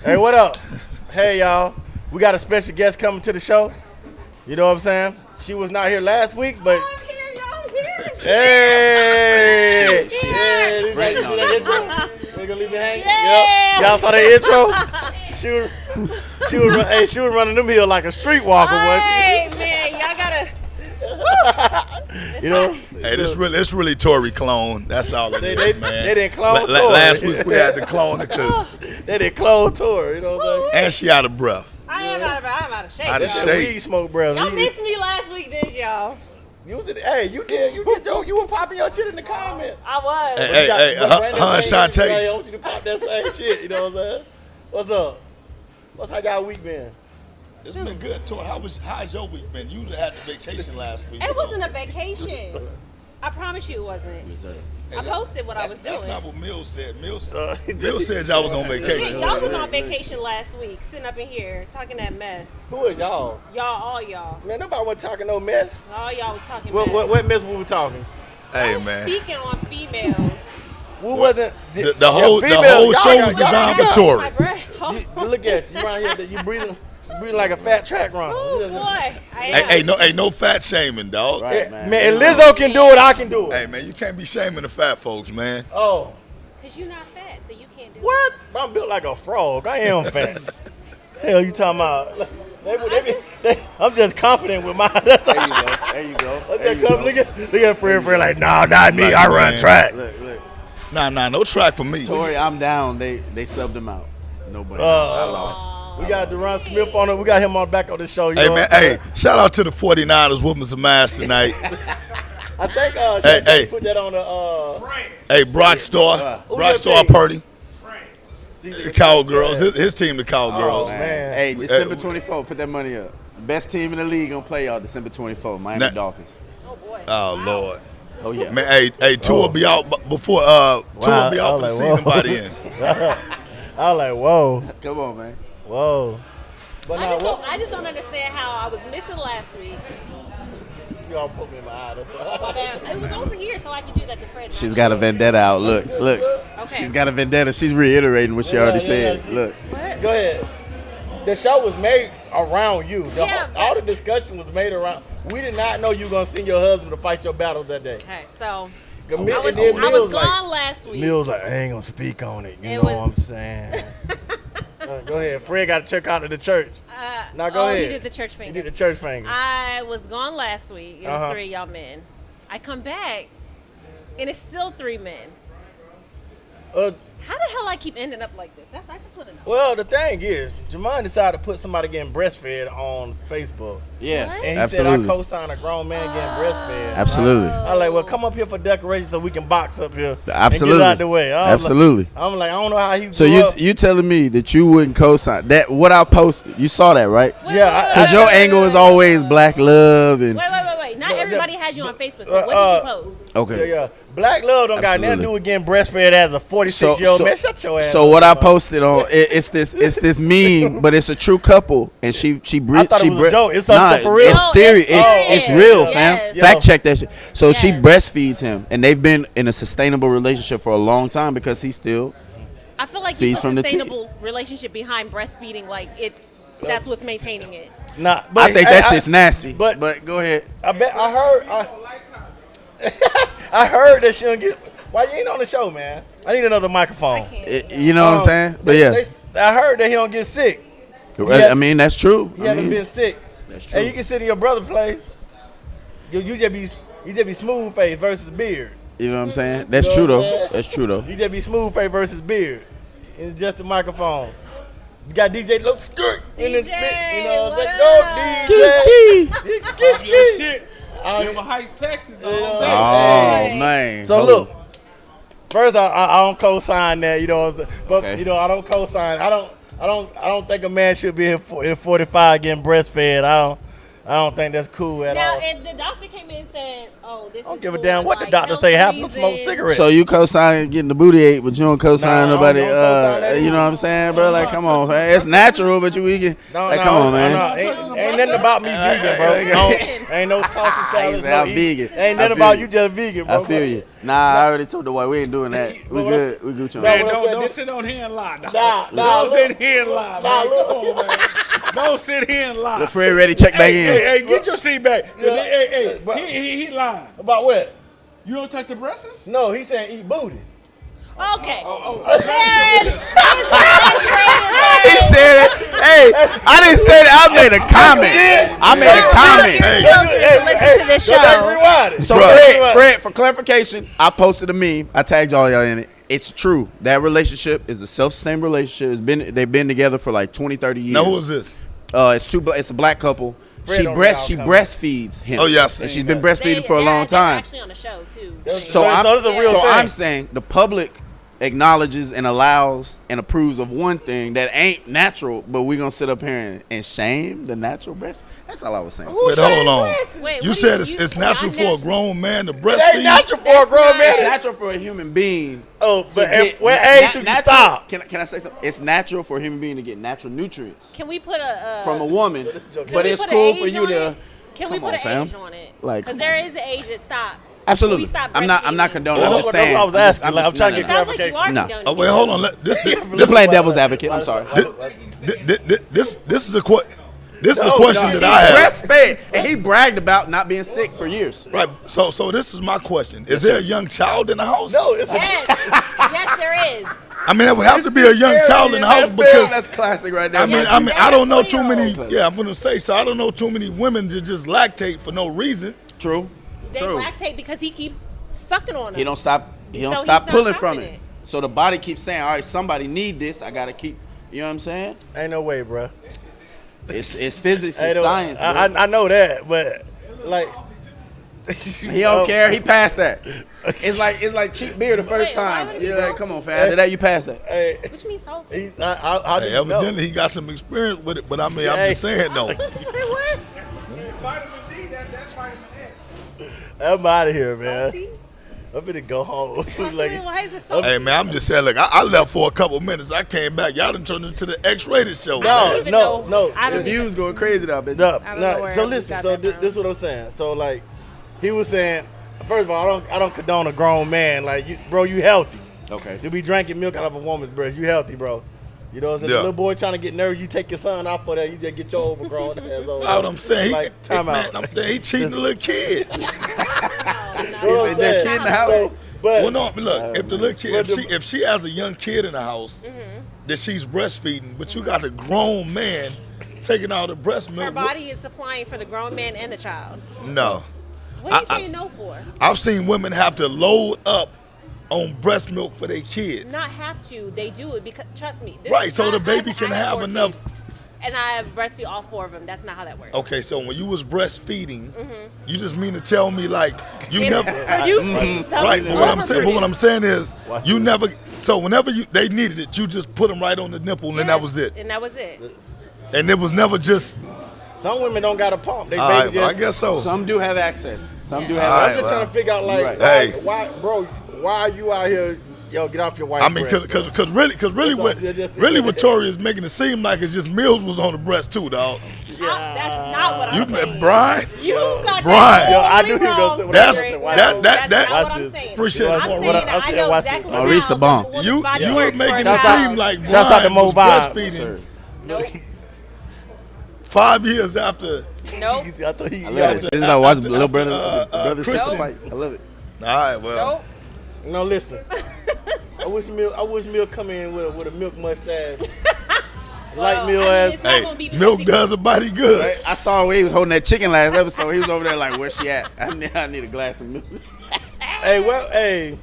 Hey, what up? Hey, y'all. We got a special guest coming to the show. You know what I'm saying? She was not here last week, but. I'm here, y'all. I'm here. Hey! She yeah, you see that intro? They gonna leave me hanging? Yeah. Yep. Y'all saw that intro? She was running them hills like a streetwalker, wasn't she? Hey, man, y'all gotta. You know? Hey, it's really Tory clone. That's all it is, man. They didn't clone Tory. Last week we had to clone it because they didn't clone Tory, you know what I'm saying? and she out of breath. I'm out of shape. Out of y'all. shape. Weed smoke, bro. Y'all missed me last week, didn't y'all? You did, hey, you were popping your shit in the comments. I was. Hey, Brandon and saying, Shantae. hey, I want you to pop that same shit, you know what I'm saying? What's up? How y'all week been? It's been good, Tory. How's your week been? You had the vacation last week. It so- wasn't a vacation. I promise you it wasn't. Hey, I posted what I was That's doing. not what Mills said. Mills said y'all was on vacation. Y'all was on vacation last week, sitting up in here talking that mess. Who is y'all? All y'all. Man, nobody was talking no mess. All y'all was talking mess. What mess we were talking? Hey, I was man. speaking on females. Who wasn't The whole show was designed for Tory. My breath. Oh, Look at you around here. You breathing like a fat track runner. boy. I am. Hey, no fat shaming, dog. Right. Man, if Lizzo can do it, I can do it. Hey, man, you can't be shaming the fat folks, man. Oh. Because you're not fat, so you can't do What? I'm built like a frog. I am fat. Hell, you talking about? I'm just confident with mine. That's There you go. There you go. I'm There just you confident. go. Look at Fred like, nah, not me. Like, I run man. track. Look. Nah, no track for me. Tory, I'm down. They subbed him out. Nobody. I lost. We got Deron Smith on it. We got him on back on the show. You Hey, know man, what I'm saying? shout out to the 49ers whooping some ass tonight. I think Hey. put that on the Hey, Brock Star Who your Star team? Purdy. The Cowgirls. His team, the Cowgirls. man. Hey, December 24th, put that money up. Best team in the league gonna play y'all December 24th, Miami Nah. Dolphins. Oh, boy. Oh, Lord. Oh, yeah. Man, hey, Tua will be out before Tua will be out for the season by the end. I was like, whoa, Come on, man. whoa. But now, I just don't understand how I was missing last week. y'all put me in my eye. My bad. It was over here, so I could do that to Fred. She's got a vendetta out. Look. Okay. She's got a vendetta. She's reiterating what she already said. Look. What? Go ahead. The show was made around you. Yeah, All the discussion was made around. We did not know you were gonna send your husband to fight your battles that day. Okay, so I I was gone last week. Mills like, I ain't gonna speak on it. You It know what I'm was- saying? Go ahead. Fred got to check out to the church. Now go ahead. He did the church He finger. did the church finger. I was gone last week. It was Uh-huh. 3 of y'all men. I come back, and it's still 3 men. How the hell I keep ending up like this? I just want to know. Well, the thing is, Jamon decided to put somebody getting breastfed on Facebook. Yeah, What? And he absolutely. said, I co-signed a grown man getting breastfed. Absolutely. I like, well, come up here for decoration so we can box up here. Absolutely. And get out the way. Absolutely. I'm like, I don't know how he So grew up. you telling me that you wouldn't co-sign that? What I posted, you saw that, right? Yeah, Because your angle is always black love and Wait. Not No, everybody has you on Facebook. So what did you post? okay. Yeah. Black love don't got nothing to do with getting breastfed as a 46-year-old man. Shut your ass So up, what I man. posted on it's this meme, but it's a true couple, and she I thought it was a joke. It's something for real? It's No, serious. it's It's real, serious. fam. Yes. Fact check that shit. So she Yes. breastfeeds him, and they've been in a sustainable relationship for a long time because he still. I feel like Feeds you from put the sustainable relationship behind breastfeeding. Like that's what's maintaining it. Nah, I think that shit's nasty. but- But go ahead. I heard that she don't get. Why you ain't on the show, man? I need another microphone. I can't. You know what I'm saying? But yeah, I heard that he don't get sick. I mean that's true. He haven't been sick. That's true. Hey, you can sit in your brother's place. You just be smooth face versus beard. You know what I'm saying? That's You true know what I'm though. saying? That's true though. You just be smooth face versus beard. It's just a microphone. You got DJ Look Skirt in this DJ, bit. You know what what I'm saying? up? Go DJ. Ski, ski, Your ski. shit. I- Give 'em a Heights, Texas Yeah. all day. Oh Hey. man. So Hold look, on. first I don't co-sign that, you know what I'm saying? But Okay. you know, I don't co-sign. I don't think a man should be in 45 getting breastfed. I don't think that's cool at Now, all. if the doctor came in and said, "Oh, this I don't is give a for, damn what the like, doctor health say happened to smoke reasons." cigarettes. So you co-sign getting the booty ate, but you don't co-sign Nah, I nobody. don't co-sign that You know what I'm saying, bro? Like, come on, man. It's natural, but you vegan. No, Like, no, come on, man. no. Ain't nothing about me vegan, bro. Ain't no tossing salads, say no I'm eat. vegan. Ain't I nothing feel about you. you just vegan, bro. I feel you. Nah, I already told the wife we ain't doing that. We good. We Gucci on Nah, that. what I said, Don't sit on here and lie. Nah, Don't sit here and lie, man. Come on, man. Don't sit here and lie. The Fred ready, check back in. Hey, get your seat back. Hey, he lying. About what? You don't touch the breasts? No, he saying eat booty. Okay. He said it. Hey, I didn't say that. I made a comment. Listen to this Go back and show. rewind it. So Fred, for clarification, I posted a meme. I tagged all y'all in it. It's true. That relationship is a self-sustained relationship. They've been together for like 20, 30 years. Now who is this? It's a black couple. Fred She don't know how breastfeeds him. Oh, yes. And she's been breastfeeding for a long They're time. actually on the show too. So it's a real thing. I'm saying the public acknowledges and allows and approves of one thing that ain't natural, but we're gonna sit up here and shame the natural breast. That's all I was saying. Wait, hold on. Wait, You what said do you- it's natural for a grown man to It ain't breastfeed? natural for a grown It's man. natural for a human being. Oh, to but get what age do you natural- stop? Can I say something? It's natural for a human being to get natural nutrients Can we put a from a woman, Can but we it's put an cool for age you on to. it? Can we Come put on, an fam. age on it? Like, Because come there is an age that stops. Absolutely. We stop I'm not breastfeeding. condoning. Well, I'm just that's what saying. I was asking. I'm Like, I'm trying to It get sounds like you are No. condoning. Oh, wait, hold on. Just playing devil's advocate. I'm sorry. This is a question. This is a question that I have. Breastfed, and he bragged about not being sick for years. Right. So this is my question. Is there a young child in the house? No, it's Yes. Yes, there is. I mean, there would have to be a young child in the house because That's classic right there. I mean, man. I don't know too 20-year-old. many. Yeah, I'm gonna say so. I don't know too many women that just lactate for no reason. True. They True. lactate because he keeps sucking on them. He don't stop. He don't So stop he's not pulling from stopping it. it. So the body keeps saying, "All right, somebody need this. I gotta keep." You know what I'm saying? ain't no way, bro. It's physics, Ain't it's no- science. Bro. I know that, but like He don't care. He passed that. It's like cheap beer the first Wait, why time. would he You're like, go? come on, fam. After that, you passed that. Hey, What you mean salty? he, I Hey, didn't know. evidently he got some experience with it, but I mean, Yeah. I'm just saying though. What? Vitamin D, that's vitamin S. I'm out of here, man. Salty? I'm gonna go home. like, Why is it salty? Hey man, I'm just saying. Look, I left for a couple minutes. I came back. Y'all done turned into the X-rated show. No, even no, know. no. I The don't views going crazy now, bitch. No, I don't know where so we listen. got So that this from. is what I'm saying. So like, he was saying, first of all, I don't condone a grown man. Like, bro, you healthy. Okay. To be drinking milk out of a woman's breast, you healthy, bro. You know what I'm saying? Yeah. The little boy trying to get nervous, you take your son out for that. You just get your overgrown ass over. That's what I'm saying. Like, time man, out. I'm saying he cheating a little kid. You know what Is I'm there a saying? kid in the house? So, but Well, no, look, if the little kid, but if she has a young kid in the house that she's breastfeeding, but you got a grown man taking out the breast milk. Her body is supplying for the grown man and the child. No, What are you saying no for? I've seen women have to load up on breast milk for their kids. Not have to. They do it because trust me. this Right, is so not- the baby I can have have 4 enough- kids, and I breastfeed all 4 of them. That's not how that works. Okay, so when you was breastfeeding, you just mean to tell me like you It's never. producing something Right, but what I'm saying is Watch you this. never. So whenever they needed it, you just put them right on the nipple, and that was it. And that was it. And it was never just. some women don't got a pump. They All baby right, well, I just. guess so. Some do have access. Some do Yeah. have All I'm right, just access. trying to figure out like, Right. Hey. why, bro? Why are you out here? Yo, get off your white. I mean, breast, bro. because really what Tori is making it seem like is just Mills was on the breast too, dog. That's not what You I'm saying. met Brian. You got Brian. that Yo, I totally knew he was gonna wrong. say what That's- I said. That's that- not that- what watch I'm this. saying. Appreciate I'm it. saying What I I said, know watch exactly this. what Maurice the bomb. You body were works for making a it child. seem like Shouts out to Brian Mo was Bob. breastfeeding Nope. 5 years after. Nope. I thought he. I love it. This is how I watch little brother, brother sister Christian. fight. I love it. All right, well. Nope. No, listen. I wish Milk come in with a milk mustache. Light Milk ass. it's not Hey, gonna be because milk he- does a body good. Right? I saw him when he was holding that chicken last episode. He was over there like, where's she at? I need a glass of milk. Hey,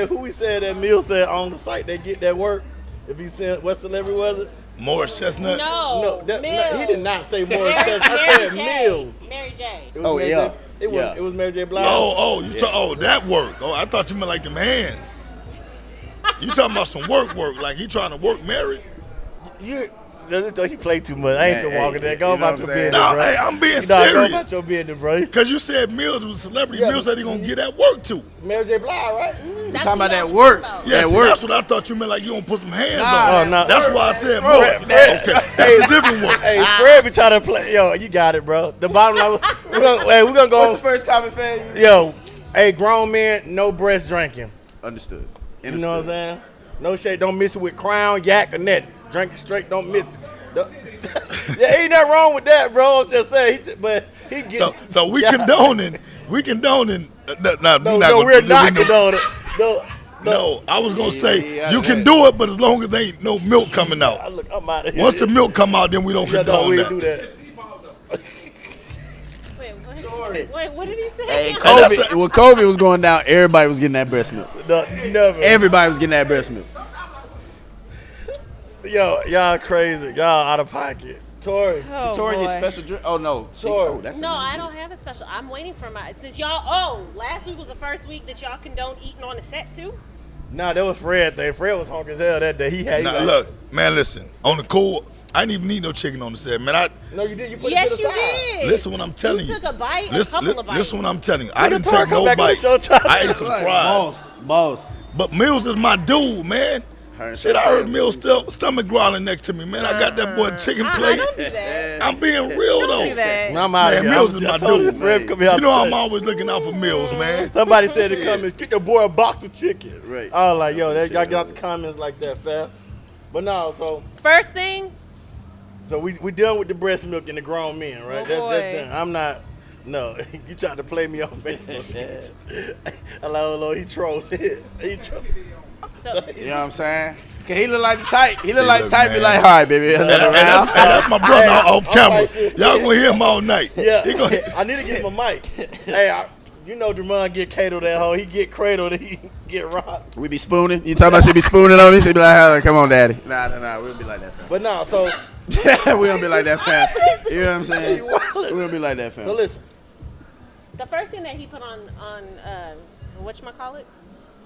who we said that Mill said on the site they get that work? If he said what celebrity was it? Morris Chestnut. No. No, he did not say Morris. Mary, Chestnut. I Mary said J. Mills. Mary J. It was Oh, Mary yeah. J. It was Yeah. it was Mary J. Blige. That work. Oh, I thought you meant like them hands. You talking about some work, like he trying to work Mary? You he played too much. I ain't Hey, finna walk in there. Go you know about what your I'm saying? business, No, bro. hey, I'm being Go about serious. your business, bro. Because you said Mills was a celebrity. Yeah, Mills said he gonna get that work too. Mary J. Blige, right? That's talking what about I that was work. talking about. Yeah, That see, work. that's what I thought you meant. Like you gonna put some hands Nah, on. no. That's why I said Fred, milk. Fred. Okay, that's a different work. Hey, Fred be trying to play. Yo, you got it, bro. The bottom line. We're gonna go. What's the first common fan? Yo, Hey, grown men, no breast drinking. Understood. You know what I'm saying? No shade. Don't mix it with Crown, Yak, or nothing. Drink it straight. Don't mix it. Yeah, ain't nothing wrong with that, bro. I'm just saying. But he get So we condoning. We condoning. No, we're not condoning. No, I was gonna say you can do it, but as long as there ain't no milk coming out. Look, I'm out of here. Once the milk come out, then we don't condone we that. do that. Wait, what did he say? Hey, COVID, when COVID was going down, everybody was getting that breast milk. Never. Everybody was getting that breast milk. Yo, y'all crazy. Y'all out of pocket. Tori. Oh, Tori boy. needs special drink. Oh no. Tori. That's No, I don't have a special. I'm waiting for my. Since y'all. Last week was the first week that y'all condoned eating on the set too. Nah, that was Fred thing. Fred was hungry as hell that day. He had. Look, man, listen. On the cool, I didn't even need no chicken on the set, man. No, you did. You put Yes, it to the you side. did. Listen what I'm telling you. You took a bite, a couple of bites. Listen what I'm telling you. I didn't Tori take come no back on the bites. show trying to- I ate some fries. Boss. But Mills is my dude, man. Shit, I heard Mills still stomach growling next to me, man. I got that boy chicken I plate. don't do that. I'm being real Don't though. do that. I'm out Man, of here. Mills is my I told you, dude. Fred, come here. You know I'm always looking out for Mills, man. Somebody said to come and get your boy a box of chicken. Right. I was like, yo, y'all get out the comments like that, fam. But no, First thing. so we done with the breast milk and the grown men, right? Oh, That's boy. done. I'm not. No, you tried to play me on Facebook. Hello, he trolled it. He trolled. So You know what I'm saying? Cause he look like the type. He look See, like the look, type. Be man. like, all right, baby, another round. That's my brother off camera. like, Y'all gonna hear him all night. Yeah, He gonna, I need to get him a mic. Hey, you know Drummond get catered that hoe. He get cradled, he get robbed. We be spooning. You talking about she be spooning on me? She be like, oh, come on, daddy. Nah. We don't be like that, fam. But no, so We don't be like that, fam. You know what I'm saying? You wildin'. We don't be like that, fam. so listen. the first thing that he put on whatchamacallits?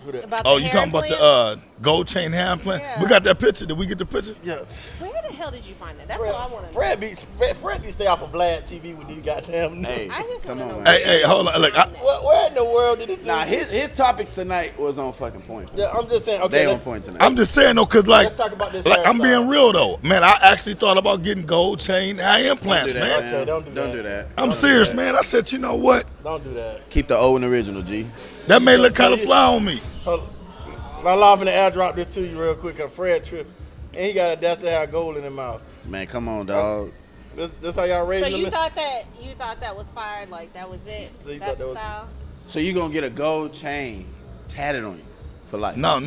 Who that? About oh, the you hair talking about implant? the gold chain hair implant? Yeah. We got that picture. Did we get the picture? Yeah. Where the hell did you find that? That's what I want to know. Fred be stay off of Vlad TV with these goddamn. Hey, I just come want to on, know. man. Hey, hold on. Look, Where in the world did this dude? Nah, his topics tonight was on fucking point. Yeah, I'm just saying. Okay, They on let's, point tonight. I'm just saying though, cause like, let's talk about this. like I'm being hairstyle. real though, man. I actually thought about getting gold chain hair Don't implants, do that, man. Okay, don't do Don't that. do that. I'm Don't do serious, that. man. I said, you know what? Don't do that. Keep the old and original, G. That may look kind of fly on me. Hold on. I'm laughing to airdrop this to you real quick. Cause Fred tripping, and he got a that's how gold in his mouth. Man, come on, dog. This how y'all So raising you them? thought that was fired? Like that was it? So you That's thought that the was- style. So you gonna get a gold chain tatted on you for life? No,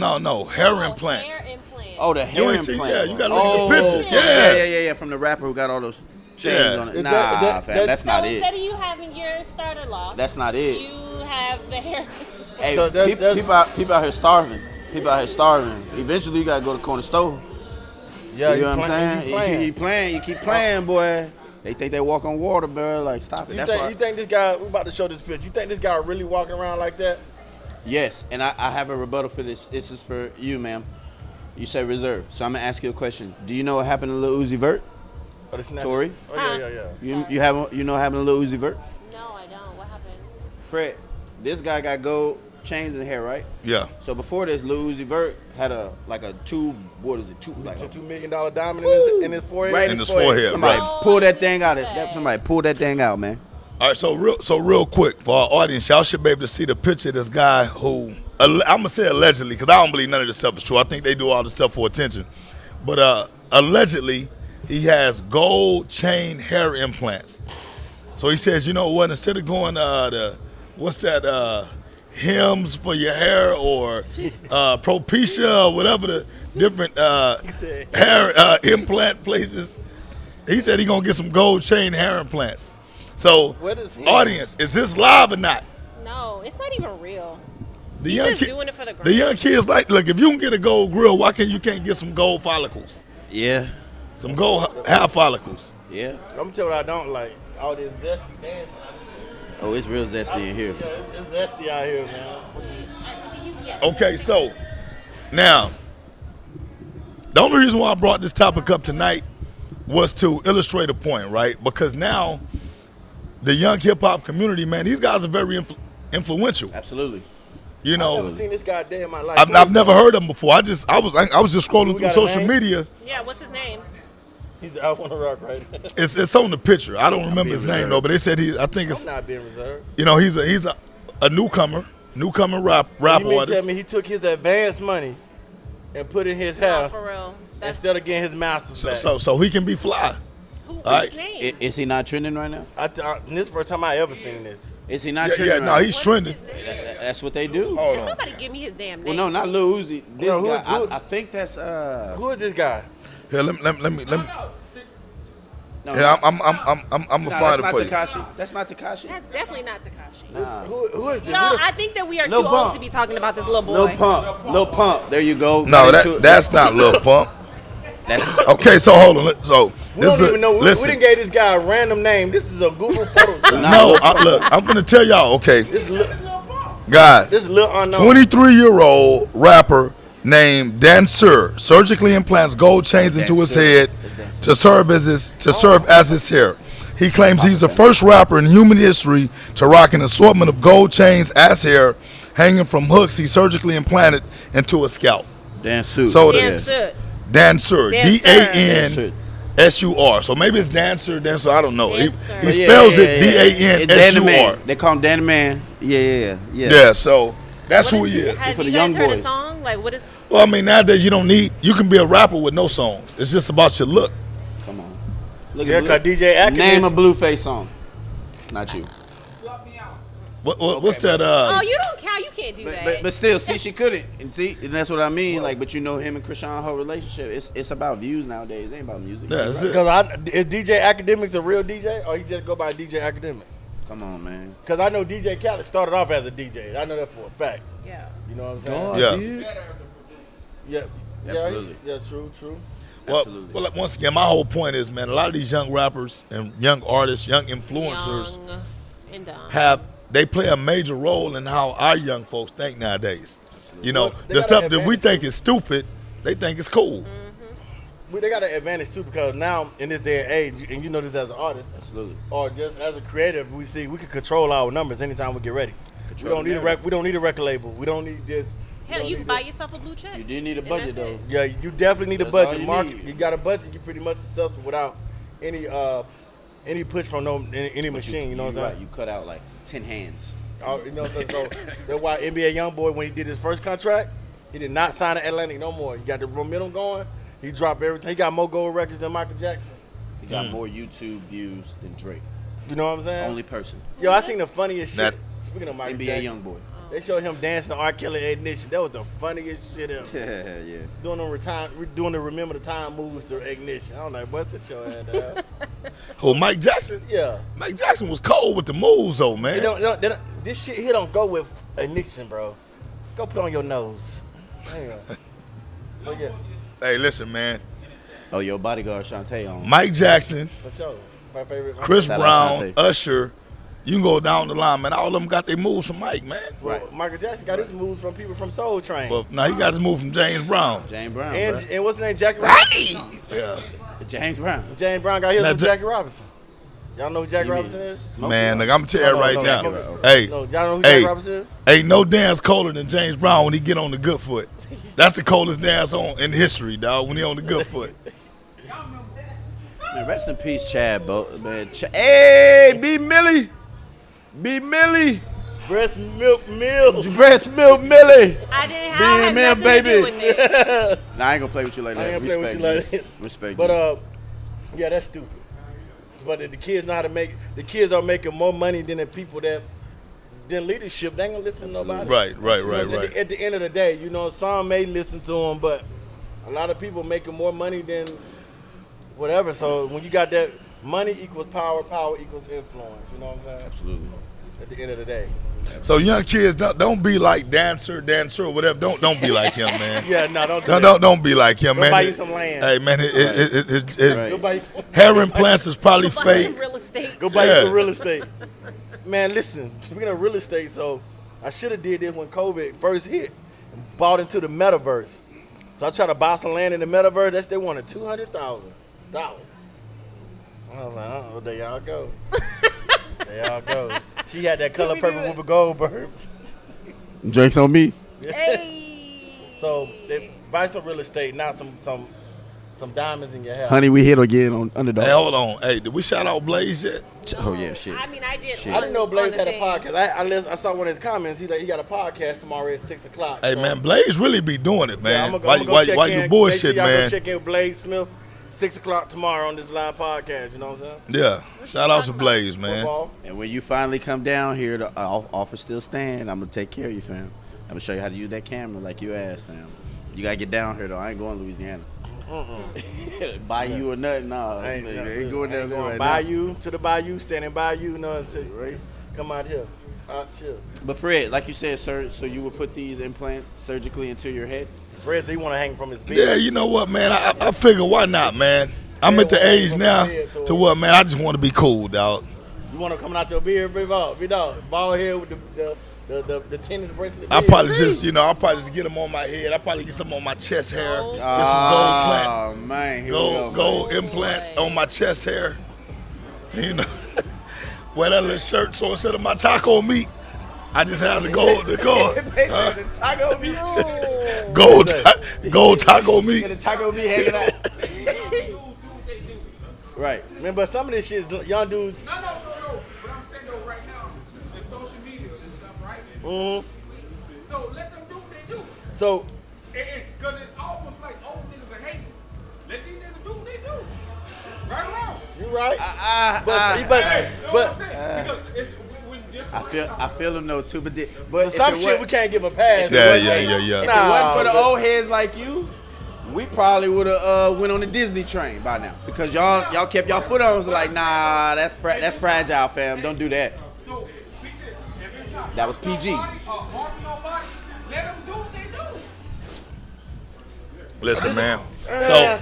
hair Oh, implants. Hair implant. Oh, the You hair ain't seen- implant. yeah, you gotta oh, look at the picture. Yeah. From the rapper who got all those chains Yeah. on it. Is Nah, that- fam, that's So not instead it. of you having your starter lock, That's not it. you have the hair. Hey, So that's- people out here starving. People out here starving. Eventually, you gotta go to the corner store. Yeah, You know what I'm you saying? You keep playing, boy. They think they walk on water, bro. Like, stop it. You That's think, why. you think this guy? We about to show this picture. You think this guy really walking around like that? Yes, and I have a rebuttal for this. This is for you, ma'am. You said reserve, so I'm gonna ask you a question. Do you know what happened to Lil Uzi Vert? Oh, this is not- Tori? Oh yeah. You know what happened to Lil Uzi Vert? No, I don't. What happened? Fred, this guy got gold chains in hair, right? Yeah. So before this, Lil Uzi Vert had a $2 $2 million diamond in his forehead. right In his forehead, Somebody right. pull Oh, I that didn't thing know out. that. Somebody pull that thing out, man. All right, so real quick for our audience, y'all should be able to see the picture of this guy who I'm gonna say allegedly because I don't believe none of this stuff is true. I think they do all this stuff for attention, but allegedly he has gold chain hair implants. So he says, you know what? Instead of going what's that Hims for your hair or Propecia or whatever the different hair implant places, he said he gonna get some gold chain hair implants. So, What is Hims? audience, is this live or not? No, it's not even real. The He's young just kid, doing it for the the gram. young kids like, look, if you can get a gold grill, why can't you get some gold follicles, Yeah, some gold hair follicles? yeah. I'm gonna tell you what I don't like. All this zesty dancing. Oh, it's real zesty in here. Yeah, it's zesty out here, man. Yes. Okay, so now the only reason why I brought this topic up tonight was to illustrate a point, right? Because now the young hip hop community, man, these guys are very influential. Absolutely. You I've know, never seen this guy day in my life. I've never heard of him before. I was just scrolling We through got a social name? media. Yeah, what's his name? He's out on the rock right now. It's on the picture. I don't remember being his name reserved. though, but they said I think I'm it's, not being reserved. you know, he's a a newcomer rap You mean tell artist. me he took his advance money and put it in his No, house for real. That's instead of getting his master's back? So he can be fly. who, Alright. his name. Is he not trending right now? This is the first time I ever seen this. Is he not Yeah, trending? no, right he's What is trending. his name? now? That's what they do. Hold Can on. somebody give me his damn Well, name? no, not Lil Uzi. This No, guy, who- I think that's Who is this guy? Here, let me. No, Yeah, I'm gonna nah, find it that's for not you. Takashi. That's not Takashi. That's definitely not Takashi. Nah. Who is this? Y'all, Who the- I think that we are Lil too Pump. old to be talking about this little boy. Lil Pump. There you go. No, Got into it. that's not Lil Pump. That's Okay, so hold on. So we this don't is even know. We listen. didn't give this guy a random name. This is a Google photo. No, look, I'm gonna tell y'all. Okay, This is guys, this is little unknown. 23-year-old rapper named Dancer surgically implants gold chains into his head to serve as his hair. He claims he's the first rapper in human history to rock an assortment of gold chains as hair hanging from hooks he surgically implanted into his scalp. Dan Suit. So it Dan is. Soot. Dancer, Dancer. DANSUR. So maybe it's Dancer. I don't know. Dancer. He spells it DANSUR. They call him Danny Man. Yeah. Yeah, so that's What who he is. Have for you the guys young heard boys. a song? Like, what is? Well, I mean, nowadays you can be a rapper with no songs. It's just about your look. Come on. Look Yeah, at cause DJ Academics. Name a Blueface song. Not you. What's that? Oh, you don't count. You can't do that. But still, see, she couldn't. And see, and that's what I mean. Like, but you know him and Krishan, whole relationship, it's about views nowadays. It ain't about music. Yeah, that's it. Because is DJ Academics a real DJ, or you just go by DJ Academics? Come on, man. Because I know DJ Khaled started off as a DJ. I know that for a fact. yeah. You know what I'm saying? Yeah. dude. Yeah. Absolutely. Yeah, true. Well, like, once again, my whole point is, man, a lot of these young rappers and young artists, young influencers Young and dumb. they play a major role in how our young folks think nowadays. You know, Well, they the got stuff an that we advantage. think is stupid, they think is cool. They got an advantage too, because now in this day and age, and you know this as an artist, Absolutely. or just as a creative, we can control our numbers anytime we get ready. Control we don't the need we don't need a record label. We don't need this. Hell, you can buy yourself a blue check. You do need a And budget that's though. it. Yeah, you definitely need a That's budget. all you Market, need. you got a budget, you're pretty much successful without any push from any machine. You know what I'm You're right. saying? You cut out like 10 hands. You know what I'm saying? So that's why NBA YoungBoy, when he did his first contract, he did not sign to Atlantic no more. He got the momentum going. He dropped everything. He got more gold records than Michael Jackson. He got more YouTube views than Drake. You know what I'm saying? Only person. Yo, I seen the funniest That- shit. Speaking of Michael NBA Jackson, YoungBoy. they showed him dancing to R. Kelly Ignition. That was the funniest shit ever. Yeah. Doing the Remember the Time moves to Ignition. I was like, what's it your ass down? Oh, Mike Jackson? Yeah. Mike Jackson was cold with the moves, though, man. This shit here don't go with Ignition, bro. Go put on your nose. Hang on. But yeah, Hey, listen, man. Oh, your bodyguard Shantae on. Mike Jackson, for sure. My favorite. Chris Shout out Brown, Shantae. Usher. You can go down the line, man. All of them got their moves from Mike, man. Well, Michael Jackson got his moves from people from Soul Train. But now he got his move from James Brown. James Brown. and what's his name? Jackie Robinson. Yeah. James Brown. James Brown got his Now, from Ja- Jackie Robinson. Y'all know who Jackie You mean Robinson is? Smoke Man, Brown. like, I'm telling you right now. no. Hey, No, y'all know who Hey. Jackie Robinson is? ain't no dance colder than James Brown when he get on the good foot. That's the coldest dance in history, dog, when he on the good foot. Man, rest in peace, Chad. Man, hey, B Millie. B Millie. Breast Milk Mill. Breast milk Millie. I didn't have Man, nothing to baby. do with it. Nah, I ain't gonna play with you like that. I ain't gonna play with you like that. Respect But you. yeah, that's stupid. But the kids know how to make. The kids are making more money than the people that. Than leadership. They ain't gonna listen to nobody. Right. You know, At the end of the day, you know, some may listen to them, but a lot of people making more money than whatever. So when you got that, money equals power, power equals influence. You know what I'm saying? Absolutely. At the end of the day. So young kids, don't be like dancer, or whatever. Don't be like him, man. Yeah, no, don't do that. Don't be like him, Go man. buy you some land. Hey, man, his Go buy you some- hair implants is probably Buy fake. some real estate. Go buy Yeah. you some real estate. Man, listen, speaking of real estate, so I should have did this when COVID first hit. Bought into the metaverse. So I tried to buy some land in the metaverse. They wanted $200,000. I was like, oh, there y'all go. There y'all go. She had that color purple Whoopi Goldberg. Drinks on me. Hey. So they buy some real estate, not some some diamonds in your hair. Honey, we hit again on Underdog. Hey, hold on. Hey, did we shout out Blaze yet? Oh yeah, shit. I mean, I did. Shit. I didn't know Blaze on had the a thing. podcast. I saw one of his comments. He got a podcast tomorrow at 6:00. Hey, so, man, Blaze really be doing it, yeah, man. I'ma Why go check you in. bullshit, Make sure y'all man? Go check in with Blaze Smith, 6:00 tomorrow on this live podcast. You know what I'm saying? Yeah, shout out to Blaze, man. Football. And when you finally come down here, the offer still stand. I'm gonna take care of you, fam. I'm gonna show you how to use that camera like you asked, fam. You gotta get down here though. I ain't going to Louisiana. Bayou or nothing, nah. I ain't going down there right Bayou to the Bayou, standing by you, you know what I'm saying? Right. Come out here. Chill. But Fred, like you said, sir, so you would put these implants surgically into your head? Fred said he want to hang from his bed. Yeah, you know what, man? I figure why not, man? I'm at the age now to what, man? I just want to be cool, dog. You want to come out your beard, big dog, bald head with the tennis bracelet. I'll probably just get them on my head. I'll probably get some on my chest hair. Get some gold plant. Oh man, here we go. Gold implants on my chest hair. You know, wear that little shirt so instead of my taco meat, I just have the gold. The taco meat. Gold taco meat. Get the taco meat hanging out. Right. Man, but some of this shit is young dudes. No. But I'm saying though, right now, the social media, this stuff, right? Mm-hmm. So let them do what they do. So Because it's almost like old niggas are hating. Let these niggas do what they do. Right or wrong? you right. Hey, know what I'm saying? Because it's when different I feel them though too, but if some it shit we can't give a pass. Yeah. If it Nah, wasn't for the but- old heads like you, we probably would have went on the Disney train by now because y'all kept y'all foot on. Was like, nah, that's fragile, fam. Don't do that. So, pick this. If it's not That was PG. harming nobody, let them do what they do. Listen, man.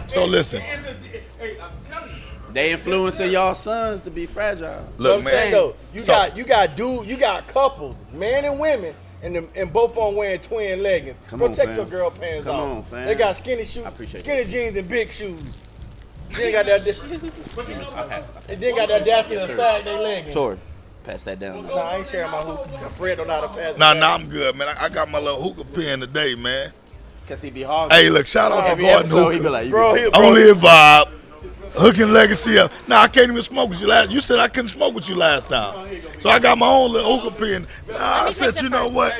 So listen. Hey, I'm telling you. They influencing y'all sons to be fragile. Look, I'm saying man. though, So- you got couples, men and women, and both of them wearing twin leggings. Come Go on, take fam. your girl pants Come off. on, fam. They got skinny shoes, I appreciate skinny that. jeans and big shoes. They ain't got that. They didn't got that audacity to sag their leggings. Tori, pass that down. Nah, I ain't sharing my hoop. Fred don't know how to pass. Nah, I'm good, man. I got my little hookah pen today, man. Cause he be hard. Hey, look, shout out to every Gordon episode he be Hookah. like, Bro, Only a vibe. Hooking legacy up. Nah, I can't even smoke with you last. You said I couldn't smoke with you last time, so I got my own little hookah pen. Nah, I said, you know what?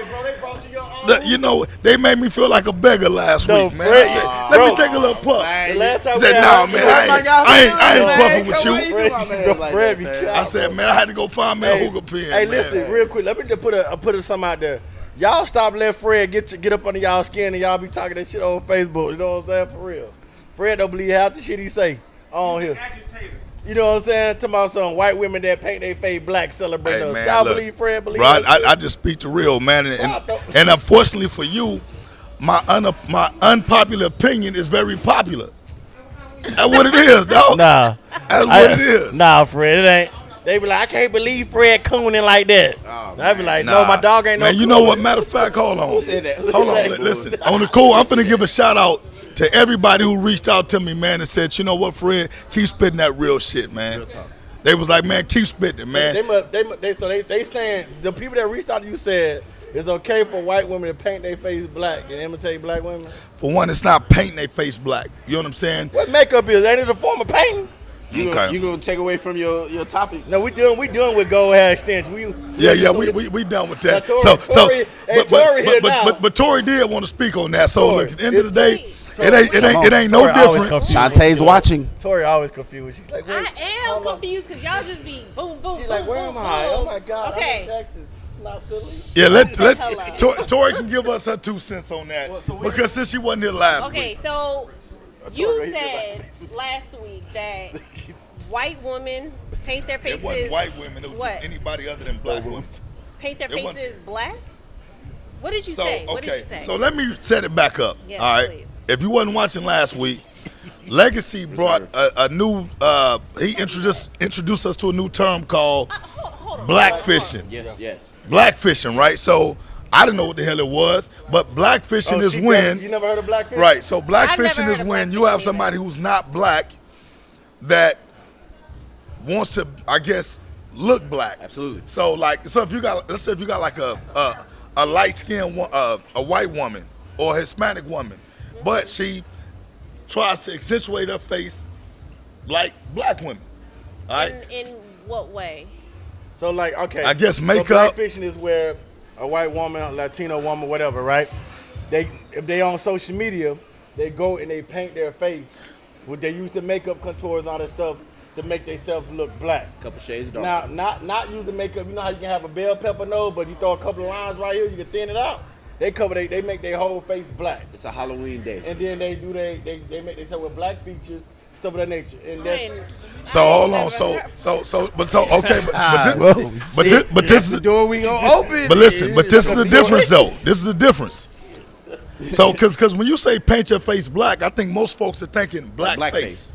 You know, they made me feel like a beggar last No, week, man. Fred, I said, let me take a little puff. The last time I we said, had nah, hookah, man, I ain't puffing with you. Fred be I said, man, I had to go find me a hookah pen. Hey, man. listen, real quick. Let me just put something out there. Y'all stop letting Fred get up under y'all skin and y'all be talking that shit on Facebook. You know what I'm saying? For real. Fred don't believe half the shit he say on here. Agitator. You know what I'm saying? Talking about some white women that paint their face black celebrating Hey, us. man, Y'all look, believe Fred believe bro, that shit? I just speak the real, man, and unfortunately for you, my unpopular opinion is very popular. That's what it is, dog. Nah. That's what it is. Nah, Fred, it ain't. They be like, I can't believe Fred cooning like that. I be like, no, Nah. my dog ain't no Man, you know what? Matter of fact, hold on. said that? Hold on. Listen, on the cool, I'm finna give a shout out to everybody who reached out to me, man, and said, you know what, Fred, keep spitting that real shit, man. They was like, man, keep spitting it, man. They saying the people that reached out to you said it's okay for white women to paint their face black and imitate black women. For one, it's not painting their face black. You know what I'm saying? What makeup is? Ain't it a form of painting? You Okay. gonna take away from your topics? No, we doing with gold hair extensions. Yeah, we done with that. Now, Tory here now. But Tory did want to speak on that. So Tory, look, at the end of the day, Tory, it ain't no Tory always difference. confused. Shantae's watching. Tori always confused. She's like, wait, I am confused because y'all just be boom, boom, She's boom, like, where boom, am I? boom. Oh my God, Okay. I'm in Texas. It's not Philly. Yeah, Hello. Tory can give us her 2 cents on that because since she wasn't here last Okay, week. so you Tory, said last week that white women paint their faces. It wasn't white women. It was what? just anybody other than black women. Paint their It wasn't- faces black? What did you So say? What did okay, you say? so let me set it back up. Yes, all right. please. If you wasn't watching last week, Legacy brought a new. He introduced us to a new term called Hold on. blackfishing. Yes. Blackfishing, right? So I didn't know what the hell it was, but blackfishing is when. You never heard of blackfish? Right. So I've never blackfishing heard is of when you blackfishing have somebody who's not black that wants to, I guess, look black. Absolutely. So if you got, let's say if you got like a light skinned a white woman or a Hispanic woman, but she tries to accentuate her face like black women. All right. In what way? So like, okay. I guess So makeup. blackfishing is where a white woman, a Latino woman, whatever, right? If they on social media, they go and they paint their face. They use the makeup contours and all that stuff to make themselves look black. Couple shades dark. Now, not using makeup. You know how you can have a bell pepper nose, but you throw a couple of lines right here, you can thin it out. They make their whole face black. It's a Halloween day. And then they make themselves with black features, stuff of that nature. And that's So hold on. But this is the door we gonna open. But listen, but this is the difference though. This is the difference. So, because when you say paint your face black, I think most folks are thinking black face.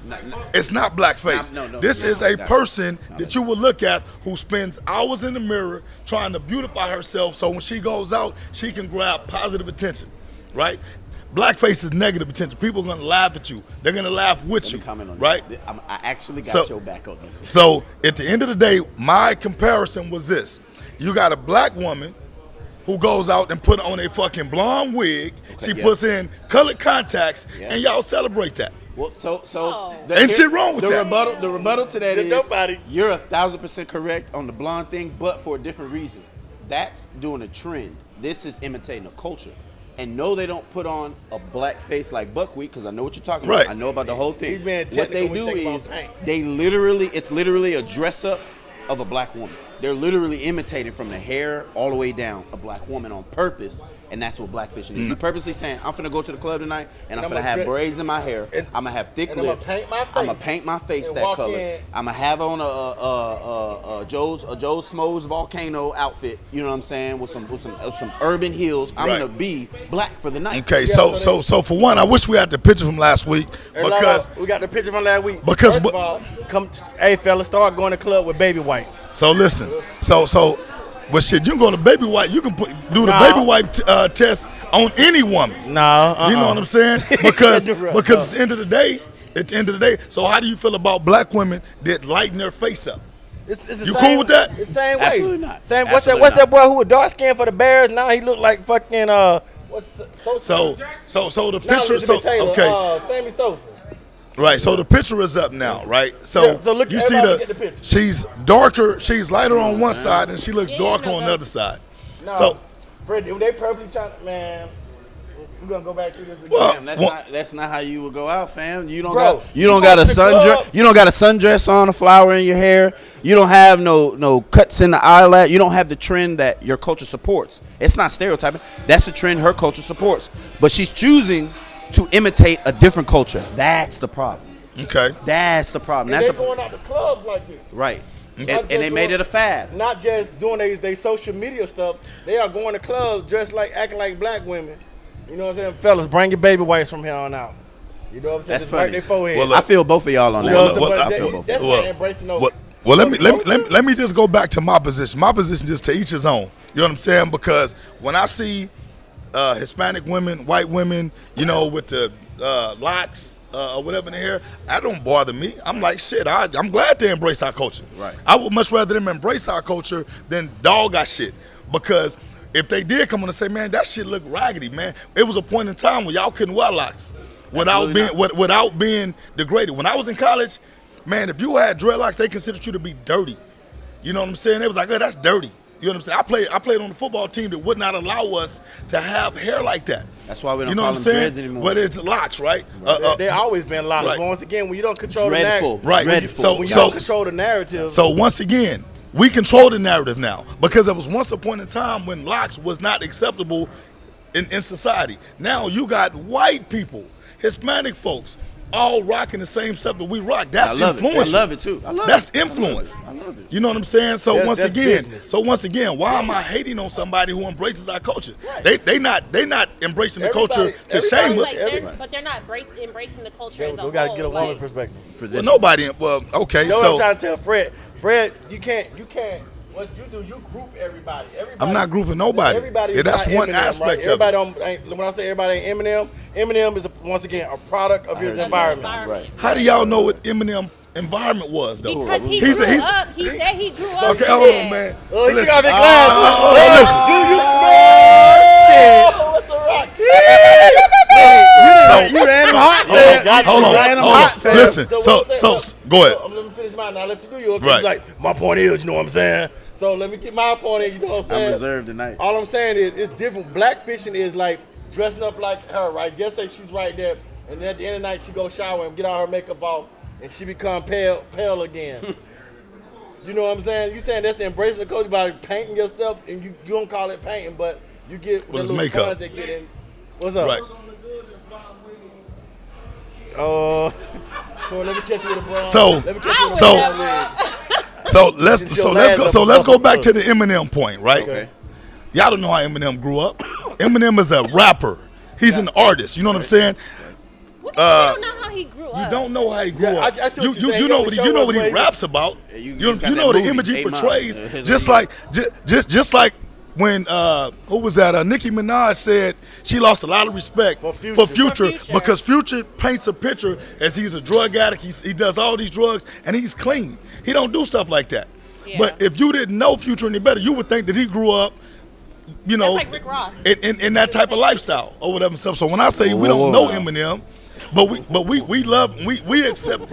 It's not black face. This is a person that you would look at who spends hours in the mirror trying to beautify herself so when she goes out, she can grab positive attention, right? Blackface is negative attention. People are going to laugh at you. They're going to laugh with you, right? I actually got your back on this one. So, at the end of the day, my comparison was this. You got a black woman who goes out and put on a fucking blonde wig. She puts in colored contacts, and y'all celebrate that. Well, Ain't shit wrong with that. The rebuttal to that is nobody. You're 1,000% correct on the blonde thing, but for a different reason. That's doing a trend. This is imitating a culture. And no, they don't put on a black face like buckwheat, because I know what you're talking about. I know about the whole thing. What they do is it's literally a dress up of a black woman. They're literally imitating from the hair all the way down a black woman on purpose, and that's what blackfishing is. You purposely saying, I'm finna go to the club tonight, and I'm finna have braids in my hair. I'm gonna have thick lips. I'm gonna paint my face that color. I'm gonna have on a Joe's Smoes volcano outfit. You know what I'm saying? With some urban heels. I'm gonna be black for the night. Okay, so for one, I wish we had the picture from last week because we got the picture from last week. Because first of all, hey fellas, start going to club with baby wipes. So listen, but shit, you can go to baby wipe. You can do the baby wipe test on any woman. You know what I'm saying? Because at the end of the day, so how do you feel about black women that lighten their face up? It's you cool with that? It's the same way. Absolutely not. What's that boy who was dark skinned for the Bears? Now he look like fucking So the picture. Okay. Sammy Sosa. Right, so the picture is up now, right? So look, you see she's darker, she's lighter on one side, and she looks darker on the other side. No, so, Fred, they perfectly trying, man. We're gonna go back through this again. Well, that's not how you would go out, fam. You don't Bro, got a sundress. You don't got a sundress on, a flower in your hair. You don't have no cuts in the eyelash. You don't have the trend that your culture supports. It's not stereotyping. That's the trend her culture supports. But she's choosing to imitate a different culture. That's the problem. Okay. That's the problem. And they're going out to clubs like this. Right. And they made it a fad. Not just doing they social media stuff. They are going to clubs just like acting like black women. You know what I'm saying? Fellas, bring your baby wipes from here on out. You know what I'm saying? That's just funny. right their forehead. Well, I feel both of y'all on that. That's not embracing those. Well, let me just go back to my position. My position is to each his own. You know what I'm saying? Because when I see Hispanic women, white women, you know, with the locks or whatever in the hair, that don't bother me. I'm like, shit, I'm glad they embrace our culture. Right. I would much rather them embrace our culture than dog our shit. Because if they did come on and say, man, that shit look raggedy, man. It was a point in time when y'all couldn't wear locks without being degraded. When I was in college, man, if you had dreadlocks, they considered you to be dirty. You know what I'm saying? They was like, oh, that's dirty. You know what I'm saying? I played on the football team that would not allow us to have hair like that. That's why we don't call them dreads anymore. But it's locks, right? They always been locks. Right. But once again, when you don't control the narrative, When you don't control the narrative. So once again, we control the narrative now because there was once a point in time when locks was not acceptable in society. Now you got white people, Hispanic folks, all rocking the same stuff that we rock. That's influence. I love it too. That's influence. I love it. You know what I'm saying? So once business. again, why am I hating on somebody who embraces our culture? Right. They not embracing the culture to shame us. But they're not embracing the culture as a whole. We got to get a woman's perspective. For this Okay. You know So what I'm trying to tell Fred? Fred, you can't. What you do, you group everybody. I'm not grouping nobody. Everybody that's one Eminem, aspect right? of it. When I say everybody ain't Eminem, Eminem is once again a product of his environment. Right. How do y'all know what Eminem environment was though? Because he grew up. He said he grew up. Okay, hold on, man. Oh, he Listen. got the glasses. Listen. Do you smell shit? What the rock? So, You ran him hot. hold on. Listen, so go ahead. Let me finish mine. Now let you do yours. Right. Like my point is, you know what I'm saying. So let me get my point in. You know what I'm saying. I'm reserved tonight. All I'm saying is, it's different. Black fishing is like dressing up like her, right? Just say she's right there, and then at the end of the night she go shower and get all her makeup off, and she become pale again. You know what I'm saying? You saying that's embracing the culture by painting yourself, and you don't call it painting, but you get Well, the it's little makeup. that get in. What's up? Right. So let me catch you with a bra. So- Let me catch you with a so- bra. So let's go back to the Eminem point, right? Okay. Y'all don't know how Eminem grew up. Eminem is a rapper. He's an artist. You know what I'm saying? What do you don't know how he grew up? You don't know how he grew Yeah, up. I see what you're saying. You know He what don't you know show what us he where he- raps about. Yeah, you You just got know that the movie, image he 8 Mile. portrays. His Just movie. like just like when who was that? Nicki Minaj said she lost a lot of respect For for Future. Future because Future paints a picture as he's a drug addict. He does all these drugs and he's clean. He don't do stuff like that. Yeah. But if you didn't know Future any better, you would think that he grew up, you know, That's like Rick Ross. in that type of lifestyle or whatever stuff. So when I say we don't know Eminem, but we love we accepted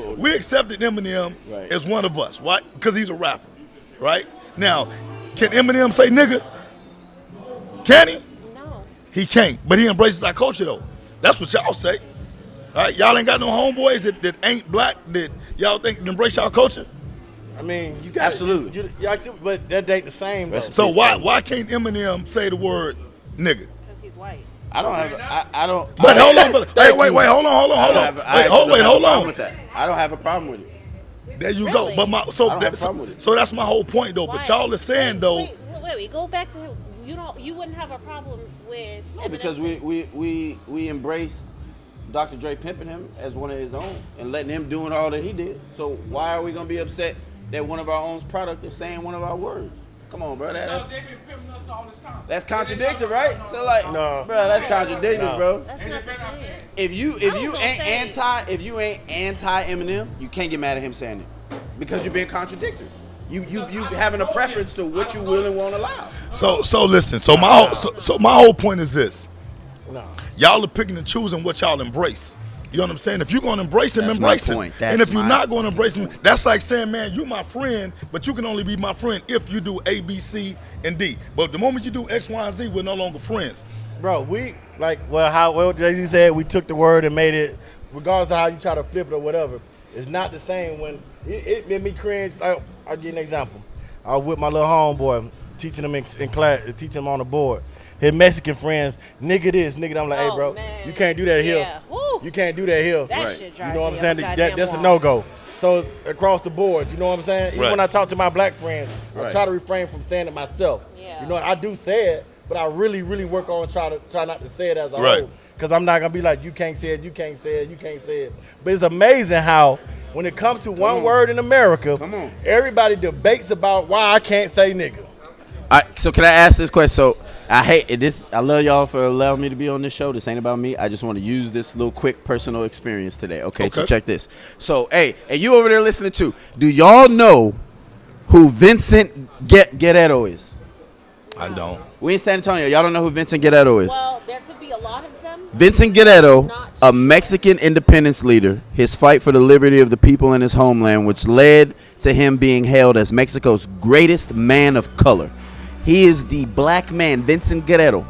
Eminem Right. as one of us, right? Because he's a rapper, right? Now, can Eminem say nigga? Can he? No. He can't, but he embraces our culture though. That's what y'all say. All right, y'all ain't got no homeboys that ain't black that y'all think embrace y'all culture. I mean, you got Absolutely. but that ain't the same though. Rest So why can't Eminem say the word nigga? Because he's white. I don't have. I don't. But hold on, but hey, wait, hold on. I don't have- I actually don't have a Hold problem on. with that. I don't have a problem with it. There you Really? go. But I don't have a problem with it. so that's my whole point though. But Why? y'all are saying though. Wait. Go back to him. You wouldn't have a problem with. No, Eminem because saying- we embraced Dr. Dre pimping him as one of his own and letting him doing all that he did. So why are we gonna be upset that one of our own product is saying one of our words? Come on, bro. Because they been pimping us all this time. That's contradictory, right? So like, No. bro, that's contradictory, No. bro. That's And they not the better not same. say it. If you I was gonna say. if you ain't anti Eminem, you can't get mad at him saying it because you're being contradictory. You having a preference to what you will and won't allow. So listen. So my whole point is this. No. Y'all are picking and choosing what y'all embrace. You know what I'm saying? If you're gonna embrace him, That's embrace my him. point. And That's if you're my not gonna embrace him, that's like saying, man, you my friend, but you can only be my friend if you do A, B, C, and D. But the moment you do X, Y, and Z, we're no longer friends. Bro, we like how Jay-Z said, we took the word and made it, regardless of how you try to flip it or whatever. It's not the same when it made me cringe. Like, I'll give you an example. I was with my little homeboy, teaching him in class, teaching him on the board. His Mexican friends, nigga this, nigga that. I'm like, hey, Oh, bro, man. you can't do that here. Yeah. Woo. You can't do that here. That Right. shit You drives know what me I'm saying? up a goddamn That's a wall. no-go. So across the board, you know what I'm saying? Even Right. when I talk to my black friends, I Right. try to refrain from saying it myself. Yeah. You know, I do say it, but I really, really work on try not to say it as a Right. whole. Because I'm not gonna be like, you can't say it, you can't say it, you can't say it. But it's amazing how when it comes to one word in America, Come on. everybody debates about why I can't say nigga. All right, so can I ask this question? So I hate it. I love y'all for allowing me to be on this show. This ain't about me. I just want to use this little quick personal experience today. Okay, so Okay. check this. So, hey, and you over there listening too. Do y'all know who Vincent Guerrero is? I don't. We in San Antonio. Y'all don't know who Vincent Guerrero is? Well, there could be a lot of them. Vincent Guerrero, Not a sure. Mexican independence leader, his fight for the liberty of the people in his homeland, which led to him being hailed as Mexico's greatest man of color. He is the black man, Vincent Guerrero,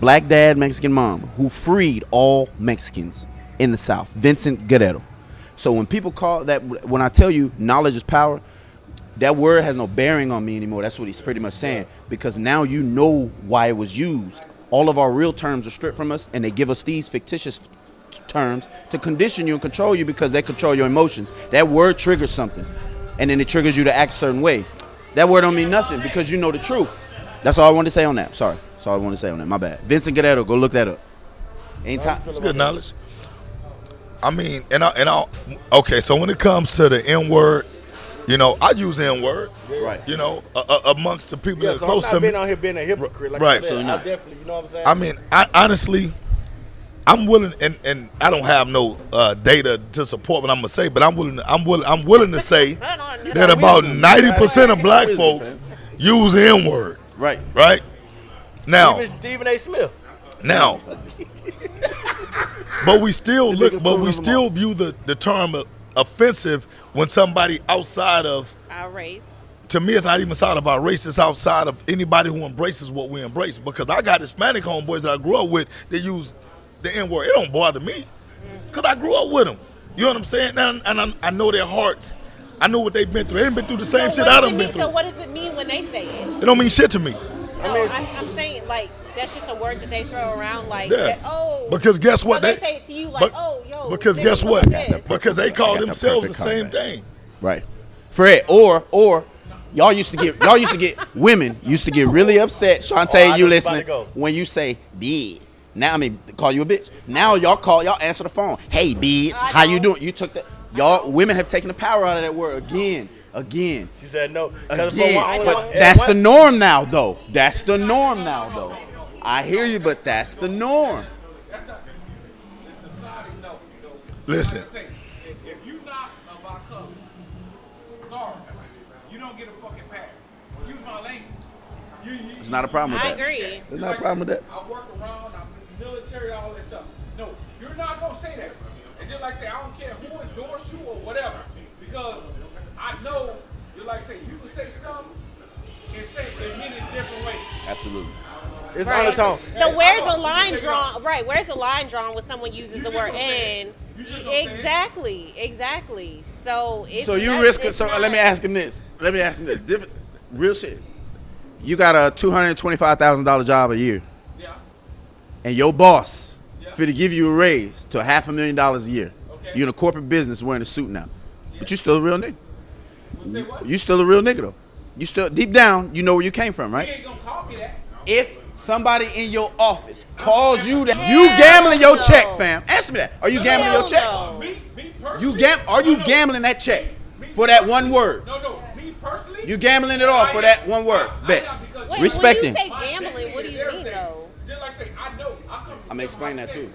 black dad, Mexican mom, who freed all Mexicans in the South. Vincent Guerrero. So when people call that, when I tell you knowledge is power, that word has no bearing on me anymore. That's what he's pretty much saying. Because now you know why it was used. All of our real terms are stripped from us, and they give us these fictitious terms to condition you and control you because they control your emotions. That word triggers something, and then it triggers you to act a certain way. That word don't mean nothing because you know the truth. That's all I wanted to say on that. Sorry. That's all I wanted to say on that. My bad. Vincent Guerrero, go look that up. Anytime. It's good knowledge. I mean, okay, so when it comes to the N word, you know, I use N word. Right. You know, amongst the people Yeah, that's so close I'm to not me. being out here being a hypocrite. Like Right. I said, So I not. definitely, you know what I'm saying? I mean, honestly, I'm willing, and I don't have no data to support what I'm gonna say, but I'm willing to say that about 90% of black folks use the N word. Right. Right. Now, Even Stephen A. Smith. now, But we still The look. biggest But proof we of them still all. view the term offensive when somebody outside of. Our race. To me, it's not even outside of our race. It's outside of anybody who embraces what we embrace. Because I got Hispanic homeboys that I grew up with that use the N-word. It don't bother me because I grew up with them. You know what I'm saying? And I know their hearts. I know what they've been through. They ain't been through the same shit I done been through. So what does it mean when they say it? It don't mean shit to me. No, I'm saying like that's just a word that they throw around like Yeah. that, oh. Because guess what? So they say it to you like, oh, yo. Because nigga, guess look what? at this. Because they call got the themselves the perfect same comeback. thing. Right. Fred, or y'all used to get women used to get really upset. Shantae, I know you it's about listening? to go. When you say bitch. Now I mean call you a bitch. Now y'all answer the phone. Hey bitch, I how you know. doing? You took the y'all women have taken the power out of that word again. She said no. 'Cause for Again, one- but and that's one- the norm now, though. That's the norm now, though. I hear you, but that's the norm. That's not. The society, no. You know. Listen. Like I say, if you not of our color, sorry, you don't get a fucking pass. Excuse my language. There's not a problem with I that. agree. There's not a problem with that. I work around, I'm in the military, all that stuff. No, you're not gonna say that. And just like say, I don't care who endorsed you or whatever, because I know, just like say, you can say stuff and say it mean it a different way. Absolutely. It's Right. undertone. So where's the You line take it drawn? off. Right, where's the line drawn when someone uses the just word don't say "and"? it. You just don't say it. Exactly. So it's So you not- risk it. it's So not- let me ask him this. Real shit. You got a $225,000 job a year, Yeah. and your boss Yeah. fit to give you a raise to $500,000 a year. Okay. You're in a corporate business wearing a suit now, but you still a real nigga. Say what? You still a real nigga though. You still deep down, you know where you came from, He right? ain't gonna call me that. If somebody in your office calls you that you gambling your check, fam. Answer me that. Are you gambling your check? no. Me personally. Are you No, no. gambling that check Me for that personally- one word? No, me personally. You gambling it off for that one word. Bet. Wait, Respect when him. you say gambling, what do you mean though? Just like say, I know. I come from I'ma explain that too.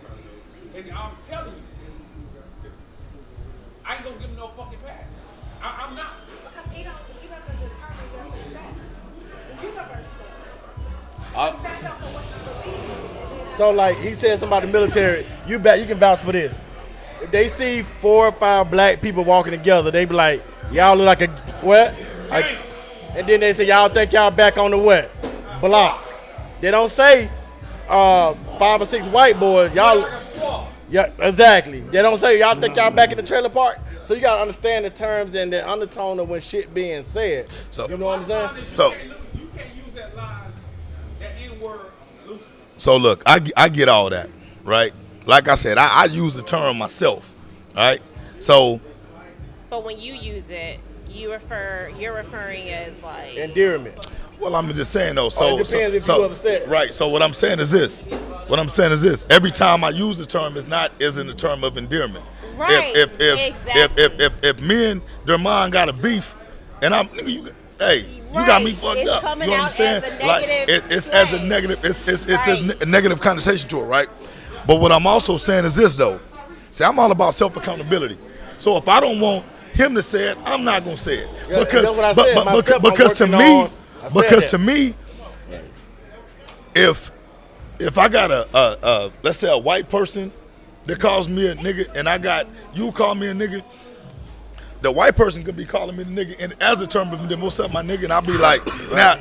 And I'm telling you, I ain't gonna give him no fucking pass. I'm not. Because he doesn't determine your success. The universe does. Uh, Stand up for what you believe in. So like he said, somebody in the military. You can vouch for this. If they see 4 or 5 black people walking together, they be like, y'all look like a what? Like, and then they say, y'all think y'all back on the what? Block. They don't say 5 or 6 white boys. Y'all. Like a squad. Yeah, exactly. They don't say y'all think y'all back in the trailer park. So you gotta understand the terms and the undertone of when shit being said. So- You know what I'm saying? So- You can't use that line, that N-word loosely. So look, I get all that, right? Like I said, I use the term myself, right? So But when you use it, you're referring as like Endearment. well, I'm just saying though. So Oh, it depends if you upset. Right. So what I'm saying is this. Every time I use the term, is in the term of endearment. Right, If me and Dermon got a beef, and you got me Right, fucked it's up. coming You know what I'm out saying? as a Like negative it's as a slang. negative. It's Right. a negative connotation to it, right? But what I'm also saying is this though. See, I'm all about self accountability. So if I don't want him to say it, I'm not gonna say it Yeah, because that's what I said. Myself, I'm because to working me, on- I said that. if I got a let's say a white person that calls me a nigga, and you call me a nigga, the white person could be calling me the nigga, and as a term of them, what's up, my nigga, and I'll be like,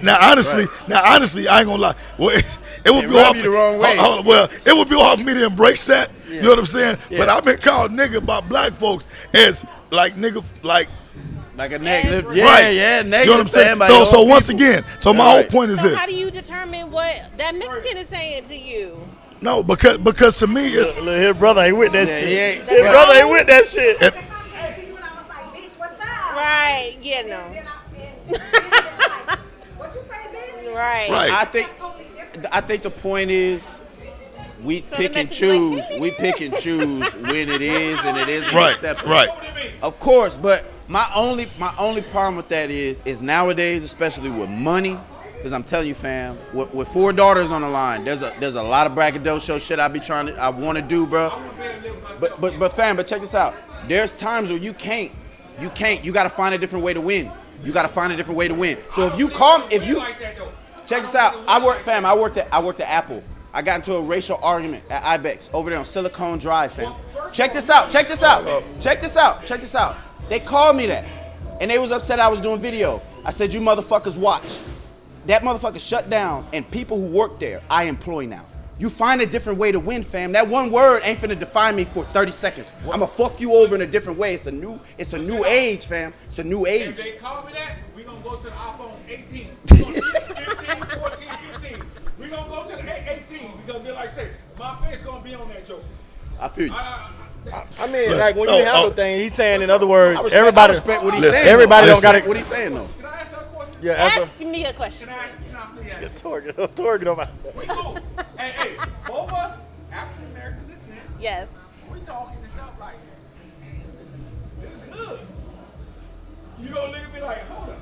now honestly, I ain't gonna lie, well, it would It be rub hard you the wrong way. well, it would be hard for me to embrace that. You know what I'm saying? But I've been called nigga by black folks as like nigga, like. Like a negative. Right. Yeah, Right. yeah, negative. You know what I'm saying? by So your so own once people. again, so my whole Right. point is So this. how do you determine what that Mexican is saying to you? No, because to me it's Look, his brother ain't with that Yeah, shit. he ain't- His That's brother right. ain't with that shit. They came to you and I was like, bitch, what's up? Right, you And know. then it's like, what you say, bitch? Right. Right. I think That's totally different. I think the point is we So pick the and Mexicans like, choose. hey, We nigga. pick and choose when it is and it isn't right, acceptable. right. What do you mean? Of course, but my only problem with that is nowadays, especially with money, because I'm telling you, fam, with 4 daughters on the line, there's a lot of braggadocio shit I want to do, bro. But fam, but check this out. There's times where you can't. You got to find a different way to win. You got to find a different way to win. So if you check this out, I worked at Apple I got into a racial argument at Ibex over there on Silicon Drive, fam. Check this out. Check this out. Check this out. Check this out. They called me that, and they was upset I was doing video. I said, you motherfuckers watch. That motherfucker shut down, and people who work there, I employ now. You find a different way to win, fam. That one word ain't finna define me for 30 seconds. I'ma fuck you over in a different way. It's a new age, fam. It's a new age. If they call me that, we gonna go to the iPhone 18. We gonna see 15, 14, 15. We gonna go to the 18 because they're like, say, my face gonna be on that joke. I feel you. I mean, like when you handle things, he's saying, in other words, I everybody. respect what he's saying. Everybody don't got What he's saying though. Can I ask her a question? Yeah, Ask me a question. Can I please ask you? Torg, We cool. Hey, both of us, African American descent, Yes. we talking and stuff like, it's good. You gonna look at me like, hold up,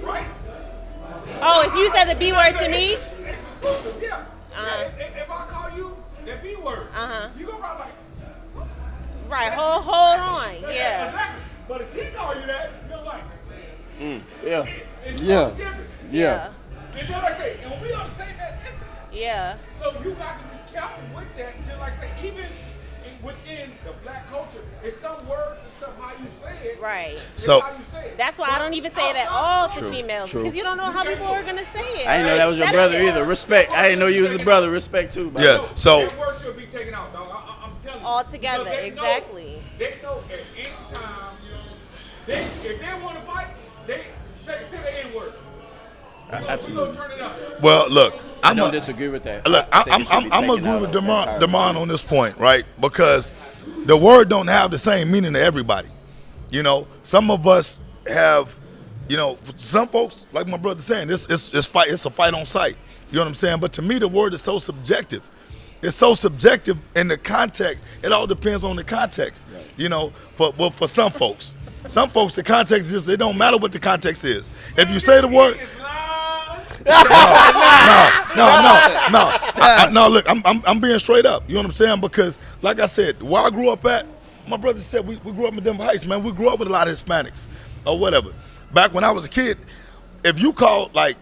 right? Oh, if you said the B word to me, It's exclusive, yeah. Uh-huh. If I call you that B word, you gonna probably like, right? Hold on. Yeah. exactly. But if she call you that, you're like, Yeah. it's Yeah. totally different. Yeah. And then like I say, and we on the same essence. Yeah. So you got to be careful with that. Just like I say, even within the black culture, it's some words and stuff how you say it. Right. It's So- how you say it. That's why I don't even say it at all to females true. because you don't know how people are gonna say it. I didn't know that was your Accept brother it. either. Respect. I didn't know you was a brother. Respect too. Bro. Yeah. So that word should be taken out, dog. I'm telling you. Altogether, Because exactly. They know at any time, if they want to fight, they say the N word. We gonna turn it up. well, look, I don't disagree with that. Look, I think it should be I'm taken agree out with of the entire Damon on this point, right? Because the word don't have the same meaning to everybody. You know, some of us have, you know, some folks, like my brother saying, it's a fight on sight. You know what I'm saying? But to me, the word is so subjective. It's so subjective in the context. It all depends on the context. Right. You know, for some folks. Some folks, the context is, it don't matter what the context is. If you say the word, no. Look, I'm being straight up. You know what I'm saying? Because, like I said, where I grew up at, my brother said we grew up in Denver Heights, man. We grew up with a lot of Hispanics or whatever. Back when I was a kid, if you called like,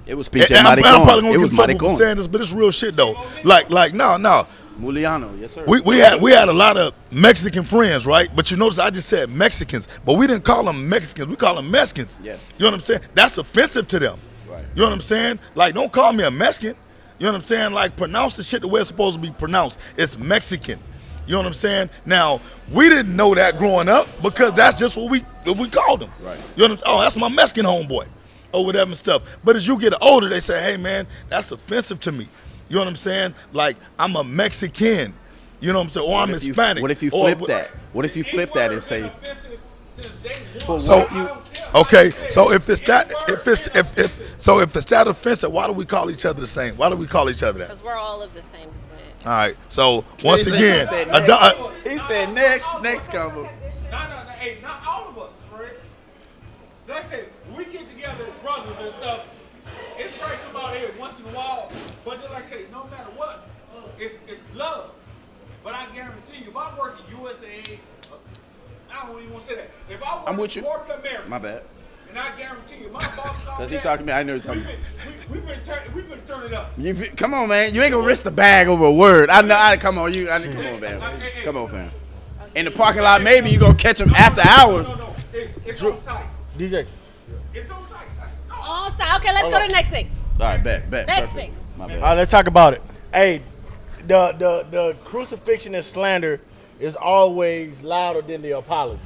It was PJ and I'm probably Maricon. gonna It was get trouble for Maricon. saying this, but it's real shit though. Like no. Muliano, yes sir. We had a lot of Mexican friends, right? But you notice I just said Mexicans, but we didn't call them Mexicans. We call them Mexicans. Yeah. You know what I'm saying? That's offensive to them. Right. You know what I'm saying? Like, don't call me a Mexican. You know what I'm saying? Like, pronounce the shit the way it's supposed to be pronounced. It's Mexican. You know what I'm saying? Now, we didn't know that growing up because that's just what we called them. Right. You know what I'm saying? Oh, that's my Mexican homeboy or whatever and stuff. But as you get older, they say, hey, man, that's offensive to me. You know what I'm saying? Like, I'm a Mexican. You know what I'm saying? Or I'm Hispanic. What if you flip that? What if you flip that and say, So, okay, so if it's that offensive, why do we call each other the same? Why do we call each other that? Because we're all of the same descent. All right. So once again, he said next combo. No, hey, not all of us, right? Like I said, we get together as brothers and stuff. It's right come out here once in a while, but just like I say, no matter what, it's love. But I guarantee you, if I work in USA, I don't even want to say that. If I work I'm with you. in corporate America, My bad. and I guarantee you, my boss Because he talking to me, I know you're talking. We've been turn it up. Come on, man. You ain't gonna risk the bag over a word. I know. Come on, come on, man. Come on, fam. In the parking lot, maybe you gonna catch him after hours. No. It's on site. DJ. It's on site. Oh, so, okay, let's go to the next thing. All right, bet. Next Perfect. thing. My All bad. right, let's talk about it. Hey, the crucifixion and slander is always louder than the apology.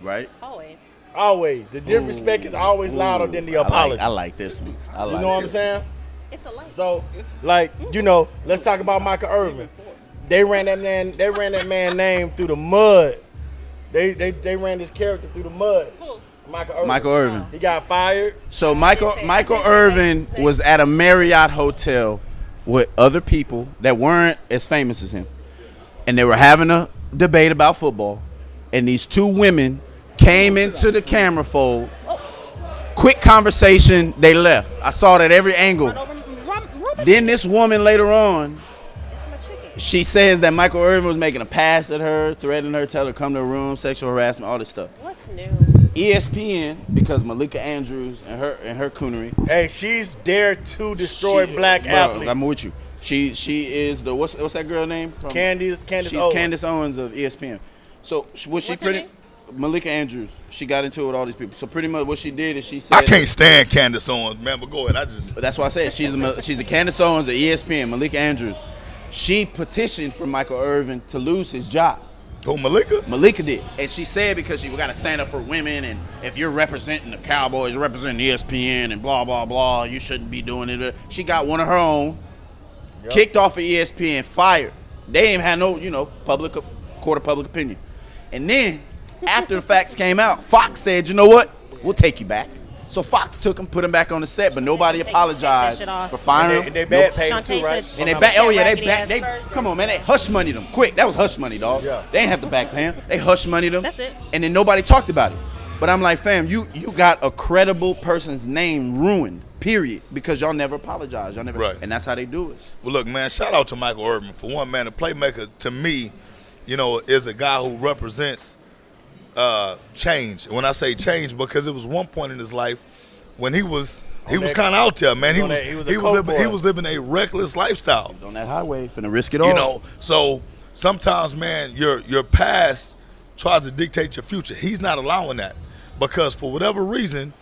Right? Always. Always. The disrespect is always louder than the apology. I like this one. I like You know what I'm this. saying? It's the lights. So, like, you know, let's talk about Michael Irvin. They ran that man name through the mud. They ran this character through the mud. Who? Michael Irvin. He got fired. So Michael Irvin was at a Marriott hotel with other people that weren't as famous as him, and they were having a debate about football. And these two women came into the camera fold. Quick conversation. They left. I saw that every angle. Then this woman later on, she says that Michael Irvin was making a pass at her, threatening her, tell her come to her room, sexual harassment, all this stuff. What's new? ESPN, because Malika Andrews and her coonery. Hey, she's there to destroy black athletes. I'm with you. She is the what's that girl name? Candice She's Owens. Candace Owens of ESPN. So What's her name? Malika Andrews. She got into it with all these people. So pretty much what she did is she said, I can't stand Candace Owens, man. But go ahead. That's why I said she's the Candace Owens of ESPN. Malika Andrews. She petitioned for Michael Irvin to lose his job. Who, Malika? Malika did. And she said because we got to stand up for women, and if you're representing the Cowboys, you're representing ESPN and blah, blah, blah, you shouldn't be doing it. She got one of her own, kicked off of ESPN, fired. They ain't had no, court of public opinion. And then, after the facts came out, Fox said, you know what? We'll take you back. So Fox took him, put him back on the set, but nobody apologized for firing him. They bad paid him too, right? And they come on, man, they hush moneyed him quick. That was hush money, dog. Yeah. They ain't have to back pay him. They hush moneyed him. That's it. And then nobody talked about it. But I'm like, fam, you got a credible person's name ruined, period, because y'all never apologized. Y'all never, Right. And that's how they do it. Well, look, man, shout out to Michael Irvin. For one, man, the playmaker, to me, is a guy who represents change. And when I say change, because it was one point in his life when he was kind of out there, man. He was living a reckless lifestyle. On that highway, finna risk it all. So sometimes, man, your past tries to dictate your future. He's not allowing that because for whatever reason,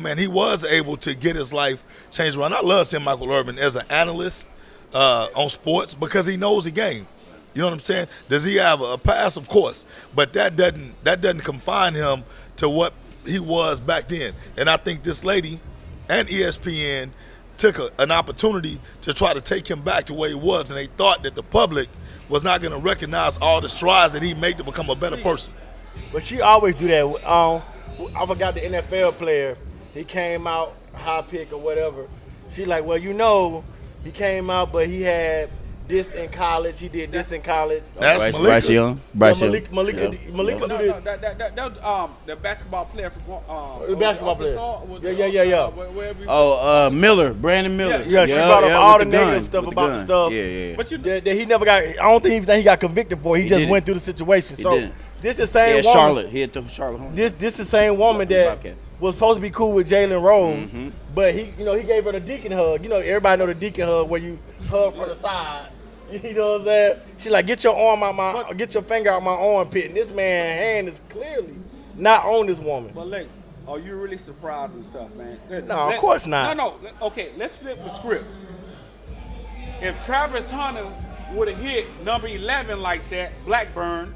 man, he was able to get his life changed around. I love seeing Michael Irvin as an analyst on sports because he knows the game. You know what I'm saying? Does he have a past? Of course, but that doesn't confine him to what he was back then. And I think this lady and ESPN took an opportunity to try to take him back to where he was, and they thought that the public was not going to recognize all the strides that he made to become a better person. But she always do that. I forgot the NFL player. He came out high pick or whatever. She like, well, he came out, but he had this in college. He did this in college. That's Malika. Bryce Young. Malika No, do this. the basketball player from The basketball player. Wherever Miller, Brandon Miller. Yeah, she brought up all the with negative gun, stuff with about the stuff. Yeah. But you That he never got. I don't think he got convicted for. He just didn't. went through the situation. He So didn't. this the same woman. Charlotte. He hit the Charlotte home. This the same woman that Bobcats. was supposed to be cool with Jalen Rose, but he gave her the deacon hug. Everybody know the deacon hug where you hug from the side. You know what I'm saying? She like, get your finger out my armpit, and this man's hand is clearly not on this woman. But like, are you really surprised and stuff, man? No, of course not. No. Okay, let's flip the script. If Travis Hunter would have hit number 11 like that, Blackburn,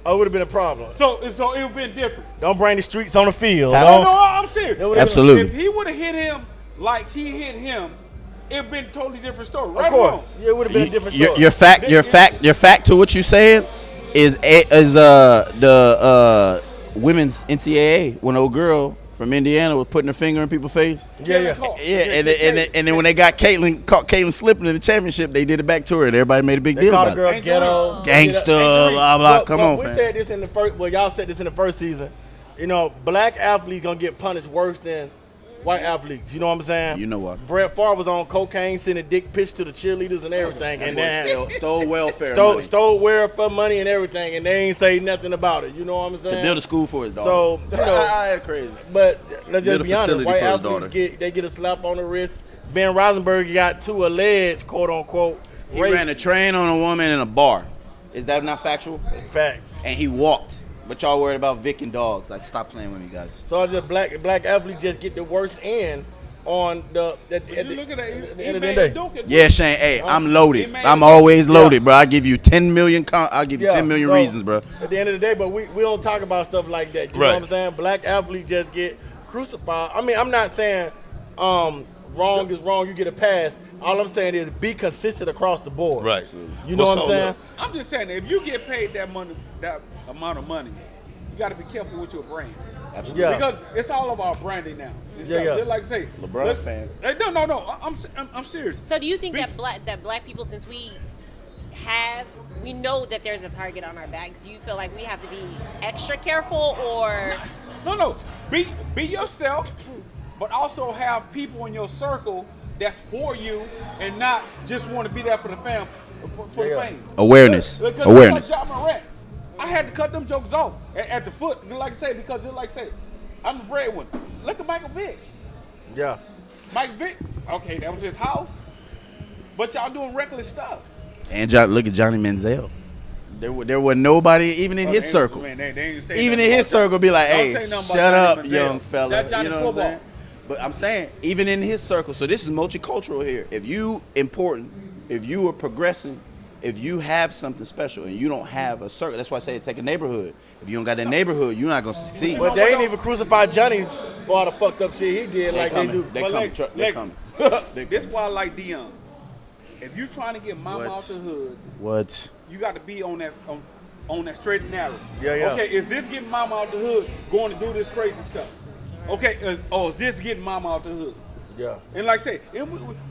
Oh, it would have been a problem. so it would have been different. Don't bring the streets on the field. No, I'm serious. It would've been- Absolutely. If he would have hit him like he hit him, it would been a totally different story. Of Right or course. wrong? Yeah, it would have been a different story. Your fact to what you said is the women's NCAA when old girl from Indiana was putting her finger in people's face. Yeah. And then when they got caught Caitlyn slipping in the championship, they did it back to her, and everybody made a big They deal called the about girl it. ghetto. Gangster, blah blah. But- Come but on, we fam. said this in the first. Well, y'all said this in the first season. Black athletes gonna get punished worse than white athletes. You know what I'm saying? You know what? Brett Favre was on cocaine, sending dick pics to the cheerleaders and everything, and then Stole welfare money stole welfare money and everything, and they ain't say nothing about it. You know what I'm saying? to build a school for his daughter. So crazy. but let's Build just a be honest. facility White for his athletes daughter. get a slap on the wrist. Ben Rosenberg got 2 alleged, quote unquote, He rape ran a train on a woman in a bar. Is that not factual? facts. And he walked. But y'all worried about Vic and dogs. Like, stop playing with me, guys. So I just black athletes just get the worst end on the at You the look at that. the end of the day. Yeah, Shane. Hey, I'm He loaded. made I'm it. always loaded, bro. I give you 10 million. I'll give you 10 million so reasons, bro. At the end of the day, but we don't talk about stuff like that. You know Right. what I'm saying? Black athletes just get crucified. I mean, I'm not saying wrong is wrong. You get a pass. All I'm saying is be consistent across the board. Right. You know Well, what I'm so, saying? look, I'm just saying, if you get paid that amount of money, you got to be careful with your brand. Absolutely. Yeah. Because it's all about branding now. It's Yeah, yeah. Just like say, LeBron fan. No. I'm serious. So do you think that black people, since we know that there's a target on our back, do you feel like we have to be extra careful, or? No. Be yourself, but also have people in your circle that's for you and not just want to be there for the fam, for the fame. Awareness. Because Awareness. Like Ja Morant. I had to cut them jokes off at the foot, like I say, because just like I say, I'm the breadwinner. Look at Michael Vick. Yeah. Mike Vick, okay, that was his house, but y'all doing reckless stuff. And look at Johnny Manziel. There was nobody even in his circle. Man, they ain't say Even in nothing his about circle, be like, Don't "Hey, say nothing shut about up, Johnny young Manziel. fella." That's Johnny You know what I'm football. saying? But I'm saying, even in his circle, so this is multicultural here. If you important, if you are progressing, if you have something special and you don't have a circle, that's why I say take a neighborhood. If you don't got that neighborhood, you're not gonna succeed. But they ain't even crucified Johnny for all the fucked up shit he did like they do. They But coming. Lex, They coming. This why I like Dion. If you trying to get mama What? out the hood, What? you got to be on that straight and narrow. Yeah. Okay, is this getting mama out the hood going to do this crazy stuff? Okay, is this getting mama out the hood? Yeah. And like I say,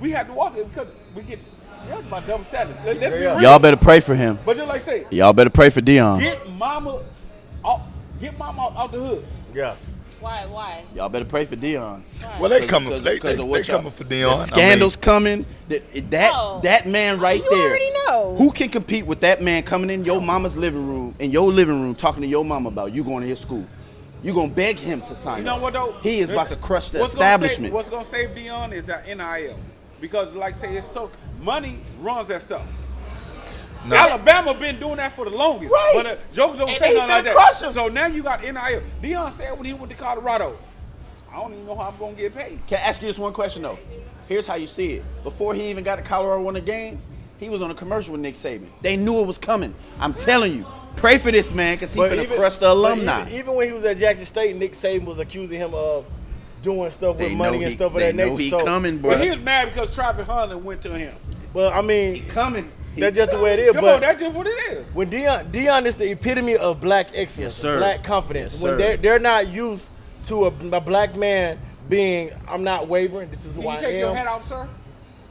we have to watch it because we get judged by double standards. Let's be Yeah. real. Y'all better pray for him. But just like I say, Y'all better pray for Dion. get mama out the hood. Yeah. Why? Y'all better pray for Dion. Well, they coming. Because- They because of what y'all- coming for Dion. The scandals coming. Oh. That man right You there. already know. Who can compete with that man coming in your mama's living room, talking to your mama about you going to his school? You gonna beg him to sign You know up. what though? He is about to crush the What's establishment. What's gonna save Dion is that NIL, because like I say, it's so money runs that stuff. No. Alabama been doing that for the longest, Right. but jokes don't And say they nothing like finna crush that. him. So now you got NIL. Dion said when he went to Colorado, I don't even know how I'm gonna get paid. Can I ask you this one question though? Here's how you see it. Before he even got to Colorado won a game, he was on a commercial with Nick Saban. They knew it was coming. I'm telling you, pray for this man because he's gonna crush the but alumni. Even when he was at Jackson State, Nick Saban was accusing him of doing stuff with They money know and he- stuff of they that know nature. he So, coming, bro. But he was mad because Travis Hunter went to him. well, I mean, coming. that's just the way it is. Come on, But that's just what it is. when Dion is the epitome of black excellence, Yes, sir. black confidence. Yes, when sir. they're not used to a black man being, I'm not wavering. This is Can who you I take your hat am. off, sir?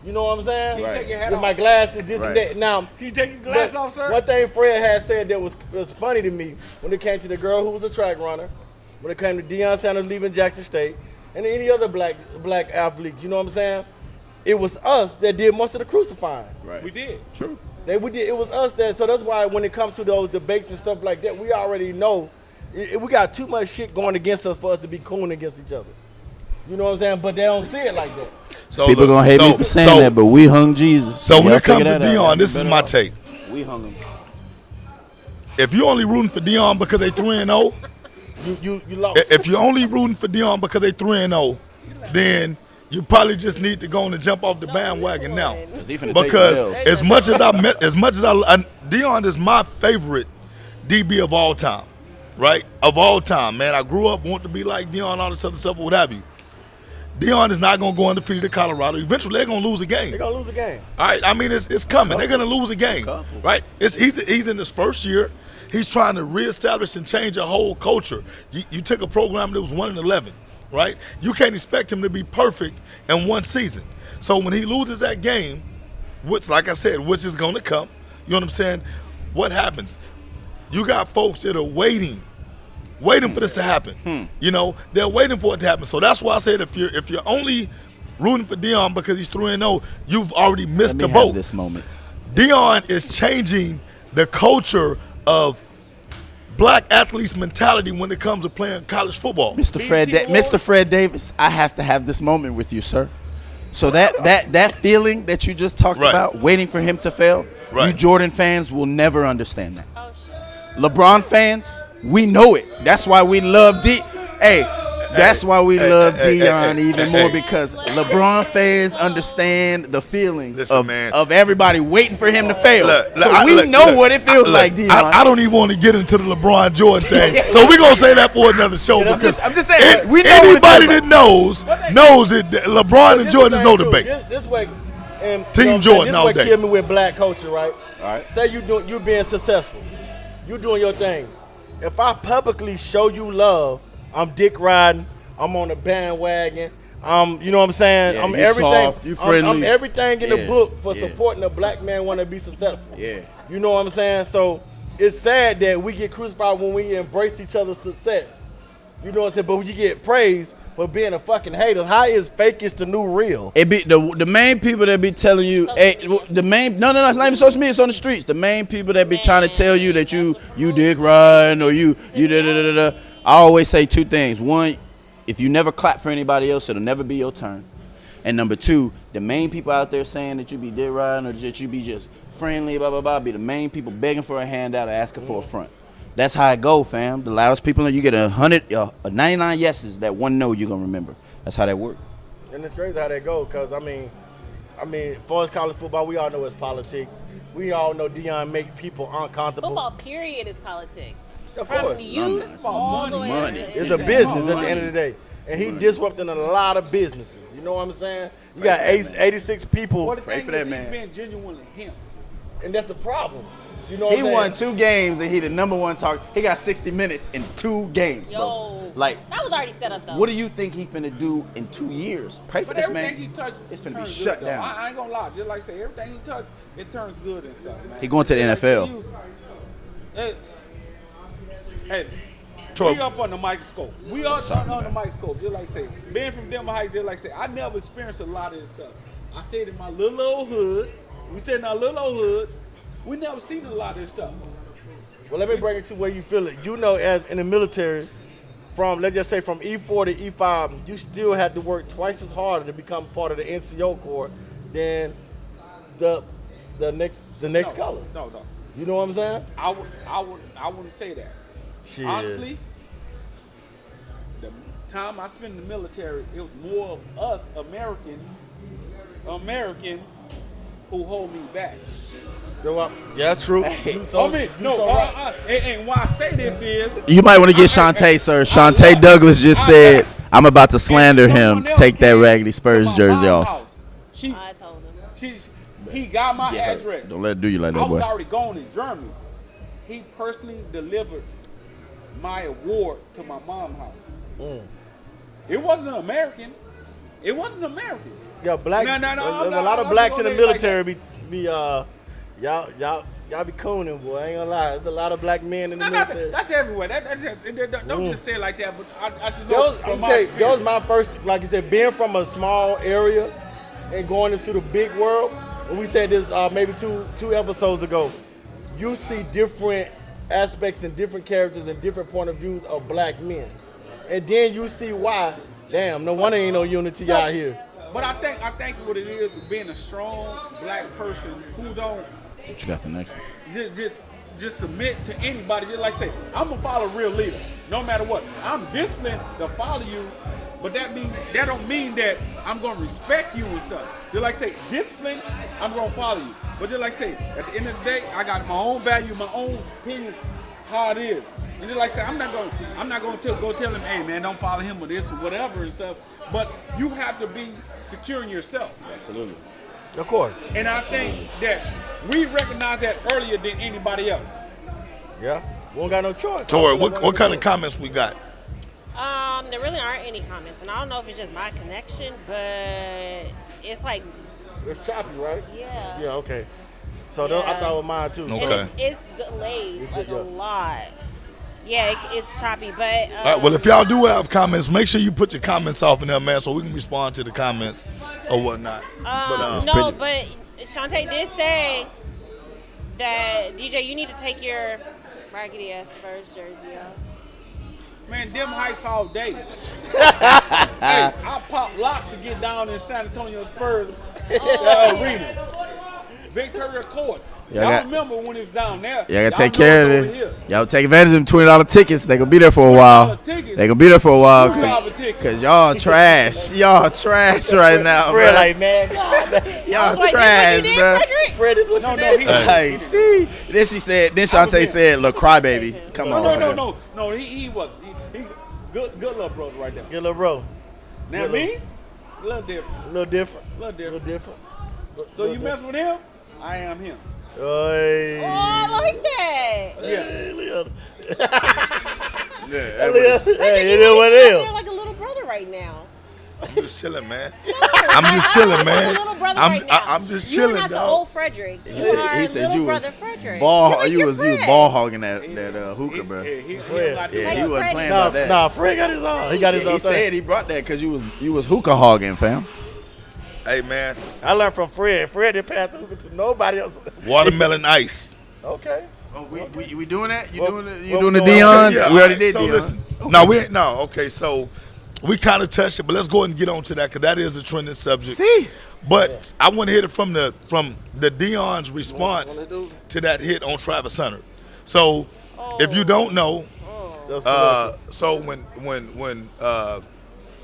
You know what I'm saying? Can you take your hat With off? my glasses, this Right. and that. Now, Can you take your glass but off, sir? one thing Fred had said that was funny to me when it came to the girl who was a track runner, when it came to Deion Sanders leaving Jackson State, and any other black athletes. You know what I'm saying? It was us that did most of the crucifying. Right. We did. True. We did. It was us that. So that's why when it comes to those debates and stuff like that, we already know we got too much shit going against us for us to be cooning against each other. You know what I'm saying? But they don't see it like that. So People look, gonna hate me for saying that, but we hung Jesus. So when Y'all it comes figure to that out. Dion, this is Better my off. take. We hung him. If you only rooting for Dion because they 3-0, You lost. if you're only rooting for Dion because they 3-0, then you probably just need to go on and jump off the bandwagon now. He finna take Because some L's. as much as I Dion is my favorite DB of all time, right? Of all time, man. I grew up wanting to be like Dion, all this other stuff, or what have you. Dion is not going to go undefeated at Colorado. Eventually, they're going to lose a game. They're gonna lose the game. All right, I mean it's coming. They're gonna lose a game, Couple. right? He's in his first year. He's trying to reestablish and change a whole culture. You took a program that was 1-11, right? You can't expect him to be perfect in one season. So when he loses that game, which, like I said, which is gonna come, you know what I'm saying? What happens? You got folks that are waiting for this to happen. You know, they're waiting for it to happen. So that's why I said if you're only rooting for Dion because he's 3-0, you've already missed Let the me boat. have this moment. Dion is changing the culture of black athletes' mentality when it comes to playing college football. Mr. Fred Davis, I have to have this moment with you, sir. So that feeling that you just talked Right. about, waiting for him to fail, Right. you Jordan fans will never understand that. Oh shit. LeBron fans, we know it. That's why we love that's why we love Dion even more, because LeBron fans understand the feeling Listen, man. of everybody waiting for him to fail. Look, So we know what it feels look, like, Dion. I don't even want to get into the LeBron Jordan thing, so we're gonna say that for another show. I'm Because just saying, we know what it anybody feels that knows that LeBron and Jordan is no debate. This way, and Team you know what I'm saying, Jordan this all way day. kill me with black culture, right? All right. Say you being successful, you doing your thing. If I publicly show you love, I'm dick riding, I'm on the bandwagon. You know what I'm saying? Yeah, I'm you everything. soft, you I'm friendly. everything in the Yeah, book for yeah. supporting a black man want to be successful. Yeah. You know what I'm saying? So it's sad that we get crucified when we embrace each other's success. You know what I'm saying? But when you get praised for being a fucking hater. How is fake is the new real? It be the main people that be telling you, hey, the main no, it's not even social media, it's on the streets. The main people that be trying to tell you that you dick riding or you da. I always say two things. One, if you never clap for anybody else, it'll never be your turn. And number two, the main people out there saying that you be dick riding or that you be just friendly, blah blah blah, be the main people begging for a handout or asking for a front. That's how it go, fam. The loudest people, you get 99 yeses that one no you're gonna remember. That's how that work. And it's crazy how that go, cause I mean, as far as college football, we all know it's politics. We all know Deion make people uncomfortable. Football period is politics. Of From course. the youth all the way to Money. the It's a business at the end of the day. And he disrupting a lot of businesses. You know what I'm saying? You got 86 people, Well, the Pray thing for that is, man. he's been genuinely him. and that's the problem. You know what He I'm saying? won 2 games and he the number one talk. He got 60 minutes in 2 games, bro. Yo, Like, that was already set up though. what do you think he finna do in 2 years? Pray for But this everything man. he touched, It's finna be turns shut good, though. down. I ain't gonna lie. Just like I say, everything he touched, it turns good and stuff, man. He going to the Like, NFL. Hey, Tor- we up on the microscope. We are on the microscope. Just like I say, being from Denver Heights, just like I say, I never experienced a lot of this stuff. I stayed in my little old hood. We stayed in our little old hood. We never seen a lot of this stuff. Well, let me bring it to where you feel it. You know, as in the military, let's just say from E4 to E5, you still had to work twice as hard to become part of the NCO Corps than the next color. No. You know what I'm saying? I wouldn't say that. Shit. Honestly, the time I spent in the military, it was more of us Americans who hold me back. Yeah, true. And why I say this is, You might want to get Shantae, sir. Shantae Douglas just said, I'm about to slander him. Take that Raggedy Spurs jersey off. I told him. He got my address. Don't let it do you like that, I was boy. already gone in Germany. He personally delivered my award to my mom's house. It wasn't an American. Yeah, black. No, There's a lot of blacks in the military. Y'all be cooning, boy. I ain't gonna lie. There's a lot of black men in the military. That's everywhere. Don't just say it like that. But I just know That from my was experience. my first, like you said, being from a small area and going into the big world. When we said this maybe two episodes ago, you see different aspects and different characters and different point of views of black men, and then you see why. Damn, no wonder ain't no unity out here. But I think what it is being a strong black person who don't What you got the next one? just submit to anybody. Just like say, I'm gonna follow a real leader, no matter what. I'm disciplined to follow you, but that don't mean that I'm gonna respect you and stuff. Just like say, discipline, I'm gonna follow you. But just like say, at the end of the day, I got my own value, my own opinions, how it is. And just like say, I'm not gonna go tell him, hey man, don't follow him or this or whatever and stuff. But you have to be secure in yourself. Absolutely. Of course. And I think that we recognize that earlier than anybody else. Yeah. We don't got no choice. Tori, what kind of comments we got? There really aren't any comments, and I don't know if it's just my connection, but it's like, It's choppy, right? yeah. Yeah. Okay. So Yeah. I thought it was mine too. And Okay. it's delayed like yeah. a lot. Yeah, it's choppy, but All right, well, if y'all do have comments, make sure you put your comments off in there, man, so we can respond to the comments or whatnot. no, but Shantae did say that DJ, you need to take your raggedy ass Spurs jersey off. Man, them hikes all day. Hey, I pop locks to get down in San Antonio Spurs arena. Victoria Courts. Y'all remember when it was down there? Y'all gotta take know care it's of over it. here. Y'all take advantage of them $20 tickets. They gonna be there for a while. tickets. They gonna be there for a while. $2 tickets. Cause y'all trash. Y'all trash right now, Fred, bro. like, man, God, Y'all Like, trash, this what you did, bro. Frederick? Fred is what No, you no, did. he Like, see, then she said, then Shantae said, "Look, crybaby, come on." No, he was. He good little brother right there. Good little bro. Now Good me, a little different. A little different. Little different. So Little you mess with him, I am him. Oy. Oh, I like that. Yeah. Hey, Leon. Yeah, Leon. Hey, You you know what really else? feel like a little brother right now. I'm just chilling, man. I'm just chilling, man. Little brother right now. I'm just You're chilling, not the dog. old Frederick. You are He said little you brother was Frederick. ball. You're like You your was friend. ball hogging that hookah, bro. Fred. Yeah, Like you wasn't Freddie. playing about that. Fred got his own. He got his He own said thing. he brought that because you was hookah hogging, fam. Hey, man. I learned from Fred. Fred didn't pass the hookah to nobody else. Watermelon ice. Okay. Oh, we doing that? You Well, doing it? You well, doing the we doing- Dion? Okay, yeah, We already all right, did so Dion. listen. Okay, so we kind of touched it, but let's go ahead and get on to that because that is a trending subject. See, But I want to hit it from the Dion's response to that hit on Travis Hunter. So if you don't know, so when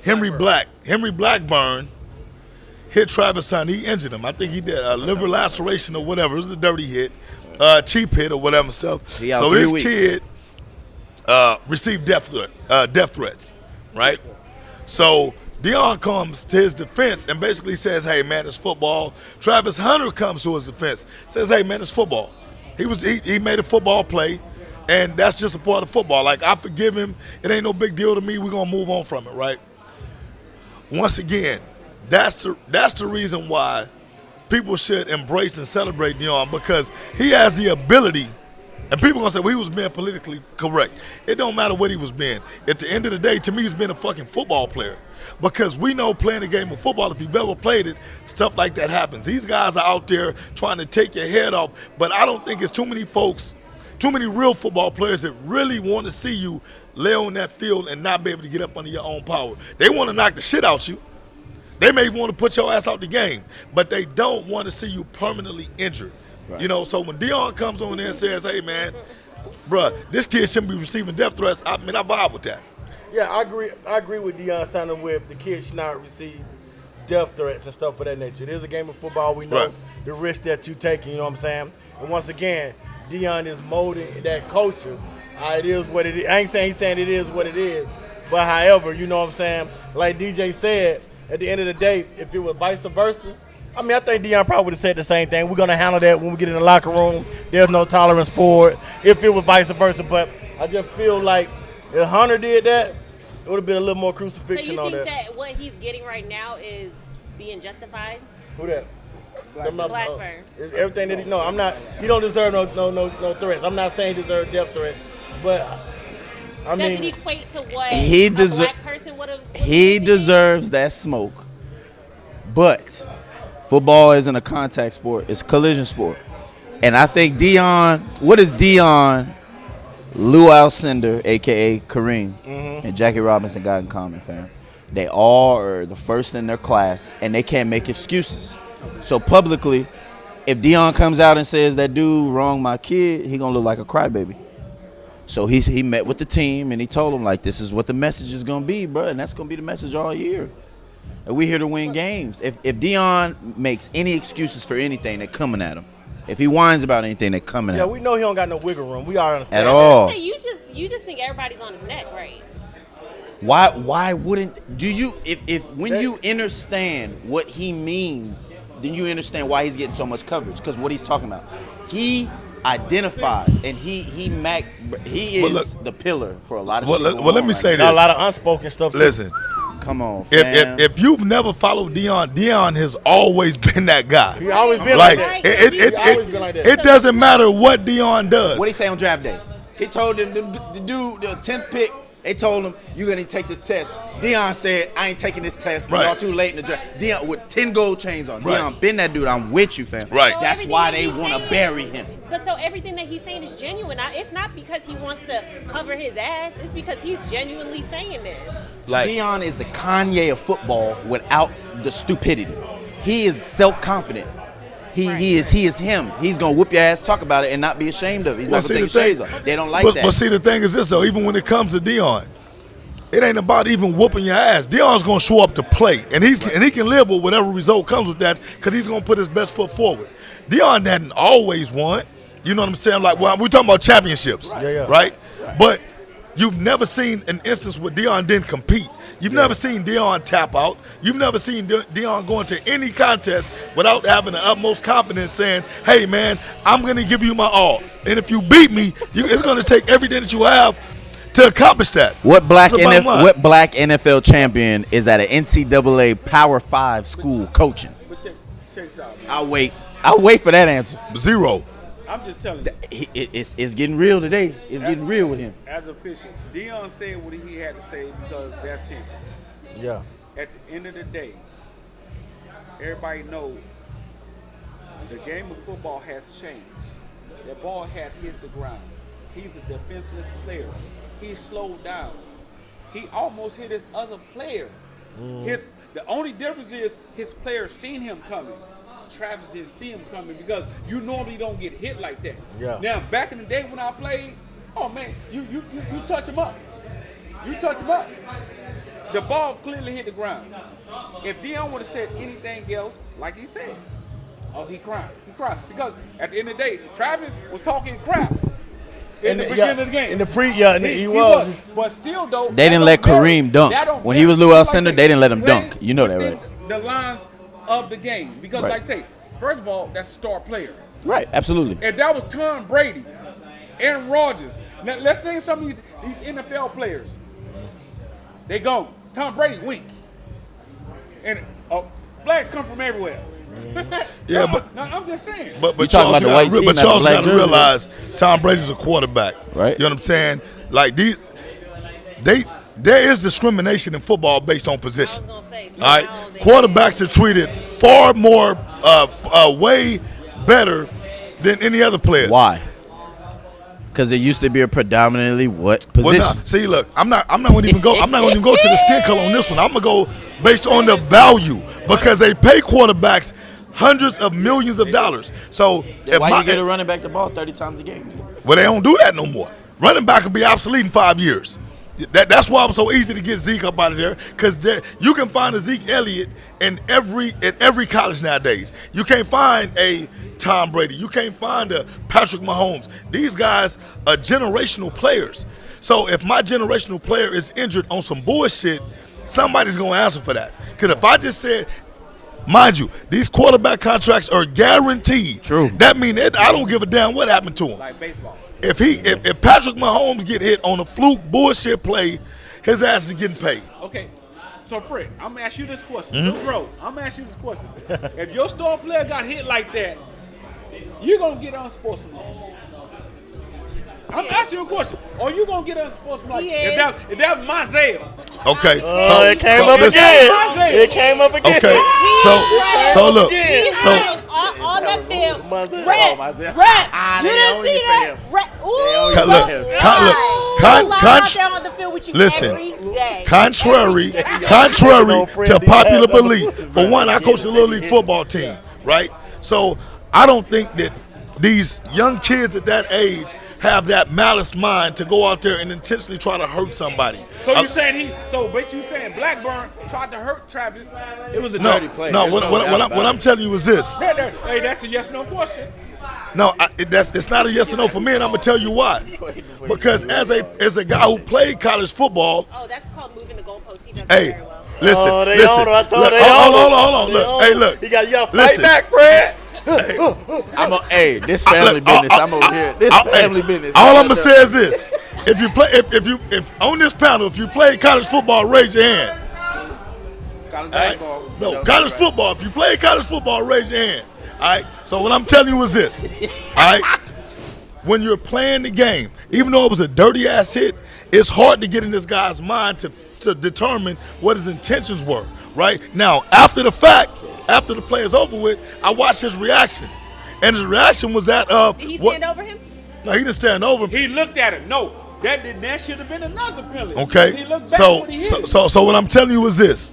Henry Blackburn hit Travis Hunter, he injured him. I think he did a liver laceration or whatever. It was a dirty hit, cheap hit or whatever stuff. He out So 3 this weeks. kid received death threats, right? So Dion comes to his defense and basically says, "Hey man, it's football." Travis Hunter comes to his defense, says, "Hey man, it's football." He made a football play, and that's just a part of football. Like, I forgive him. It ain't no big deal to me. We're gonna move on from it, right? Once again, that's the reason why people should embrace and celebrate Dion, because he has the ability. And people gonna say, well, he was being politically correct. It don't matter what he was being. At the end of the day, to me, he's been a fucking football player. Because we know playing the game of football, if you've ever played it, stuff like that happens. These guys are out there trying to take your head off. But I don't think it's too many folks, too many real football players that really want to see you lay on that field and not be able to get up under your own power. They want to knock the shit out you. They may want to put your ass out the game, but they don't want to see you permanently injured. Right. You know, so when Dion comes on there and says, "Hey man, bruh, this kid shouldn't be receiving death threats," I mean, I vibe with that. Yeah, I agree with Dion signing with the kids should not receive death threats and stuff of that nature. It is a game of football. We know Right. the risk that you take, you know what I'm saying? And once again, Dion is molding that culture. It is what it is. I ain't saying he's saying it is what it is. But however, you know what I'm saying? Like DJ said, at the end of the day, if it was vice versa, I mean, I think Dion probably would have said the same thing. We're going to handle that when we get in the locker room. There's no tolerance for it if it was vice versa. But I just feel like if Hunter did that, it would have been a little more So crucifixion you on think that. that what he's getting right now is being justified? Who that? Blackburn. Everything that he I'm not. He don't deserve no threats. I'm not saying he deserves death threats, but I Does it mean, equate to what He a deser- black person would have? he deserves that smoke. But football isn't a contact sport; it's a collision sport. And I think Dion, what is Dion, Lou Alcindor, aka Kareem, and Jackie Robinson got in common, fam? They all are the first in their class, and they can't make excuses. So publicly, if Dion comes out and says that dude wronged my kid, he gonna look like a crybaby. So he met with the team and he told them, like, this is what the message is gonna be, bro, and that's gonna be the message all year. And we're here to win games. If Dion makes any excuses for anything, they're coming at him. If he whines about anything, they're coming at yeah, him. we know he don't got no wiggle room. We all understand At that. all. Say you just think everybody's on his neck, right? Why wouldn't you if when you understand what he means, then you understand why he's getting so much coverage, because what he's talking about. He identifies and he is look, the pillar for a lot of Well, shit. let- going well, let on me right say now. Got a this. lot of unspoken stuff. Too. Listen, Come on, fam. if you've never followed Dion has always been that guy. He always been Like, like that. it He always been like that. it doesn't matter what Dion does. What he say on draft day? He told him the dude, the 10th pick, they told him, you're going to take this test. Dion said, I ain't taking this test. Right. Y'all too late in the draft. Dion with 10 gold chains on. Right. Dion been that dude. I'm with you, fam. Right. So That's everything why that they he's want to saying- bury him. But so everything that he's saying is genuine. It's not because he wants to cover his ass. It's because he's genuinely saying this. Like, Dion is the Kanye of football without the stupidity. He is self-confident. He is him. He's gonna whoop your ass, talk about it, and not be ashamed of it. He's well, not gonna see, take the his thing, shades off. They don't like that. But see, the thing is this though. Even when it comes to Dion, it ain't about even whooping your ass. Dion's gonna show up to play, and he can live with whatever result comes with that, because he's gonna put his best foot forward. Dion hadn't always won. You know what I'm saying? Like, well, we're talking about championships, right? But you've never seen an instance where Dion didn't compete. You've never seen Dion tap out. You've never seen Dion go into any contest without having the utmost confidence saying, hey, man, I'm going to give you my all. And if you beat me, it's going to take everything that you have to accomplish that. What black That's the bottom line. what black NFL champion is at an NCAA Power 5 school coaching? But check this out, man. I'll wait for that answer. Zero. I'm just telling you. It's getting real today. It's getting real with him. As a official, Deion said what he had to say because that's him. Yeah. At the end of the day, everybody knows the game of football has changed. The ball had hit the ground. He's a defenseless player. He slowed down. He almost hit his other player. The only difference is his players seen him coming. Travis didn't see him coming because you normally don't get hit like that. Yeah. Now, back in the day when I played, oh man, you touch him up. You touch him up. The ball clearly hit the ground. If Deion would have said anything else, like he said, oh, he cried. He cried. Because at the end of the day, Travis was talking crap in the beginning of the game. In the he was. But still, though, They didn't let Kareem dunk. When he was Lou Alcindor, they didn't let him dunk. You know that, right? The lines of the game. Because, Right. like I say, first of all, that's a star player. Right, absolutely. If that was Tom Brady, Aaron Rodgers, now, let's name some of these NFL players. They go. Tom Brady wink. And blacks come from everywhere. Yeah, no, I'm just saying. But You talking about the white team, but not you the also black got to jersey. realize Tom Brady's a quarterback. Right. You know what I'm saying? Like there is discrimination in football based on position. I was gonna say, so All right, now they- quarterbacks are treated far more, way better than any other players. Why? Because it used to be a predominantly what Well, position? nah, see, look, I'm not going to even go. I'm not going to even go to the skin color on this one. I'm going to go based on the value because they pay quarterbacks hundreds of millions of dollars. So if Why you get a running back the ball 30 times a game? well, they don't do that no more. Running back will be obsolete in 5 years. That's why it was so easy to get Zeke up out of there because you can find a Zeke Elliott in every college nowadays. You can't find a Tom Brady. You can't find a Patrick Mahomes. These guys are generational players. So if my generational player is injured on some bullshit, somebody's going to answer for that. Because if I just said, mind you, these quarterback contracts are guaranteed. True. That means I don't give a damn what happened to him. Like baseball. If Patrick Mahomes get hit on a fluke bullshit play, his ass is getting paid. Okay. So, Fred, I'm going to ask you this question. Mm-hmm. Bro, I'm going to ask you this question. If your star player got hit like that, you're going to get unsportsmanlike. I'm asking you a question. Are you going to get unsportsmanlike? Yeah. If that was my Zale. Okay. It came up listen. again. It came up again. Okay. So look. He So had on that field. Monzel. Ref. You didn't see that? Down on the field with you Listen. every day. contrary to popular belief, for one, I coach a little league football team, right? So I don't think that these young kids at that age have that malice mind to go out there and intentionally try to hurt somebody. So you saying basically you saying Blackburn tried to hurt Travis? It was a No, dirty play. no. There's What doubt about I'm it. telling you is this. Hey, that's a yes/no question. No, it's not a yes or no for me, and I'm gonna tell you why. Because as a guy who played college football, Oh, that's called moving the goalpost. He does hey, very well. listen, Oh, they listen. on him. I told Look, they on him. hold on. They Look, on hey, him. look. He got y'all fight Listen. back, Fred. Hey, this family business. I'm over here. This family business. All I'm gonna say is this: if you play, if on this panel, if you play college football, raise your hand. College All right? basketball. No, college football. If you play college football, raise your hand. All right. So what I'm telling you is this. All right. When you're playing the game, even though it was a dirty ass hit, it's hard to get in this guy's mind to determine what his intentions were. Right now, after the fact, after the play is over with, I watched his reaction, and his reaction was that of Did he stand over him? No, he didn't stand over him. He looked at him. No, that should have been another penalty. Okay, He looked back so when he hit it. so what I'm telling you is this: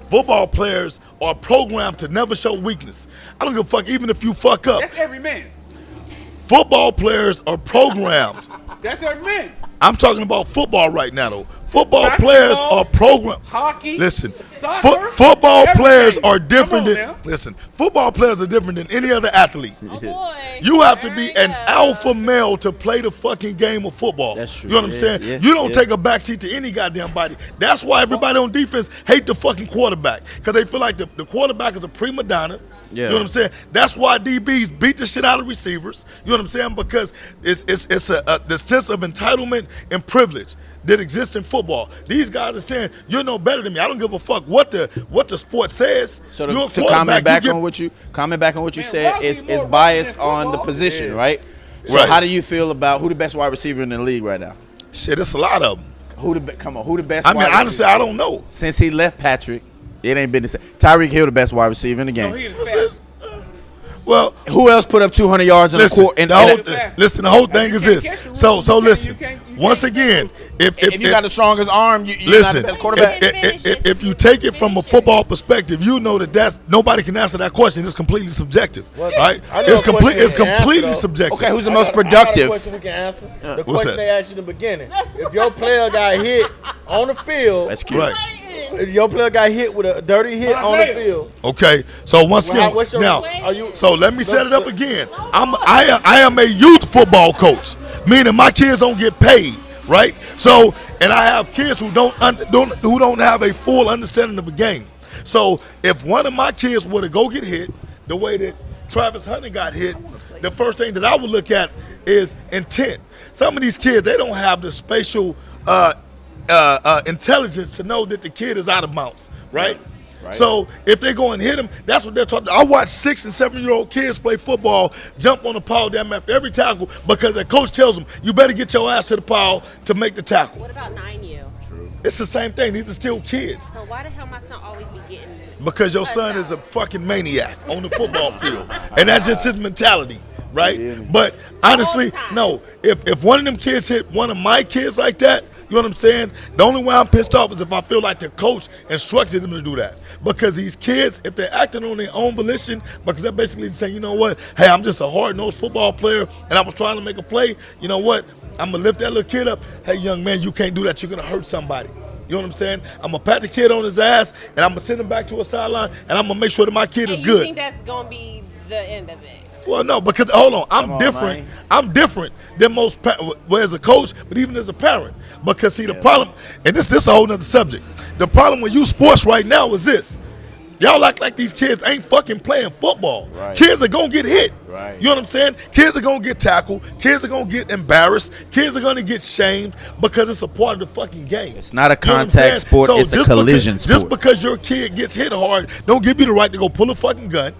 football players are programmed to never show weakness. I don't give a fuck even if you fuck up. That's every man. Football players are programmed. That's every man. I'm talking about football right now, though. Football Basketball, players are programmed. hockey, Listen, soccer, football everything. players are different Come on than. now. Listen, football players are different than any other athlete. Oh boy. You have to There be we an go. alpha male to play the fucking game of football. That's true. You know what I'm Yeah, saying? yeah, You don't yeah. take a backseat to any goddamn body. That's why everybody on defense hate the fucking quarterback, because they feel like the quarterback is a prima donna. You know what I'm saying? That's why DBs beat the shit out of receivers. You know what I'm saying? Because it's the sense of entitlement and privilege that exists in football. These guys are saying, you're no better than me. I don't give a fuck what the sport says. So you're a to comment back you on what you Man, said rugby is more biased rugby than on the football. position, right? So Right. how do you feel about who the best wide receiver in the league right now? Shit, it's a lot of them. Who the best? I mean, wide honestly, receiver? I don't know. Since he left Patrick, it ain't been the same. Tyreek Hill, the best wide receiver in the game. No, he is fast. Well, Who else put up 200 yards in listen, the court? the whole thing You is can't this. catch the So rule. You listen. can't Once catch the again, rule. if you got the strongest arm, you're not listen, the best quarterback. if you take it from a football perspective, you know that's nobody can answer that question. It's completely subjective, right? I know It's a question It's we can answer, completely though. subjective. Okay, who's the I most got a productive? question we can answer. The What's question that? they asked you in the beginning. If your player got hit on the field, That's cute. Right. if your player got hit with a dirty hit on the field, Okay. So once well, again, what's your now, are you? so let me set it up again. I am a youth football coach, meaning my kids don't get paid, right? So, and I have kids who don't have a full understanding of the game. So, if one of my kids were to go get hit the way that Travis Hunter got hit, the first thing that I would look at is intent. Some of these kids, they don't have the spatial intelligence to know that the kid is out of bounds, right? Right. So if they go and hit him, that's what they're talking. I watch 6 and 7-year-old kids play football, jump on the pile damn after every tackle because the coach tells them, you better get your ass to the pile to make the tackle. What about 9U? It's the same thing. These are still kids. So why the hell my son always be getting? Because your son is a fucking maniac on the football field. And that's just his mentality, right? But honestly, no. If one of them kids hit one of my kids like that, you know what I'm saying? The only way I'm pissed off is if I feel like the coach instructed them to do that. Because these kids, if they're acting on their own volition, because they're basically saying, you know what, hey, I'm just a hard-nosed football player, and I was trying to make a play, you know what, I'm going to lift that little kid up. Hey, young man, you can't do that. You're going to hurt somebody. You know what I'm saying? I'm going to pat the kid on his ass, and I'm going to send him back to a sideline, and I'm going to make sure that my kid is And good. you think that's gonna be the end of it? Well, no, because hold on, Come on, different. man. I'm different than most, well, as a coach, but even as a parent. Because see, the problem, and this is a whole nother subject. The problem with youth sports right now is this: y'all act like these kids ain't fucking playing football. Right. Kids are gonna get hit. Right. You know what I'm saying? Kids are gonna get tackled. Kids are gonna get embarrassed. Kids are gonna get shamed because it's a part of the fucking game. It's not a You know what I'm contact saying? sport, it's a just collision because, sport. Just because your kid gets hit hard, don't give you the right to go pull a fucking gun.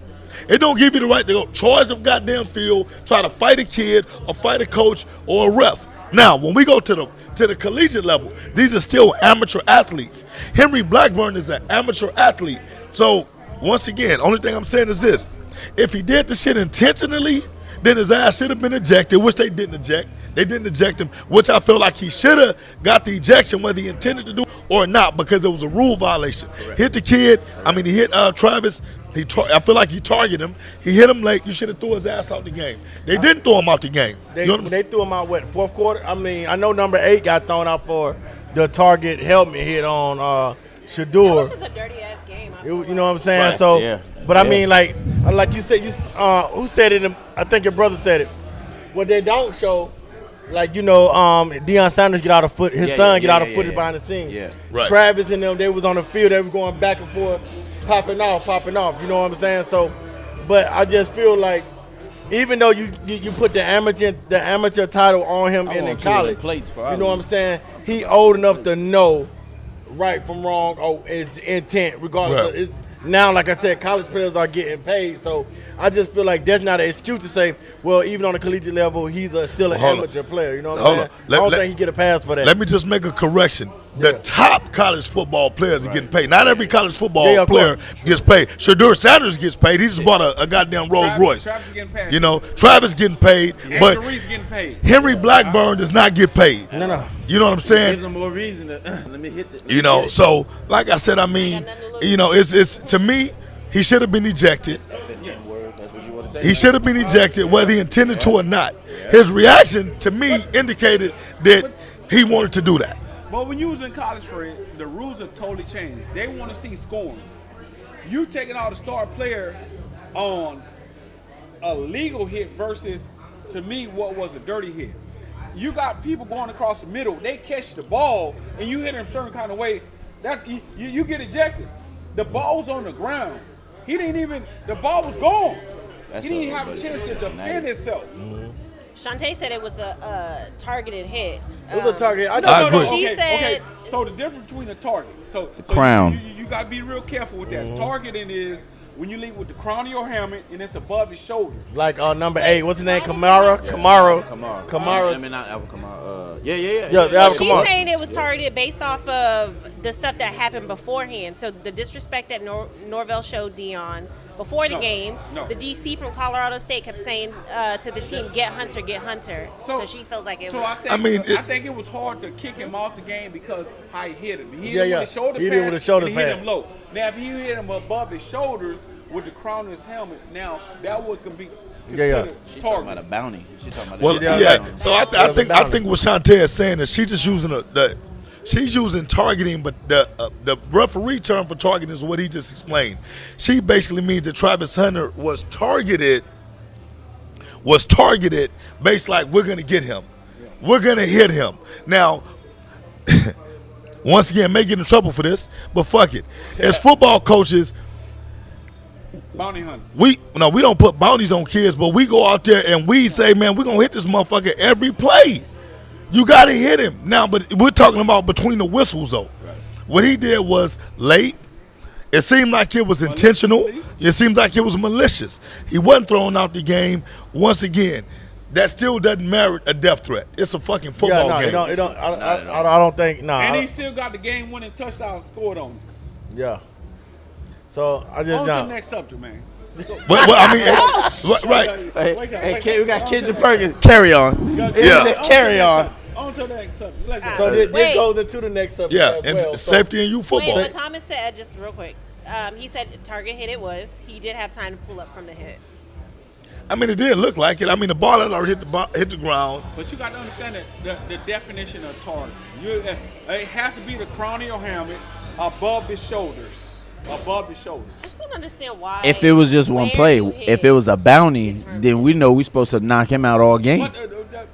It don't give you the right to go charge the goddamn field, try to fight a kid or fight a coach or a ref. Now, when we go to the collegiate level, these are still amateur athletes. Henry Blackburn is an amateur athlete. So, once again, only thing I'm saying is this. If he did the shit intentionally, then his ass should have been ejected, which they didn't eject. They didn't eject him, which I feel like he should have got the ejection, whether he intended to do or not, because it was a rule violation. Correct. Hit the kid. I mean, he hit Travis. I feel like he targeted him. He hit him late. You should have threw his ass out the game. They didn't throw him out the game. They threw him out, what, fourth quarter? I mean, I know number 8 got thrown out for the target helmet hit on That Shador. was just a dirty ass game. You know what I'm saying? Right. So, Yeah. but I mean, like you said, who said it? I think your brother said it. What they don't show, like, you know, Deion Sanders get out of foot. His son get out of footage behind the scenes. Yeah. Right. Travis and them, they was on the field. They were going back and forth, popping off. You know what I'm saying? So, but I just feel like, even though you put the amateur title on him in college, you know what I'm saying? He old enough to know right from wrong, it's intent, regardless. Right. Of, it's, now, like I said, college players are getting paid, so I just feel like that's not an excuse to say, well, even on the collegiate level, he's still an amateur player. You know what I'm saying? I don't think he get a pass for that. Let me just make a correction. Yeah. The top college football players are getting paid. Not every college football Yeah, of player course. gets paid. Shador Sanders gets paid. He just bought a goddamn Rolls Royce. Travis getting paid. You know, Travis getting paid, but Reese getting paid. Henry Blackburn does not get paid. No. You know what I'm Gives saying? them more reason to let me hit this. You know, so like I said, I mean, you know, it's to me, he should have been ejected. That's what you want to say. He should have been ejected, whether he intended to or not. His reaction to me indicated that he wanted to do that. But when you was in college, Fred, the rules have totally changed. They want to see scoring. You taking out a star player on a legal hit versus, to me, what was a dirty hit. You got people going across the middle. They catch the ball, and you hit them a certain kind of way. That you get ejected. The ball's on the ground. He didn't even. The ball was gone. That's He didn't what have a everybody chance to said, Cincinnati. defend himself. Shantae said it was a targeted hit. It was a target. I I agree. She Okay, said- okay. So the difference between a target. So crown. You got to be real careful with that. Targeting is when you lead with the crown of your helmet and it's above the shoulders. Like number 8. What's his name? Kamara. Kamara. I mean, not Alvin Kamara. Yeah. Yeah, She's come on. saying it was targeted based off of the stuff that happened beforehand. So the disrespect that Norvell showed Dion before the game. No. The DC from Colorado State kept saying to the team, "Get Hunter, get Hunter." So she feels like it So was. I think it was hard to kick him off the game because how he hit him. He hit him with a shoulder He pass. hit him with a shoulder and he hit pass. him low. Now if he hit him above the shoulders with the crown of his helmet, now that would be considered She talking target. about a bounty. She talking about Well, a yeah. bounty. So I think what Shantae is saying is she's just using she's using targeting, but the referee term for targeting is what he just explained. She basically means that Travis Hunter was targeted based like we're gonna get him, we're gonna hit him. Now, once again, may get in trouble for this, but fuck it. As football coaches, Bounty hunter. we don't put bounties on kids, but we go out there and we say, man, we're gonna hit this motherfucker every play. You gotta hit him. Now, but we're talking about between the whistles though. Right. What he did was late. It seemed like it was intentional. It seemed like it was malicious. He wasn't thrown out the game. Once again, that still doesn't merit a death threat. It's a fucking football game. I don't think. No. And he still got the game-winning touchdown scored on him. Yeah. So I just On to the don't. next subject, man. Right. Hey, we got Kendrick Perkins. Carry on. Yeah. Carry on. On to the next subject. Let's go. So this Wait. goes into the next subject. Yeah, as and well. So- safety and youth football. Wait, what Thomas said, just real quick. He said target hit it was. He did have time to pull up from the hit. I mean, it did look like it. I mean, the ball had already hit the ground. But you got to understand that the definition of target. It has to be the crown of your helmet above the shoulders. Above the shoulders. I just don't understand why. If it was just one where play, you hit if it was a bounty, determines. then we know we're supposed to knock him out all game.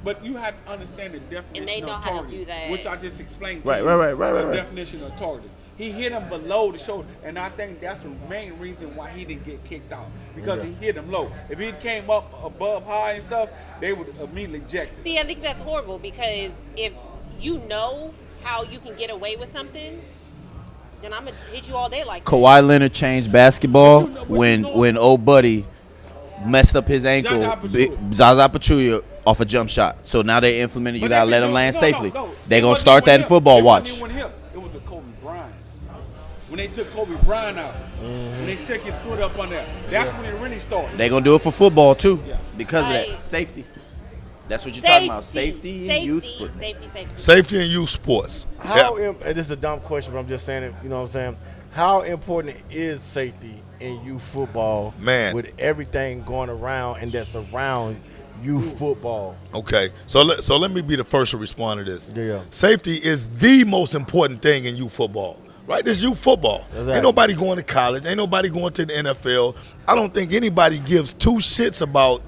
But you have to understand the definition And they know of how to target, do that. which I just explained to Right, you. right. The definition of target. He hit him below the shoulder, and I think that's the main reason why he didn't get kicked out because he hit him low. If he came up above high and stuff, they would immediately eject him. See, I think that's horrible because if you know how you can get away with something, then I'm gonna hit you all day like that. Kawhi Leonard changed basketball But you know- when old buddy messed up his ankle. Zaza Pachulia off a jump shot. So now they implemented. You But gotta they- let him no, land no, safely. no. They It gonna wasn't start that even in him. football. It Watch. wasn't even him. It was a Kobe Bryant. When they took Kobe Bryant out, when they stick his foot up on there, that's when it really started. They gonna do it for football too, Yeah. because of Right. that safety. That's what you're talking about. Safety and youth football. Safety. Safety and youth sports. and this is a dumb question, but I'm just saying it. You know what I'm saying? How important is safety in youth football? Man. with everything going around and that's around youth football. Okay, so let me be the first to respond to this. Yeah. Safety is the most important thing in youth football, right? This youth football. Exactly. Ain't nobody going to college. Ain't nobody going to the NFL. I don't think anybody gives two shits about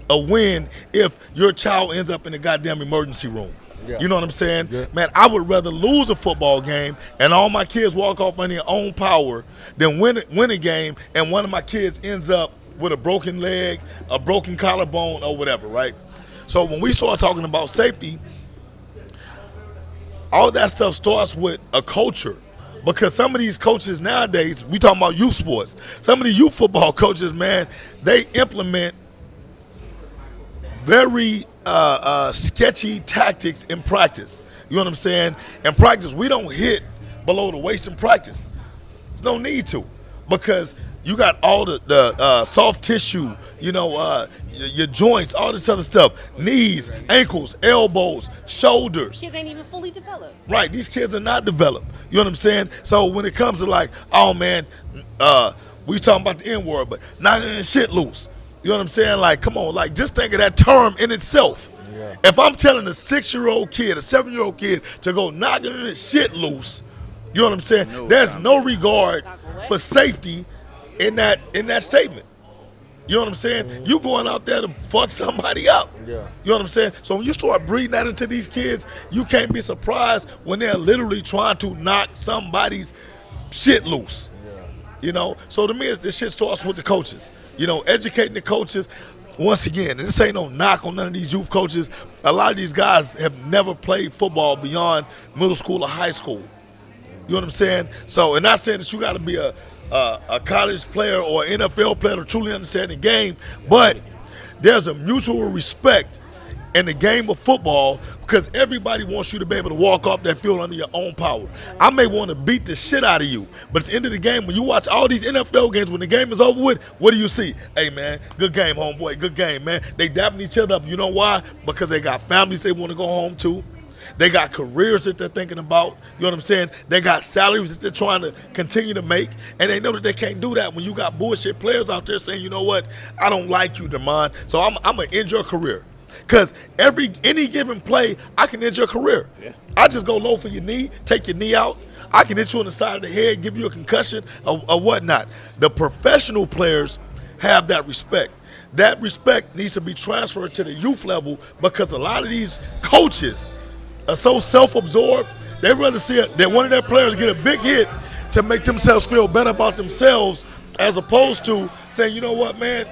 a win if your child ends up in the goddamn emergency room. Yeah. You know what I'm saying? Yeah. Man, I would rather lose a football game and all my kids walk off on their own power than win a game and one of my kids ends up with a broken leg, a broken collarbone, or whatever, right? So when we start talking about safety, all that stuff starts with a culture. Because some of these coaches nowadays, we talking about youth sports, some of the youth football coaches, man, they implement very sketchy tactics in practice. You know what I'm saying? In practice, we don't hit below the waist in practice. There's no need to, because you got all the soft tissue, your joints, all this other stuff, knees, ankles, elbows, shoulders. Kids ain't even fully developed. Right, these kids are not developed. You know what I'm saying? So when it comes to like, oh man, we talking about the N word, but knocking the shit loose. You know what I'm saying? Like, come on, like just think of that term in itself. Yeah. If I'm telling a 6-year-old kid, a 7-year-old kid to go knocking the shit loose, you know what I'm saying? There's no regard for safety in that statement. You know what I'm saying? Mm-hmm. You going out there to fuck somebody up. Yeah. You know what I'm saying? So when you start breeding that into these kids, you can't be surprised when they're literally trying to knock somebody's shit loose. Yeah. So to me, this shit starts with the coaches. Educating the coaches. Once again, and this ain't no knock on none of these youth coaches. A lot of these guys have never played football beyond middle school or high school. You know what I'm saying? So, and not saying that you got to be a college player or NFL player to truly understand the game, but there's a mutual respect in the game of football because everybody wants you to be able to walk off that field under your own power. I may want to beat the shit out of you, but at the end of the game, when you watch all these NFL games, when the game is over with, what do you see? Hey, man, good game, homeboy, good game, man. They dapping each other up. You know why? Because they got families they want to go home to. They got careers that they're thinking about. You know what I'm saying? They got salaries that they're trying to continue to make, and they know that they can't do that when you got bullshit players out there saying, you know what, I don't like you, Damon, so I'm going to end your career. Because any given play, I can end your career. Yeah. I just go low for your knee, take your knee out. I can hit you on the side of the head, give you a concussion or whatnot. The professional players have that respect. That respect needs to be transferred to the youth level because a lot of these coaches are so self-absorbed, they'd rather see that one of their players get a big hit to make themselves feel better about themselves as opposed to saying, you know what, man,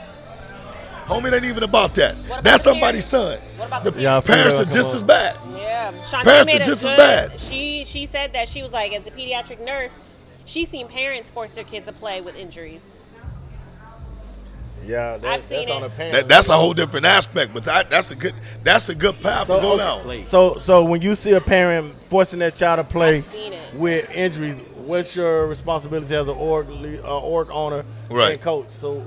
homie, it ain't even about that. That's somebody's son. What about the parents are just as bad. Yeah, Shantae parents made are a just good, as bad. She said that she was like, as a pediatric nurse, she's seen parents force their kids to play with injuries. Yeah, I've seen that's on it. the parent. That's a whole different aspect, but that's a good path to go down. So when you see a parent forcing their child to play I've seen it. with injuries, what's your responsibility as an org owner and coach? So,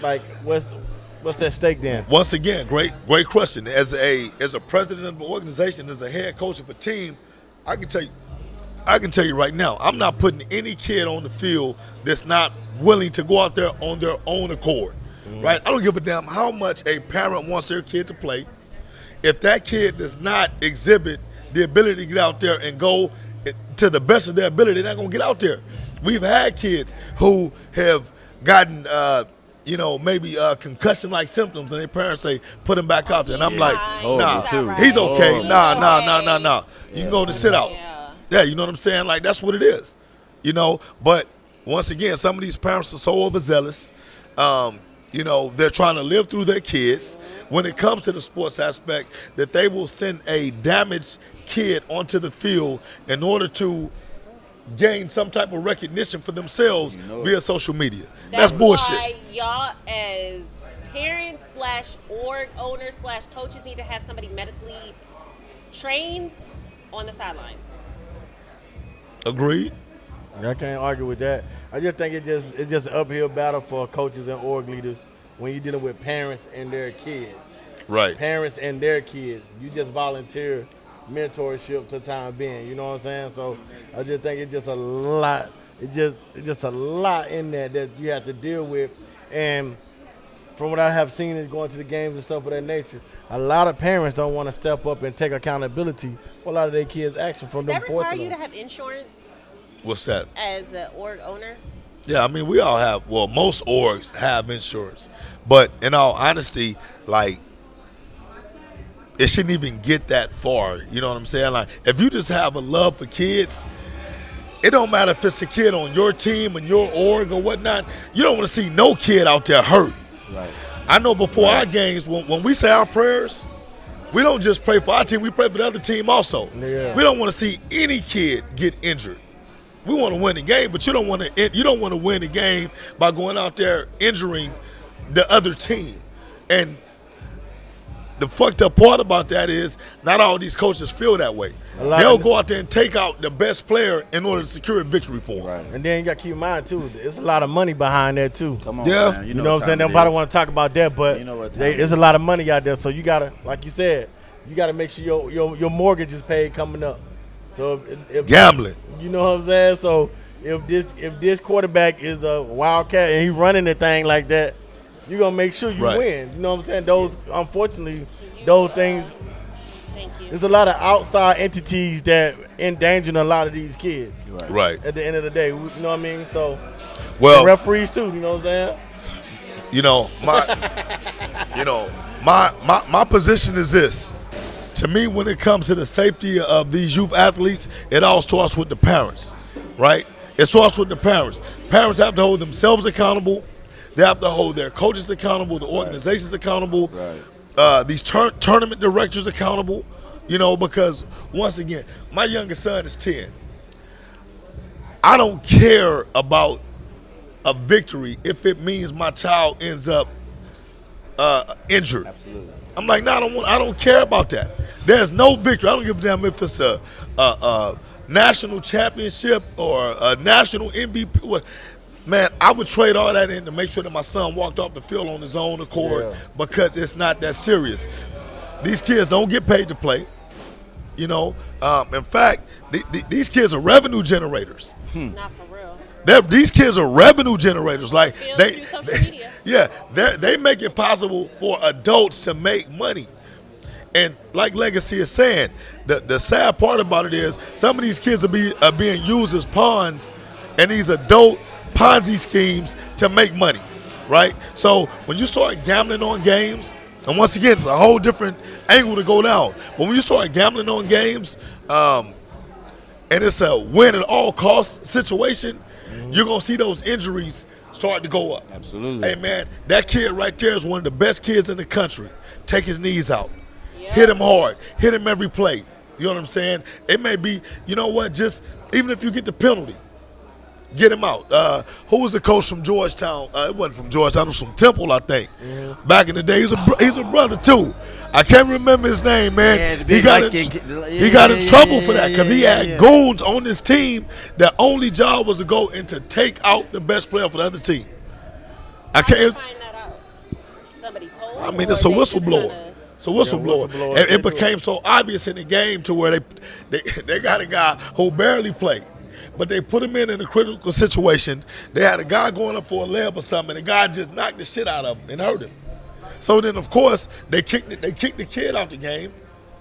like, what's at stake then? Once again, great question. As a president of an organization, as a head coach of a team, I can tell you right now, I'm not putting any kid on the field that's not willing to go out there on their own accord, right? I don't give a damn how much a parent wants their kid to play. If that kid does not exhibit the ability to get out there and go to the best of their ability, they're not going to get out there. We've had kids who have gotten, maybe concussion-like symptoms, and their parents say, put him back out there. And I'm like, nah, he's okay. Nah. You can go to sit out. Yeah, you know what I'm saying? Like, that's what it is, But once again, some of these parents are so overzealous. They're trying to live through their kids when it comes to the sports aspect that they will send a damaged kid onto the field in order to gain some type of recognition for themselves via social media. That's bullshit. Why y'all as parents /org owners /coaches need to have somebody medically trained on the sidelines. Agreed. I can't argue with that. I just think it's just an uphill battle for coaches and org leaders when you're dealing with parents and their kids. Right. Parents and their kids. You just volunteer mentorship to the time being. You know what I'm saying? So I just think it's just a lot. It's just a lot in there that you have to deal with. And from what I have seen is going to the games and stuff of that nature, a lot of parents don't want to step up and take accountability for a lot of their kids' action from them. Does that require you to have insurance? What's that? As an org owner? Yeah, I mean, we all have, most orgs have insurance. But in all honesty, like, it shouldn't even get that far. You know what I'm saying? Like, if you just have a love for kids, it don't matter if it's a kid on your team and your org or whatnot. You don't want to see no kid out there hurt. Right. I know before our games, when we say our prayers, we don't just pray for our team, we pray for the other team also. Yeah. We don't want to see any kid get injured. We want to win the game, but you don't want to win the game by going out there injuring the other team. And the fucked up part about that is not all these coaches feel that way. They'll go out there and take out the best player in order to secure a victory for them. Right. And then you got to keep in mind, too, there's a lot of money behind that, too. Come on, yeah. man. You know what I'm saying? Nobody want to talk about that, but there's a lot of money out there. So you got to, like you said, you got to make sure your mortgage is paid coming up. So if gambling. You know what I'm saying? So if this quarterback is a wildcat and he's running the thing like that, you're going to make sure you win. You know what I'm saying? Unfortunately, those things, there's a lot of outside entities that endangering a lot of these kids. Right. At the end of the day, you know what I mean? So, the referees too, you know what I'm saying? My position is this. To me, when it comes to the safety of these youth athletes, it all starts with the parents, right? It starts with the parents. Parents have to hold themselves accountable. They have to hold their coaches accountable, the organizations accountable, these tournament directors accountable. You know, because once again, my youngest son is 10. I don't care about a victory if it means my child ends up injured. Absolutely. I'm like, no, I don't care about that. There's no victory. I don't give a damn if it's a national championship or a national MVP. What? Man, I would trade all that in to make sure that my son walked off the field on his own accord because it's not that serious. These kids don't get paid to play. You know, in fact, these kids are revenue generators. Not for real. These kids are revenue generators. Like Through social media. they make it possible for adults to make money. And like Legacy is saying, the sad part about it is some of these kids are being used as pawns in these adult Ponzi schemes to make money, right? So when you start gambling on games, and once again, it's a whole different angle to go down. But when you start gambling on games, and it's a win at all costs situation, you're going to see those injuries start to go up. Absolutely. Hey, man, that kid right there is one of the best kids in the country. Take his knees out. Hit him hard. Hit him every play. You know what I'm saying? It may be, you know what, just even if you get the penalty, get him out. Who was the coach from Georgetown? It wasn't from Georgetown. It was from Temple, I think. Back in the day. He's a brother, too. I can't remember his name, man. He got in trouble for that because he had goons on his team that only job was to go and to take out the best player for the other team. I can't find that out. Somebody told I me, mean, or it's a they just whistleblower. kinda- It's a whistleblower. whistleblower, And they it do became so obvious in the game to where they got a guy who barely played. But they put him in a critical situation. They had a guy going up for a layup or something, and the guy just knocked the shit out of him and hurt him. So then, of course, they kicked the kid out the game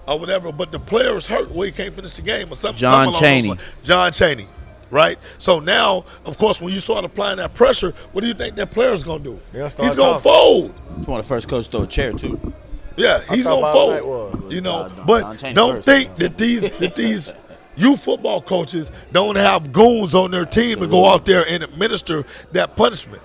or whatever, but the player is hurt where he can't finish the game or something. John something along Chaney. those lines. John Chaney, right? So now, of course, when you start applying that pressure, what do you think that player's going to do? They'll start He's going to talking. fold. He's one of the first coaches to throw a chair, too. Yeah, he's thought gonna Bob Knight fold. was. You know, Don but Chaney don't first. think that these youth football coaches don't have goons on their team to go out there and administer that punishment.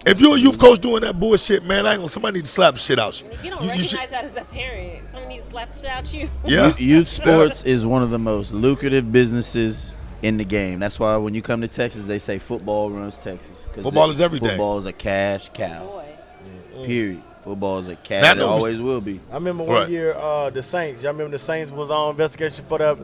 If you're a youth coach doing that bullshit, man, somebody need to slap the shit out you. If you don't You recognize should- that as a parent, someone needs to slap the shit out you. Yeah, Youth sports is one of the most lucrative businesses in the game. That's why when you come to Texas, they say football runs Texas. 'Cause Football is everything. Football is a cash cow. Boy. Period. Football is a cash. That It knows- always will be. I remember Right. one year the Saints. Y'all remember the Saints was on investigation for the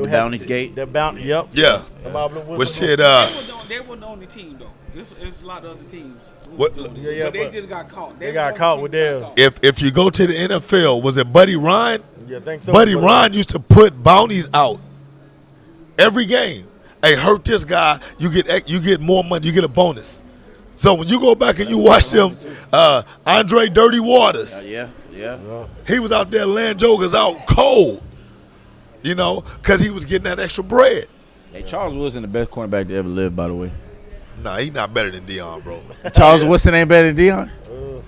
Bounty Gate? The bounty. Yep. yeah. Somebody blew whistle. Which shit? They weren't the only team though. There's a lot of other teams. Who What- was doing it. Yeah, but they but just got caught. they got caught with them. If you go to the NFL, was it Buddy Ryan? Yeah, I think so. Buddy Ryan used to put bounties out every game. Hey, hurt this guy, you get more money, you get a bonus. So when you go back and you watch them, Andre Dirty Waters, Yeah. he was out there laying jokers out cold, you know, because he was getting that extra bread. Hey, Charles Woodson, the best cornerback to ever live, by the way. Nah, he's not better than Deion, bro. Charles Woodson ain't better than Deion?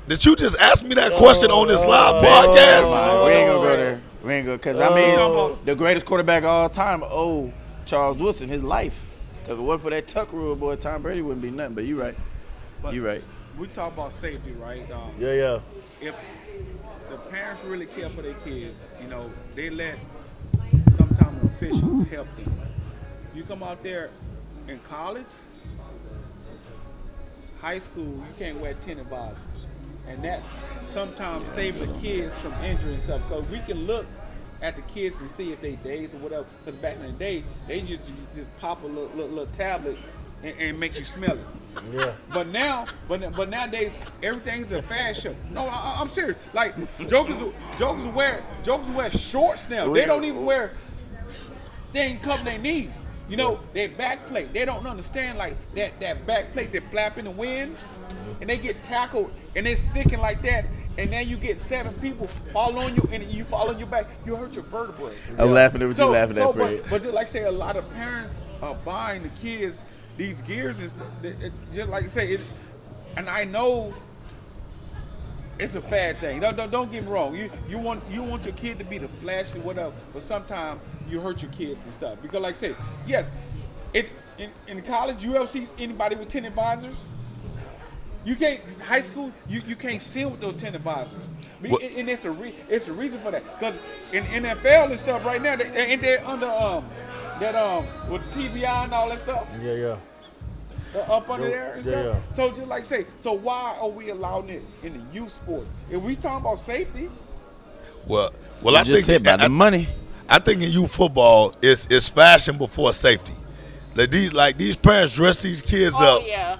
Did you just ask me that question on this live podcast? We ain't gonna go there. We ain't gonna, because I mean, the greatest quarterback of all time, Charles Woodson, his life. Because if it wasn't for that tuck rule, boy, Tom Brady wouldn't be nothing. But you right. But You right. We talk about safety, right? Yeah. If the parents really care for their kids, you know, they let sometimes officials help them. You come out there in college, high school, you can't wear tennis advisors. And that's sometimes saving the kids from injury and stuff. Because we can look at the kids and see if they days or whatever. Because back in the day, they just pop a little tablet and make you smell it. Yeah. But nowadays everything's a fashion. No, I'm serious. Like jokers wear shorts now. They don't even wear. They ain't cover their knees. You know, their back plate. They don't understand like that back plate that flap in the wind, and they get tackled and they're sticking like that. And then you get 7 people fall on you, and you fall on your back. You hurt your vertebrae. I'm laughing at what you laughing at, Fred. But just like I say, a lot of parents are buying the kids these gears and stuff. Just like I say, and I know it's a bad thing. Don't get me wrong. You want your kid to be the flashy whatever, but sometimes you hurt your kids and stuff. Because like I say, yes, In college, you ever see anybody with 10 advisors? You can't high school. You can't sit with those 10 advisors, and it's a reason for that. Because in NFL and stuff right now, they're under with TBI and all that stuff. Yeah. They're up under there and stuff. Yeah. So just like say, so why are we allowing it in the youth sports? If we talking about safety, well, I just think said about the money. I think in youth football, it's fashion before safety. These parents dress these kids up. Yeah.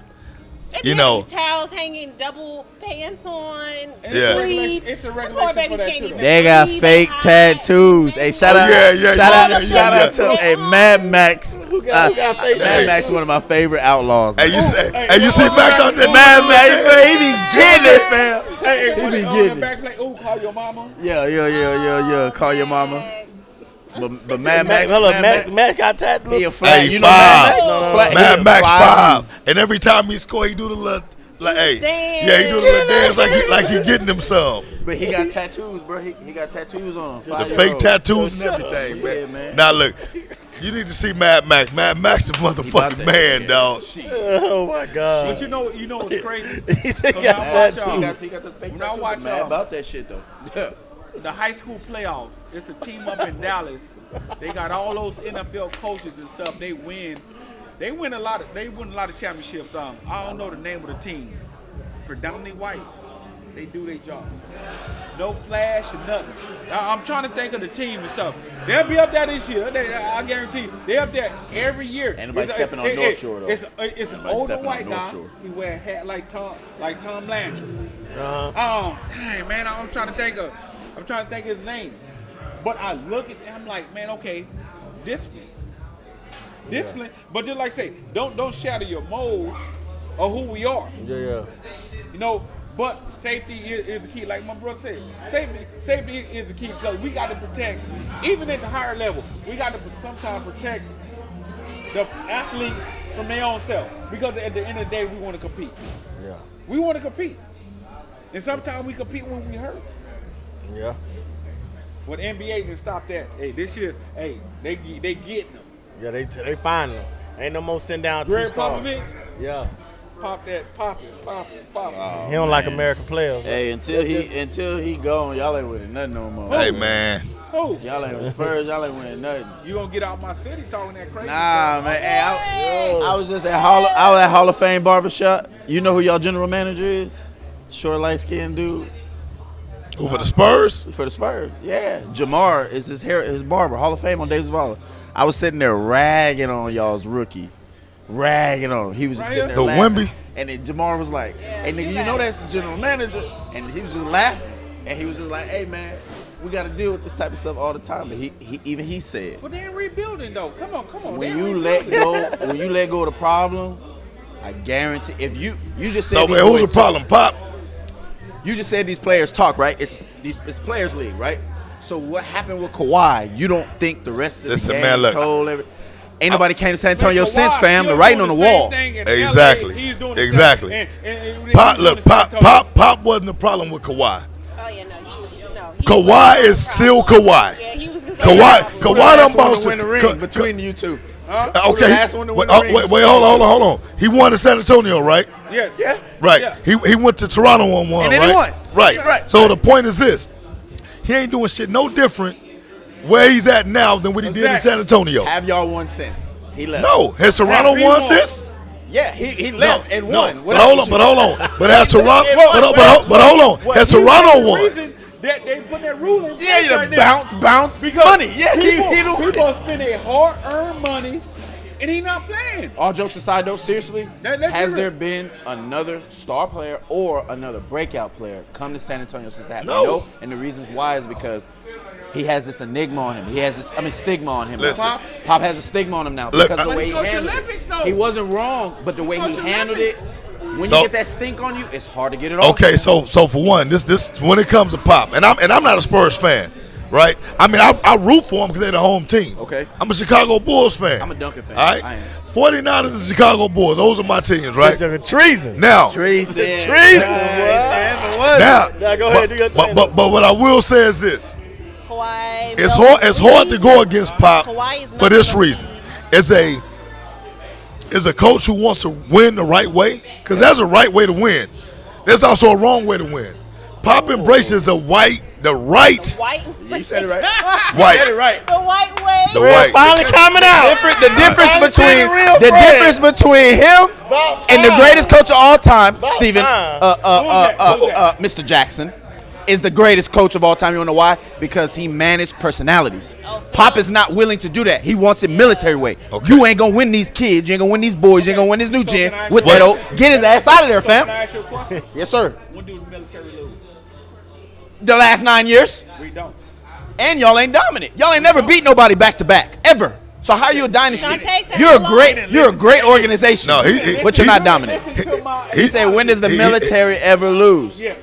You know, these towels hanging, double pants on. Yeah. It's a regulation for that too. They got fake tattoos. Hey, shout out to Mad Max. Mad Max, one of my favorite outlaws. Hey, you see Max out there? Mad Max, he be getting it, fam. Hey, He be on getting the it. back play, ooh, call your mama. Yeah. Call your mama. But Mad Max, Max got tattoos. he a flat. Hey, You know five. Mad Max? Mad Max 5. And every time he score, he do the little, like, hey, yeah, he do the little dance like he getting him some. But he got tattoos, bro. He got tattoos on him. The fake tattoos and everything, man. Yeah, man. Now look, you need to see Mad Max. Mad Max the motherfucking man, dog. Oh my God. But you know what's crazy? He said he When I got watch, tattoos. He got the fake When I tattoos. watch, I'm mad about that shit though. Yeah. the high school playoffs. It's a team up in Dallas. They got all those NFL coaches and stuff. They win a lot of championships. I don't know the name of the team. Predominantly white. They do their job. No flash or nothing. I'm trying to think of the team and stuff. They'll be up there this year. I guarantee you. They're up there every year. Ain't nobody stepping on North Shore though. It's an older white guy. He wear a hat like Tom Landry. Dang man, I'm trying to think of his name. But I look at him, I'm like, man, okay, discipline. But just like say, don't shatter your mold of who we are. Yeah. You know, but safety is the key. Like my brother said, safety is the key because we got to protect, even at the higher level, we got to sometimes protect the athletes from their own self. Because at the end of the day, we want to compete. Yeah. We want to compete. And sometimes we compete when we hurt. Yeah. When NBA can stop that. Hey, this year, hey, they getting them. Yeah, they find them. Ain't no more sitting down Greg 2 stars. Popovich, Yeah. pop it. He don't like American players. Hey, until he gone, y'all ain't winning nothing no more. Hey man, Who? Y'all ain't with Spurs, y'all ain't winning nothing. You gonna get out my city talking that crazy? Nah, man. Hey, I was just at Hall of Fame barbershop. You know who y'all general manager is? Short, light skinned dude. who for the Spurs? For the Spurs, yeah. Jamar is his barber. Hall of Fame on Davis Waller. I was sitting there ragging on y'all's rookie. Ragging on him. He was just sitting there The laughing. Wemby? And then Jamar was like, hey, nigga, you know that's the general manager. And he was just laughing. And he was just like, hey, man, we got to deal with this type of stuff all the time. But he said, But they ain't rebuilding though. Come on. when you let go of the problem, I guarantee if you just said So these wait, who's boys the problem, Pop? You just said these players talk, right? It's players league, right? So what happened with Kawhi? You don't think the rest of the Listen, game man, look. told ain't nobody came to San Antonio Kawhi since, fam. The still writing doing on the same wall. thing in Exactly. LA. He's doing the Exactly. same- and Pop, he's look, doing the same thing. Pop wasn't the problem with Kawhi. Oh yeah, no. Kawhi is still Kawhi. Yeah, he was just Kawhi done Last one bounced to win the ring between you two. Okay. the last one to win the ring Wait, hold on. He won in San Antonio, right? Yes. Yeah. Right. Yeah. He went to Toronto on one, And then right? he won. Right. So the point is this: he ain't doing shit no different where he's at now than what he did in Exactly. San Antonio. Have y'all won since he left? No, has Toronto Have he won won? since? Yeah, he left and No. won. But hold on. But has Toronto? And But hold on. Well, Has he's Toronto the won? reason that they put that rule in place Yeah, you right the now. bounce Because money. Yeah, people, he don't. people spend their hard-earned money, and he not playing. All jokes aside, though, seriously, Let's has be there real. been another star player or another breakout player come to San Antonio since that happened? No. And the reasons why is because he has this enigma on him. He has this, stigma on him. Listen. Now. Pop has a stigma on him now Look, because the But way he he goes to handled Olympics, it. though. He wasn't wrong, but the way goes he to handled it, Olympics. when So- you get that stink on you, it's hard to get it off. Okay, so for one, this when it comes to Pop, and I'm not a Spurs fan, right? I mean, I root for them because they're the home team. Okay. I'm a Chicago Bulls fan. I'm a Duncan fan. All right. I am. 49ers and Chicago Bulls. Those are my teams, right? Treason. Now, Treason. Treason. now, Now go ahead, do your thing. but what I will say is this: Kawhi. it's hard to go against Pop Kawhi is for this not reason. It's a is a coach who wants to win the right way, because there's a right way to win. There's also a wrong way to win. Pop embraces the right. White. You said it right. White. You said it right. The white way. The white. Finally coming out. The difference between him and the greatest coach of all time, Steven, Mr. Jackson, is the greatest coach of all time. You wanna know why? Because he managed personalities. Pop is not willing to do that. He wants it military way. Okay. You ain't gonna win these kids. You ain't gonna win these boys. You ain't gonna win this new gen with that old. Get his ass out of there, Can I fam. ask you a question? Yes, sir. When do the military lose? The last 9 years, We don't. and y'all ain't dominant. Y'all ain't never beat nobody back to back ever. So how are you a dynasty? Shantae said You're a great organization. No, but you're not dominant. He said, "When does the military ever lose?" Yes.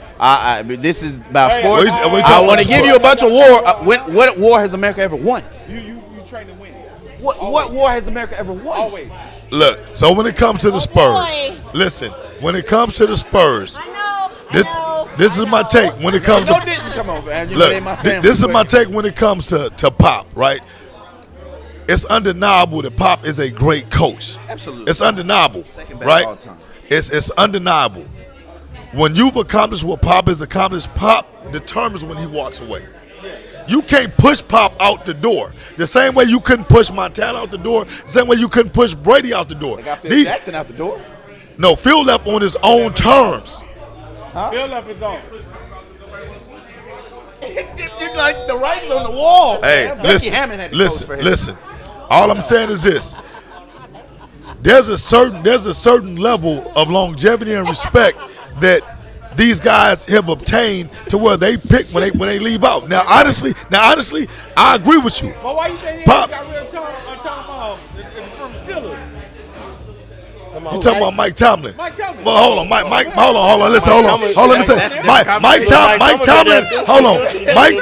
This is about sports. we I talking want to sports. give you a bunch of war. What war has America ever won? You train to win. What war has America ever won? Always. Look, so when it comes to the Spurs, boy. listen, when it comes to the Spurs, I know. this is my take when it comes No, to didn't come on, man. You look. made my family. This is my take when it comes to Pop, right? It's undeniable that Pop is a great coach. Absolutely. It's undeniable, Second best right? all time. It's undeniable. When you've accomplished what Pop has accomplished, Pop determines when he walks away. You can't push Pop out the door. The same way you couldn't push Montana out the door, the same way you couldn't push Brady out the door. They got Phil Jackson out the door. No, Phil left on his own terms. Bill left his own. Like the writing's on the wall. Hey, man. Becky Hammond had to coach for him. listen. All I'm saying is this: there's a certain level of longevity and respect that these guys have obtained to where they pick when they leave out. Now, honestly, I agree with you. But why you saying he Pop. got rid of Tom from Steelers? You talking about Mike Tomlin? Mike Tomlin. Well, hold on, Mike. Hold on. Listen, hold on. Listen, Mike Tomlin. Hold on, Mike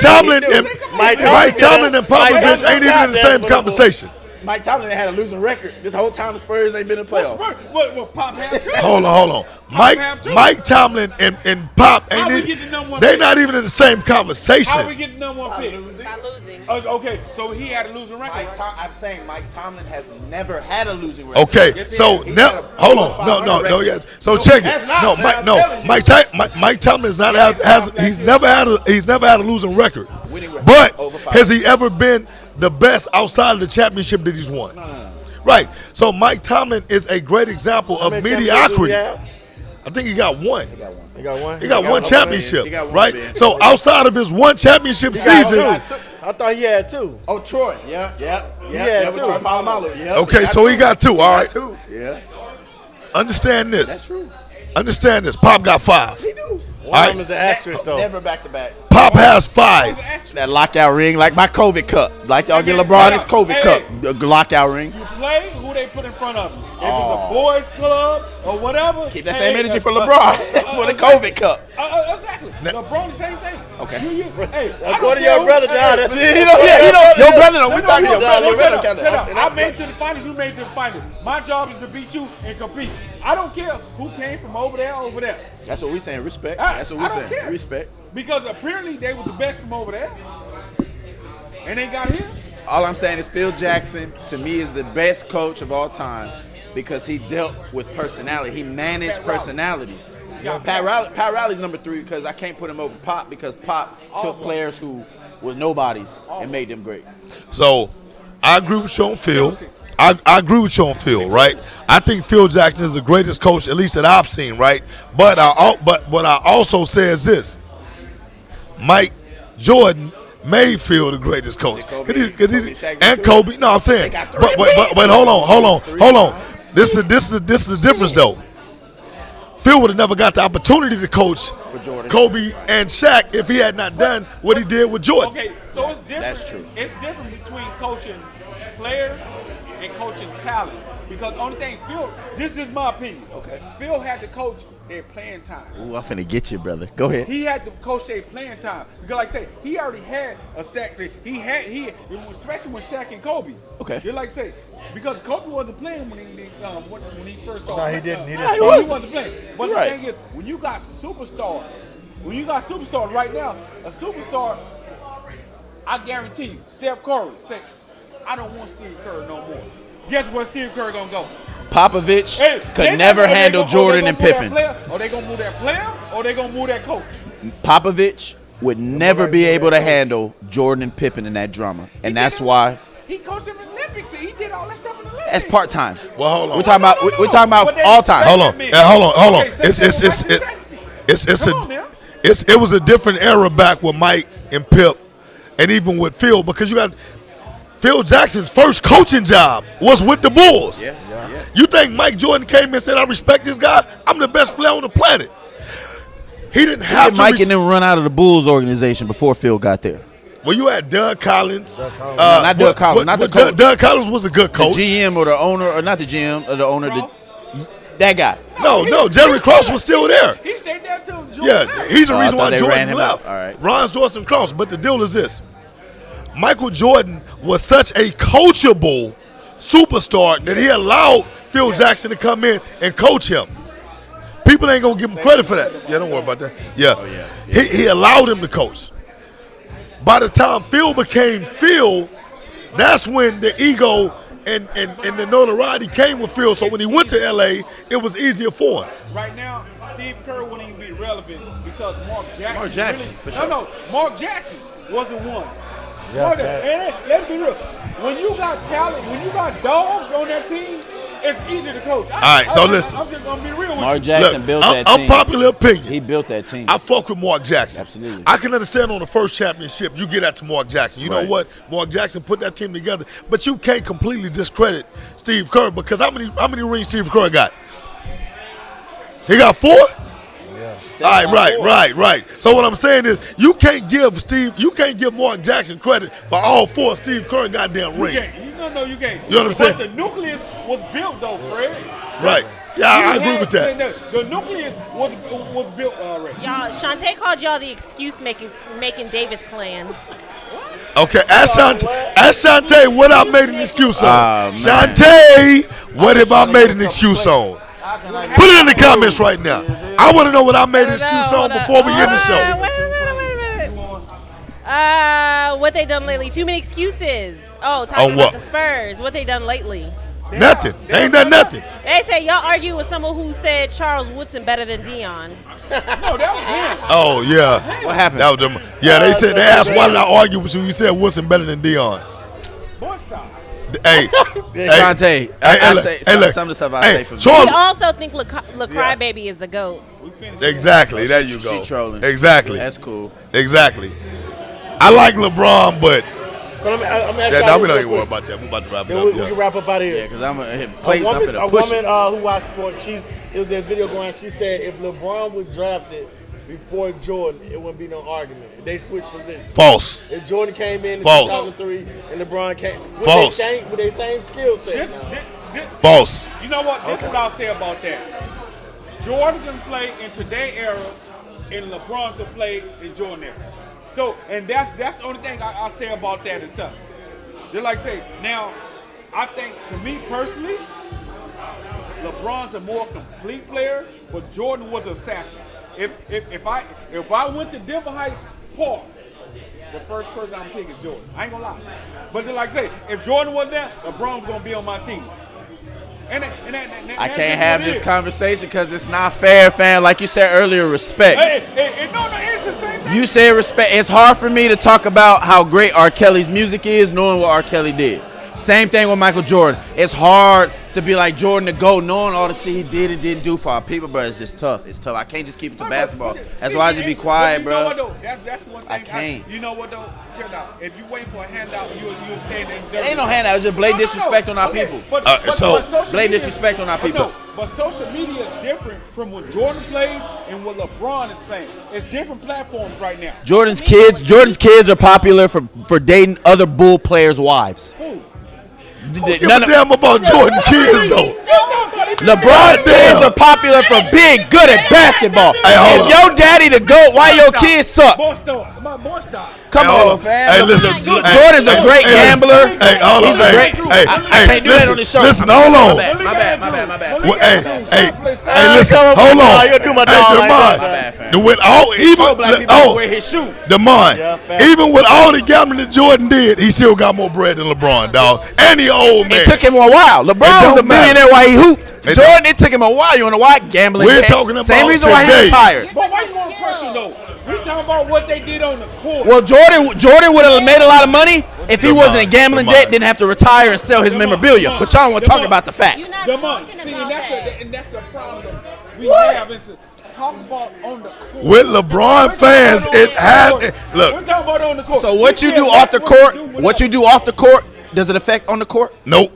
Tomlin and Popovich ain't even in the same conversation. Mike Tomlin had a losing record this whole time. The Spurs ain't been in the playoffs. What Pop have too? Hold on. Mike Tomlin and Pop How we ain't get the number one they pick? not even in the same How we conversation. get the number one pick? By losing. Okay, so he had a losing record. I'm saying Mike Tomlin has never had a losing record. Okay, Yes, he so has. He's now got a hold on. plus No, 500 yes. record. So check has it. not, No, man, I'm telling you. Mike Tomlin has not he's never had a losing record. Winning record. But Over 500. has he ever been the best outside of the championship that he's won? No. Right. So Mike Tomlin is a great example of mediocrity. I think he got one. He got one. He got one championship, He got one, right? man. So outside of his one championship season, I thought he had two. Oh, Troy. Yeah. Yeah, with too. Troy Polamalu. Yeah. okay, so he got two. All right. Two. Yeah. Understand this. That's true. Understand this. Pop got 5. One of them is an asterisk though. Never back to back. Pop has 5. That lockout ring, like my COVID cup. Like y'all get LeBron his COVID cup. The lockout ring. You play who they put in front of you. If it's a boys club or whatever. Keep that same energy for LeBron for the COVID cup. Exactly. LeBron, the same thing. Okay. Hey, According to your brother, John. Your brother. No, we talking No, your brother. shut up, Count shut up. that. I made it to the finals. You made it to the finals. My job is to beat you and compete. I don't care who came from over there. That's what we saying. Respect. I- That's what I we don't saying. care. Respect. Because apparently they were the best from over there. And they got here. All I'm saying is Phil Jackson, to me, is the best coach of all time because he dealt with personality. He managed personalities. Pat Riley's number 3 because I can't put him over Pop because Pop took players who were nobodies and made them great. So I agree with you on Phil. I agree with you on Phil, right? I think Phil Jackson is the greatest coach, at least that I've seen, right? But what I also say is this: Mike Jordan made Phil the greatest coach. Kobe Shaq And too. Kobe. No, I'm saying, got but 3 hold on. This is the difference though. Phil would have never got the opportunity to coach For Jordan. Kobe and Shaq if he had not done what he did with Jordan. Okay, so it's different. That's true. It's different between coaching players and coaching talent. Because only thing Phil, this is my opinion. Okay. Phil had to coach their playing time. Ooh, I'm finna get you, brother. Go ahead. He had to coach their playing time because, like I say, he already had a stack. Especially with Shaq and Kobe. Okay. You're like say because Kobe wasn't playing when he first started. No, he didn't. He didn't. He wasn't. wasn't playing. But Right. the thing is, when you got superstars right now, a superstar, I guarantee you, Steph Curry say, I don't want Steve Curry no more. Guess where Steve Curry gonna go? Popovich Hey, could never handle Jordan and Pippen. Or they gonna move that player, or they gonna move that coach. Popovich would never be able to handle Jordan and Pippen in that drama, and that's why. He coached him in the Olympics. And he did all that stuff in the Olympics. That's part time. Well, hold on. We're talking about we're talking about all time. Hold on. Hold on. Okay, It was a different era back with Mike and Pip, and even with Phil, because you got Phil Jackson's first coaching job was with the Bulls. Yeah. You think Mike Jordan came and said, "I respect this guy. I'm the best player on the planet." He didn't have to. Mike and them run out of the Bulls organization before Phil got there. Well, you had Doug Collins. Not Doug Collins. Not the coach. Doug Collins was a good coach. The GM or the owner, or not the GM or the owner. That guy. No, Jerry Cross was still there. He stayed there till Jordan. Yeah, he's the reason why they Jordan ran him left. out. All right. Ron Dorsey Cross. But the deal is this: Michael Jordan was such a coachable superstar that he allowed Phil Jackson to come in and coach him. People ain't gonna give him credit for that. Yeah, don't worry about that. Yeah, He allowed him to coach. By the time Phil became Phil, that's when the ego and the notoriety came with Phil. So when he went to LA, it was easier for him. Right now, Steve Kerr wouldn't even be relevant because Mark Jackson. Mark Jackson, really, for sure. No, Mark Jackson wasn't one. Yeah, And let's be real. When you got talent, when you got dogs on that team, it's easier to coach. All right, so listen. I'm just gonna be real with Mark you. Jackson built that team. Unpopular opinion. He built that team. I fuck with Mark Jackson. Absolutely. I can understand on the first championship, you get that to Mark Jackson. You know Right. what? Mark Jackson put that team together. But you can't completely discredit Steve Kerr because how many rings Steve Kerr got? He got 4? All right. So what I'm saying is you can't give Mark Jackson credit for all 4 of Steve Kerr goddamn You rings. can't. You can't. You know what I'm saying? But the nucleus was built though, Fred. Right. Yeah, I agree with that. The nucleus was built already. Y'all, Shantae called y'all the excuse making Davis clan. Okay, ask Shantae what I made an excuse on. man. Shantae, what have I made an excuse on? Put it in the comments right now. I want to know what I made an excuse on before we end the show. Wait a minute. What they done lately? Too many excuses. Oh, talking On about what? the Spurs. What they done lately? Nothing. They ain't done nothing. They say y'all arguing with someone who said Charles Woodson better than Dion. No, that was him. Oh, yeah. What happened? That was them. Yeah, they asked why did I argue with you? You said Wilson better than Dion. Boy, stop. Hey, Shantae, I say some of the stuff I say for me. We Charles, also think LaCry Baby is the GOAT. exactly. There you go. She trolling. Exactly. That's cool. Exactly. I like LeBron, but So let me ask yeah, y'all no, we this don't real even worry quick. about that. We're about to wrap it Then up. we can wrap up out of Yeah, here. because I'm going to A play woman, something a to push woman it. who watched sports, it was that video going. She said if LeBron was drafted before Jordan, it wouldn't be no argument. They switched positions. False. If Jordan came in False. 2003 and LeBron came False. with their same skill set. False. You know what? This is what I'll say about that. Jordan can play in today's era, and LeBron can play in Jordan era. So, and that's the only thing I say about that and stuff. Just like say, now, I think to me personally, LeBron's a more complete player, but Jordan was an assassin. If I went to Denver Heights Park, the first person I'm picking is Jordan. I ain't gonna lie. But just like I say, if Jordan wasn't there, LeBron was gonna be on my team. I can't have this conversation because it's not fair, fam. Like you said earlier, respect. No, it's the same thing. You said respect. It's hard for me to talk about how great R. Kelly's music is knowing what R. Kelly did. Same thing with Michael Jordan. It's hard to be like Jordan to go knowing all the shit he did and didn't do for our people, bro. It's just tough. It's tough. I can't just keep it to basketball. That's why I just be quiet, bro. bro. You know what, though? That's one thing. I can't. You know what, though? Check it out. If you waiting for a handout, you'll stand in the It ain't no handout. It's just blatant disrespect on our people. Blatant disrespect on our people. But social media is different from when Jordan played and when LeBron is playing. It's different platforms right now. Jordan's kids are popular for dating other Bull players' wives. Who? Give a damn about Jordan kids though. LeBron's kids are popular for being good at basketball. Hey, if your daddy the GOAT, why your kids suck? My boy stop. Come on, fam. Hey, listen. Jordan's a great gambler. Hey, hold on. He's a great. I can't do that on the show. Listen, hold on. My bad. Well, hey, listen, hold on. You do my Hey, dog like Demond, that. with all Wear his shoes. Demond, Yeah, fact. even with all the gambling that Jordan did, he still got more bread than LeBron, dog. And he old man. It took him a while. LeBron was a millionaire while he hooped. Jordan, it took him a while. You wanna know why? Gambling. We're talking about same reason why he today. retired. But why you want to question though? We talking about what they did on the court. Well, Jordan would have made a lot of money if he wasn't a gambling jet, didn't have to retire and sell his memorabilia. But y'all want to talk about the facts. You're not talking See, about that. and that's the problem we have. Is to talk about on the court. With LeBron fans, it had. We're Look, talking about on the court. So what you do off the court? What you do off the court? Does it affect on the court? nope.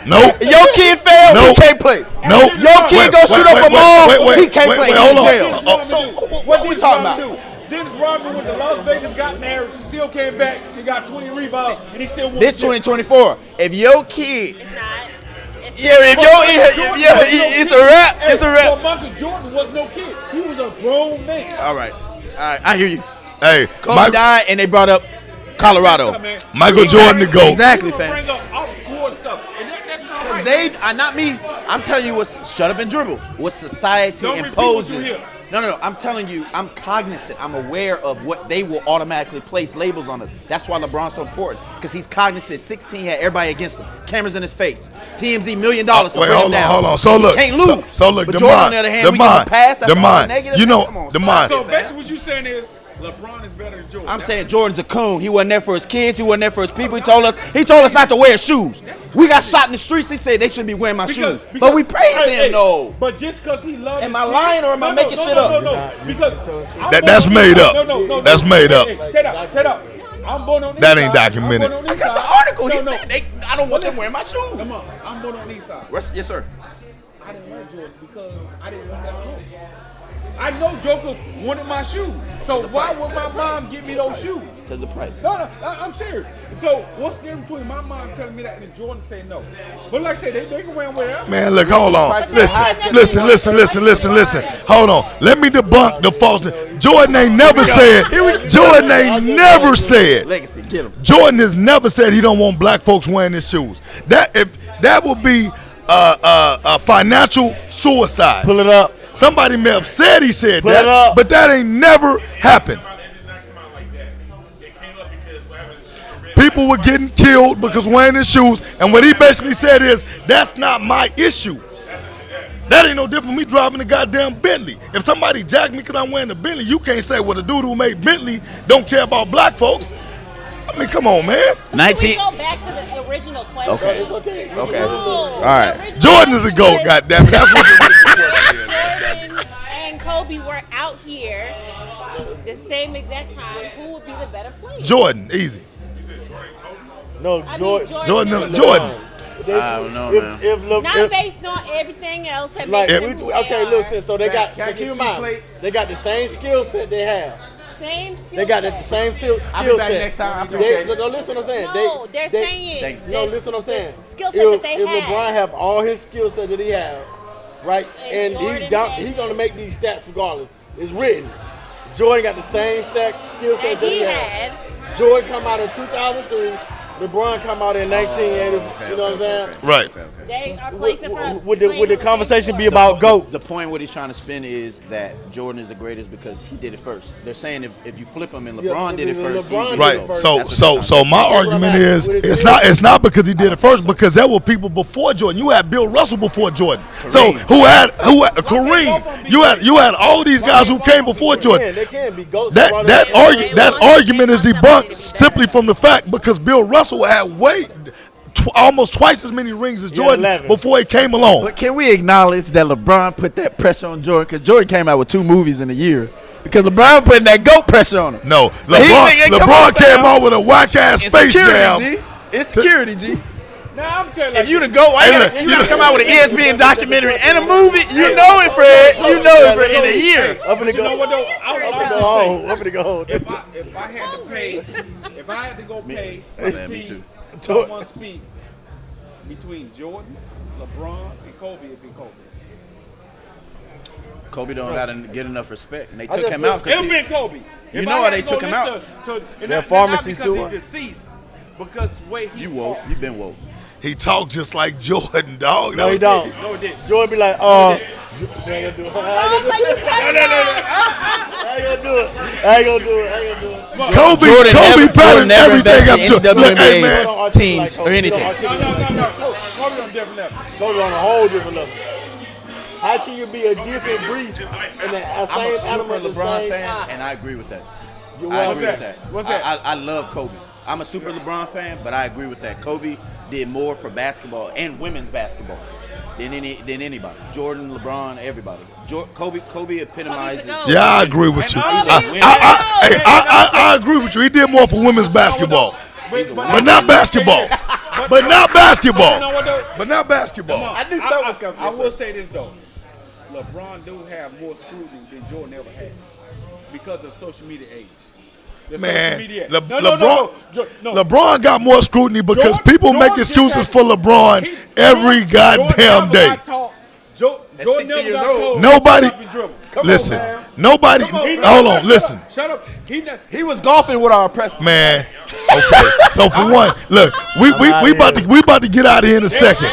Nope. Your kid failed, Nope. he can't play. Nope. Your kid go shoot up a mall, he can't play. He hold in on. jail. So what we talking about? Dennis Rodman went to Las Vegas, got married, still came back. He got 20 rebounds, and he still won. This 2024. If your kid, It's not. It's it's a wrap. It's a But wrap. Michael Jordan was no kid. He was a grown man. All right, I hear you. Hey, Kobe died, and they brought up Colorado. Michael Jordan the GOAT. Exactly, Bring fam. up off the court stuff, and that's not right. They are not me. I'm telling you what's shut up and dribble. What society Don't repeat what you imposes. hear. No. I'm telling you, I'm cognizant. I'm aware of what they will automatically place labels on us. That's why LeBron's so important, because he's cognizant. 16 had everybody against him. Cameras in his face. TMZ $1 million to Wait, bring him down. hold on. So He look, can't lose. So look, but the Jordan, mind, on the other hand, the we give him mind, pass after the all mind. negative. You know, Come on, the stop mind. it, So fam. basically, what you saying is LeBron is better than Jordan. I'm saying Jordan's a coon. He wasn't there for his kids. He wasn't there for his people. He told us not to wear shoes. We got shot in the streets. He said they shouldn't be wearing my shoes. But we praise him though. But just because he loves. Am I lying or am I making shit up? No. Because That's made up. No. That's made up. Check out. I'm born on the That east ain't side. documented. I'm born on I the got east the side. article. He No. said I don't want them wearing my shoes. Come on, I'm born on the east side. Yes, sir. I didn't wear Jordan because I didn't want that smoke. I know Joker wanted my shoes. So why would my mom give me those shoes? Because the price. No, I'm serious. So what's the difference between my mom telling me that and Jordan saying no? But like I said, they can wear whatever. Man, look, hold on. Prices are high. Listen. Hold on. Let me debunk the false. Jordan ain't never said. Jordan ain't never said. Legacy, get him. Jordan has never said he don't want black folks wearing his shoes. That would be a financial suicide. Pull it up. Somebody may have said he said Pull it that, up. but that ain't never happened. People were getting killed because wearing his shoes, and what he basically said is, that's not my issue. That ain't no different from me driving a goddamn Bentley. If somebody jacked me because I'm wearing a Bentley, you can't say, well, the dude who made Bentley don't care about black folks. I mean, come on, man. Can 19. we go back to the original question? Okay. No, All the right. original Jordan is a question GOAT, was, goddamn it. That's what the Jordan and Kobe were out here the same exact time. Who would be the better player? Jordan, easy. No, I mean, Jordan. I don't know, man. Not based on everything else. That Like, makes them who they okay, are. listen. So they got. Can I So get keep in 2 mind, plates? they got the same skill set they have. Same skill They got the set. same skill I'll set. be back next time. I appreciate it. No, listen what I'm saying. No, they're saying. No, listen what I'm saying. The skill set that they if have. LeBron have all his skill set that he have, right, And and Jordan he's has- gonna make these stats regardless. It's written. Jordan got the same skill set And that he he had. had. Jordan come out in 2003. LeBron come out in 1980. You know what I'm saying? Right. They are placing for. Would the playing conversation on be the about GOAT? The point what he's trying to spin is that Jordan is the greatest because he did it first. They're saying if you flip him and LeBron Yeah, did it first, he LeBron did Right. it first. So That's what so they're so my That's what argument I'm is asking. it's not because he did it first, because there were people before Jordan. You had Bill Russell before Jordan. So Kareem. who had Kareem? You had all these guys who came before Jordan. They can be GOATs. That argument is debunked simply from the fact because Bill Russell had almost twice as many rings as Jordan 11. before he came along. But can we acknowledge that LeBron put that pressure on Jordan? Because Jordan came out with 2 movies in a year. Because LeBron putting that GOAT pressure on him. No, thinking, come LeBron on, came fam. out with a whack ass Space Jam. G. It's security, G. Now I'm telling If you. you the GOAT, why Hey, you look, gotta come out with an ESPN documentary and a movie? You know it, Fred. You know it, Fred, in a year. I'm gonna You know what go. though? I'm gonna go home. I'm gonna go home. If I had to pay, if I had to go pay Me to see too. someone speak between Jordan, LeBron, and Kobe, it'd be Kobe. Kobe don't gotta get enough respect, and they I took just him feel- out It'd because been Kobe. You If know I why had they to go took him listen out? and Their not pharmacy because sewer. he deceased, because the way he you woke. talks. You been woke. He talked just like Jordan, dog. No, he don't. No, it didn't. Jordan be like, I ain't gonna do it. Kobe patterned everything up to WNBA teams or anything. No. Kobe on a different level. Kobe on a whole different level. How can you be a different breed in the I'm a same super animal at the LeBron same fan, time? and I agree with that. You I want agree with that. What's that? I love Kobe. I'm a super LeBron fan, but I agree with that. Kobe did more for basketball and women's basketball than anybody. Jordan, LeBron, everybody. Kobe epitomizes. Yeah, I agree with you. He's a winner. I agree with you. He did more for women's basketball, but not basketball. But not basketball. But not basketball. I knew something was coming. I will say this though. LeBron do have more scrutiny than Jordan ever had because of social media age. The Man, social media. LeBron got more scrutiny because people make excuses for LeBron every goddamn day. Jordan never got told. Nobody, stop and dribble. listen, man. nobody, hold on, listen. Shut up. He was golfing with our press. Man, okay. So for one, look, we about to get out of here in a second.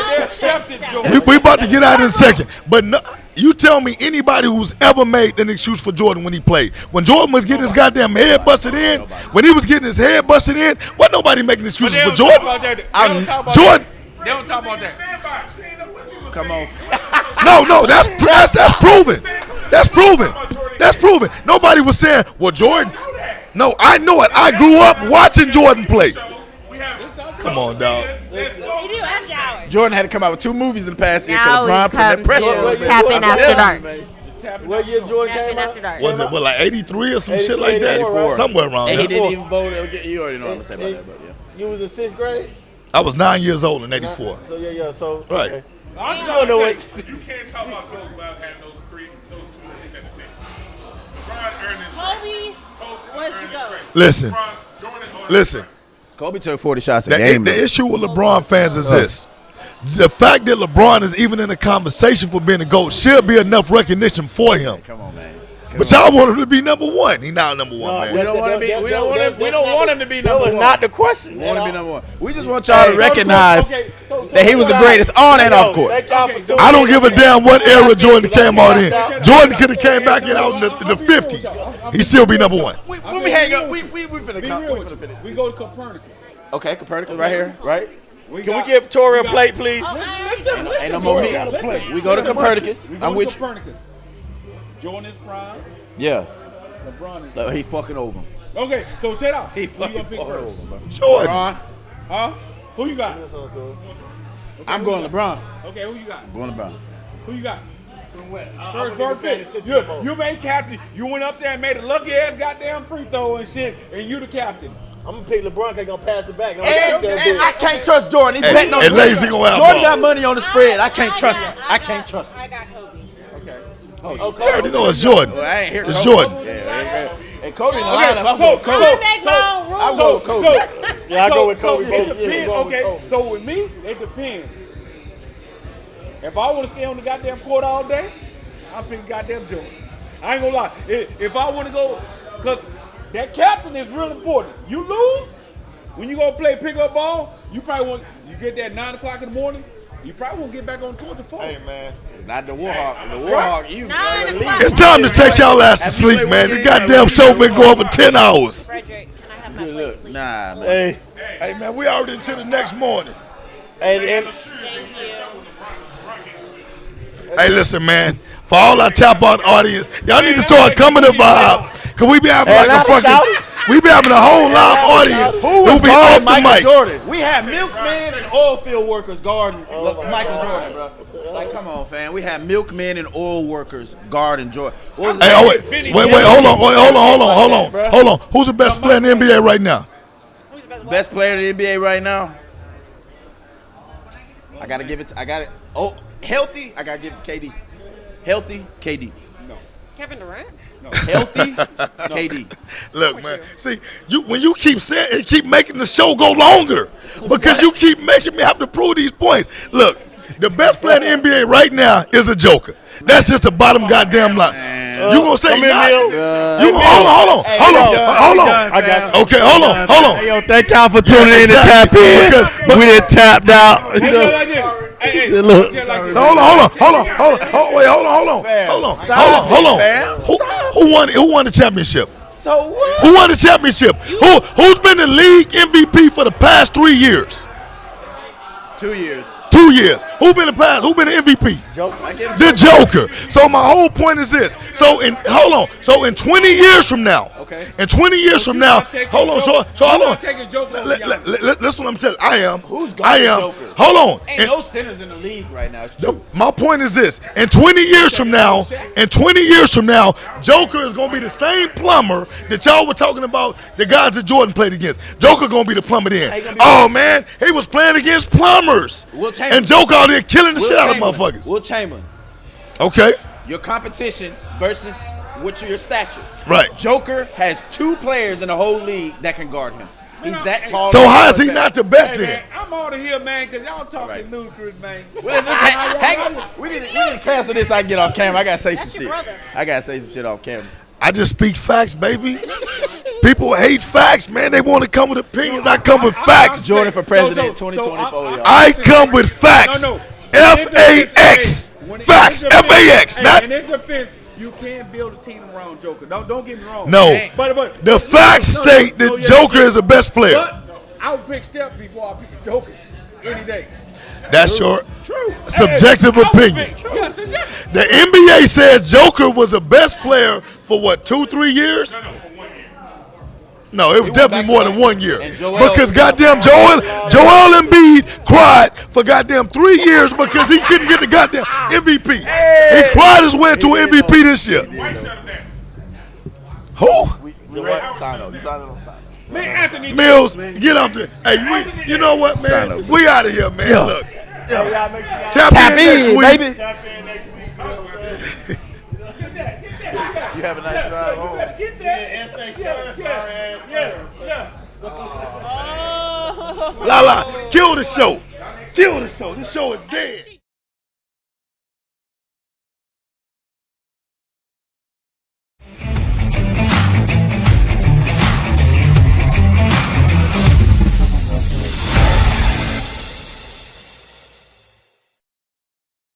We about to get out in a second. But no, you tell me anybody who's ever made an excuse for Jordan when he played. When Jordan was getting his goddamn head busted in, when he was getting his head busted in, wasn't nobody making excuses for Jordan. Jordan. They don't talk about that. Come on. No, that's proven. That's proven. Nobody was saying, well, Jordan. No, I know it. I grew up watching Jordan play. Come on, dog. They do after hours. Jordan had to come out with 2 movies in the past year Now because LeBron put that we pressure come on to him. tapping after dark. What year Jordan Tapping came after out? dark. Was it like 83 or some shit like that? 84, Somewhere around And he there. didn't even vote. You already know what I'm going to say about that, but yeah. You was in 6th grade? I was 9 years old in '84. So yeah. So Right. okay. I'm don't know what. You can't talk about those without having those two ladies at the table. LeBron earned his Kobe was the GOAT. Listen, listen. Kobe took 40 shots a game. The issue with LeBron fans is this. The fact that LeBron is even in the conversation for being a GOAT should be enough recognition for him. Come on, man. But y'all want him to be number one. He's not number one, man. We don't want him to be. We don't want him to be That number was one. not the question. We want him to be number one. We just want y'all to recognize so that he was the greatest on and off court. Thank y'all for tuning I don't in. give a damn what era Jordan came out in. Jordan could have came back in out in the 50s. He'd still be number one. When we hang up, we finna finish. We go to Copernicus. Okay, Copernicus right here, right? Can we give Tori a plate, please? Ain't no more meat. We go to Copernicus. We go I'm to with you. Copernicus. Jordan is prime. Yeah. LeBron is. No, he fucking over him. Okay, so shut up. He Who you gonna fucking pick fucking first? over him, bro. Jordan. Huh? Who you got? I'm going LeBron. Okay, who you got? Going LeBron. Who you got? First pick. You made captain. You went up there and made a lucky ass goddamn free throw and shit, and you the captain. I'm gonna pick LeBron. Cause he gonna pass it back. And I can't trust Jordan. He's betting on and Lazy gonna have Jordan ball. got money on the spread. I can't trust him. I can't trust him. I got Kobe. Okay. I already know it's Jordan. Well, I ain't here. It's Jordan. Hey, Kobe in the lineup. I'm going Kobe. I'm going Kobe. Yeah, I go with Kobe. So it Yeah, depends. go with Okay, Kobe. so with me, it depends. If I want to stay on the goddamn court all day, I'm picking goddamn Jordan. I ain't gonna lie. If I want to go, cause that captain is real important. You lose when you go play pickup ball. You probably want you get there at 9 o'clock in the morning. You probably won't get back on court to 4. Hey, man. Not the Warhawk. The Warhawk, you 9 o'clock. It's time to take y'all ass to sleep, man. The goddamn show been going for 10 hours. Frederick, can I have my plate, please? Nah, man. Hey, Hey, man, we already into the next morning. and Thank you. Hey, listen, man. For all our tap out audience, y'all need to start coming to Vibe. Cause we be having like a fucking, we be having a whole live audience Who was be off guarding the Michael mic. Jordan? We had milkmen and oil field workers guarding Michael Jordan, bro. Like, come on, fam. We had milkmen and oil workers guarding Jordan. What was Hey, oh, wait, hold on. Who's the best player in the NBA right now? Who's the best? Best player in the NBA right now? I got it. Oh, healthy? I got to give it to KD. Healthy, KD. Kevin Durant? Healthy, KD. Look, man. See, when you keep saying it, keep making the show go longer because you keep making me have to prove these points. Look, the best player in the NBA right now is a joker. That's just the bottom goddamn line. You gonna say not? Hold on. I got Okay, hold on. Hey, yo, thank y'all for tuning in to tap in. Because we done tapped out. Hey, Hey, Look. just like So hold on. Wait, hold on. Who won the championship? So what? Who won the championship? Who's been the league MVP for the past 3 years? 2 years. 2 years. Who been the MVP? The Joker. So my whole point is this. So in 20 years from now. Okay. In 20 years from now. Hold on. So hold on. taking Joker over Listen what I'm telling you. I am. Who's guarding Joker? Hold on. Ain't no centers in the league right now. It's two. My point is this: in 20 years from now, Joker is gonna be the same plumber that y'all were talking about. The guys that Jordan played against. Joker gonna be the plumber then. Oh man, he was playing against plumbers, and Joker out there killing the shit out of motherfuckers. Will Chamberlain. Okay. Your competition versus your stature. Right. Joker has 2 players in the whole league that can guard him. He's that tall. So how is he not the best Hey, then? man, I'm out of here, man, because y'all talking ludicrous, man. Hang on. We need to cancel this. I can get off camera. I gotta say some shit. brother. I gotta say some shit off camera. I just speak facts, baby. People hate facts, man. They want to come with opinions. I come with facts. Jordan for president 2024, y'all. I come with facts. F-A-X. Facts. F-A-X. Not In his defense, you can't build a team around Joker. Don't get me wrong. No. But The facts state that Joker is the best player. But I would pick Steph before I pick Joker any day. That's your True. subjective opinion. Yeah, subjective. The NBA says Joker was the best player for what, 2-3 years? No, it was definitely more than 1 year. Because goddamn Joel Embiid cried for goddamn 3 years because he couldn't get the goddamn MVP. He cried his way to MVP this year. Who? Man, Anthony Mills, man. get off the. Hey, you know what, man? We out of here, man. Yeah. Look. Tap in next in, week. baby. You have a nice drive home. Get that. Yeah. La, kill the show. Kill the show. This show is dead.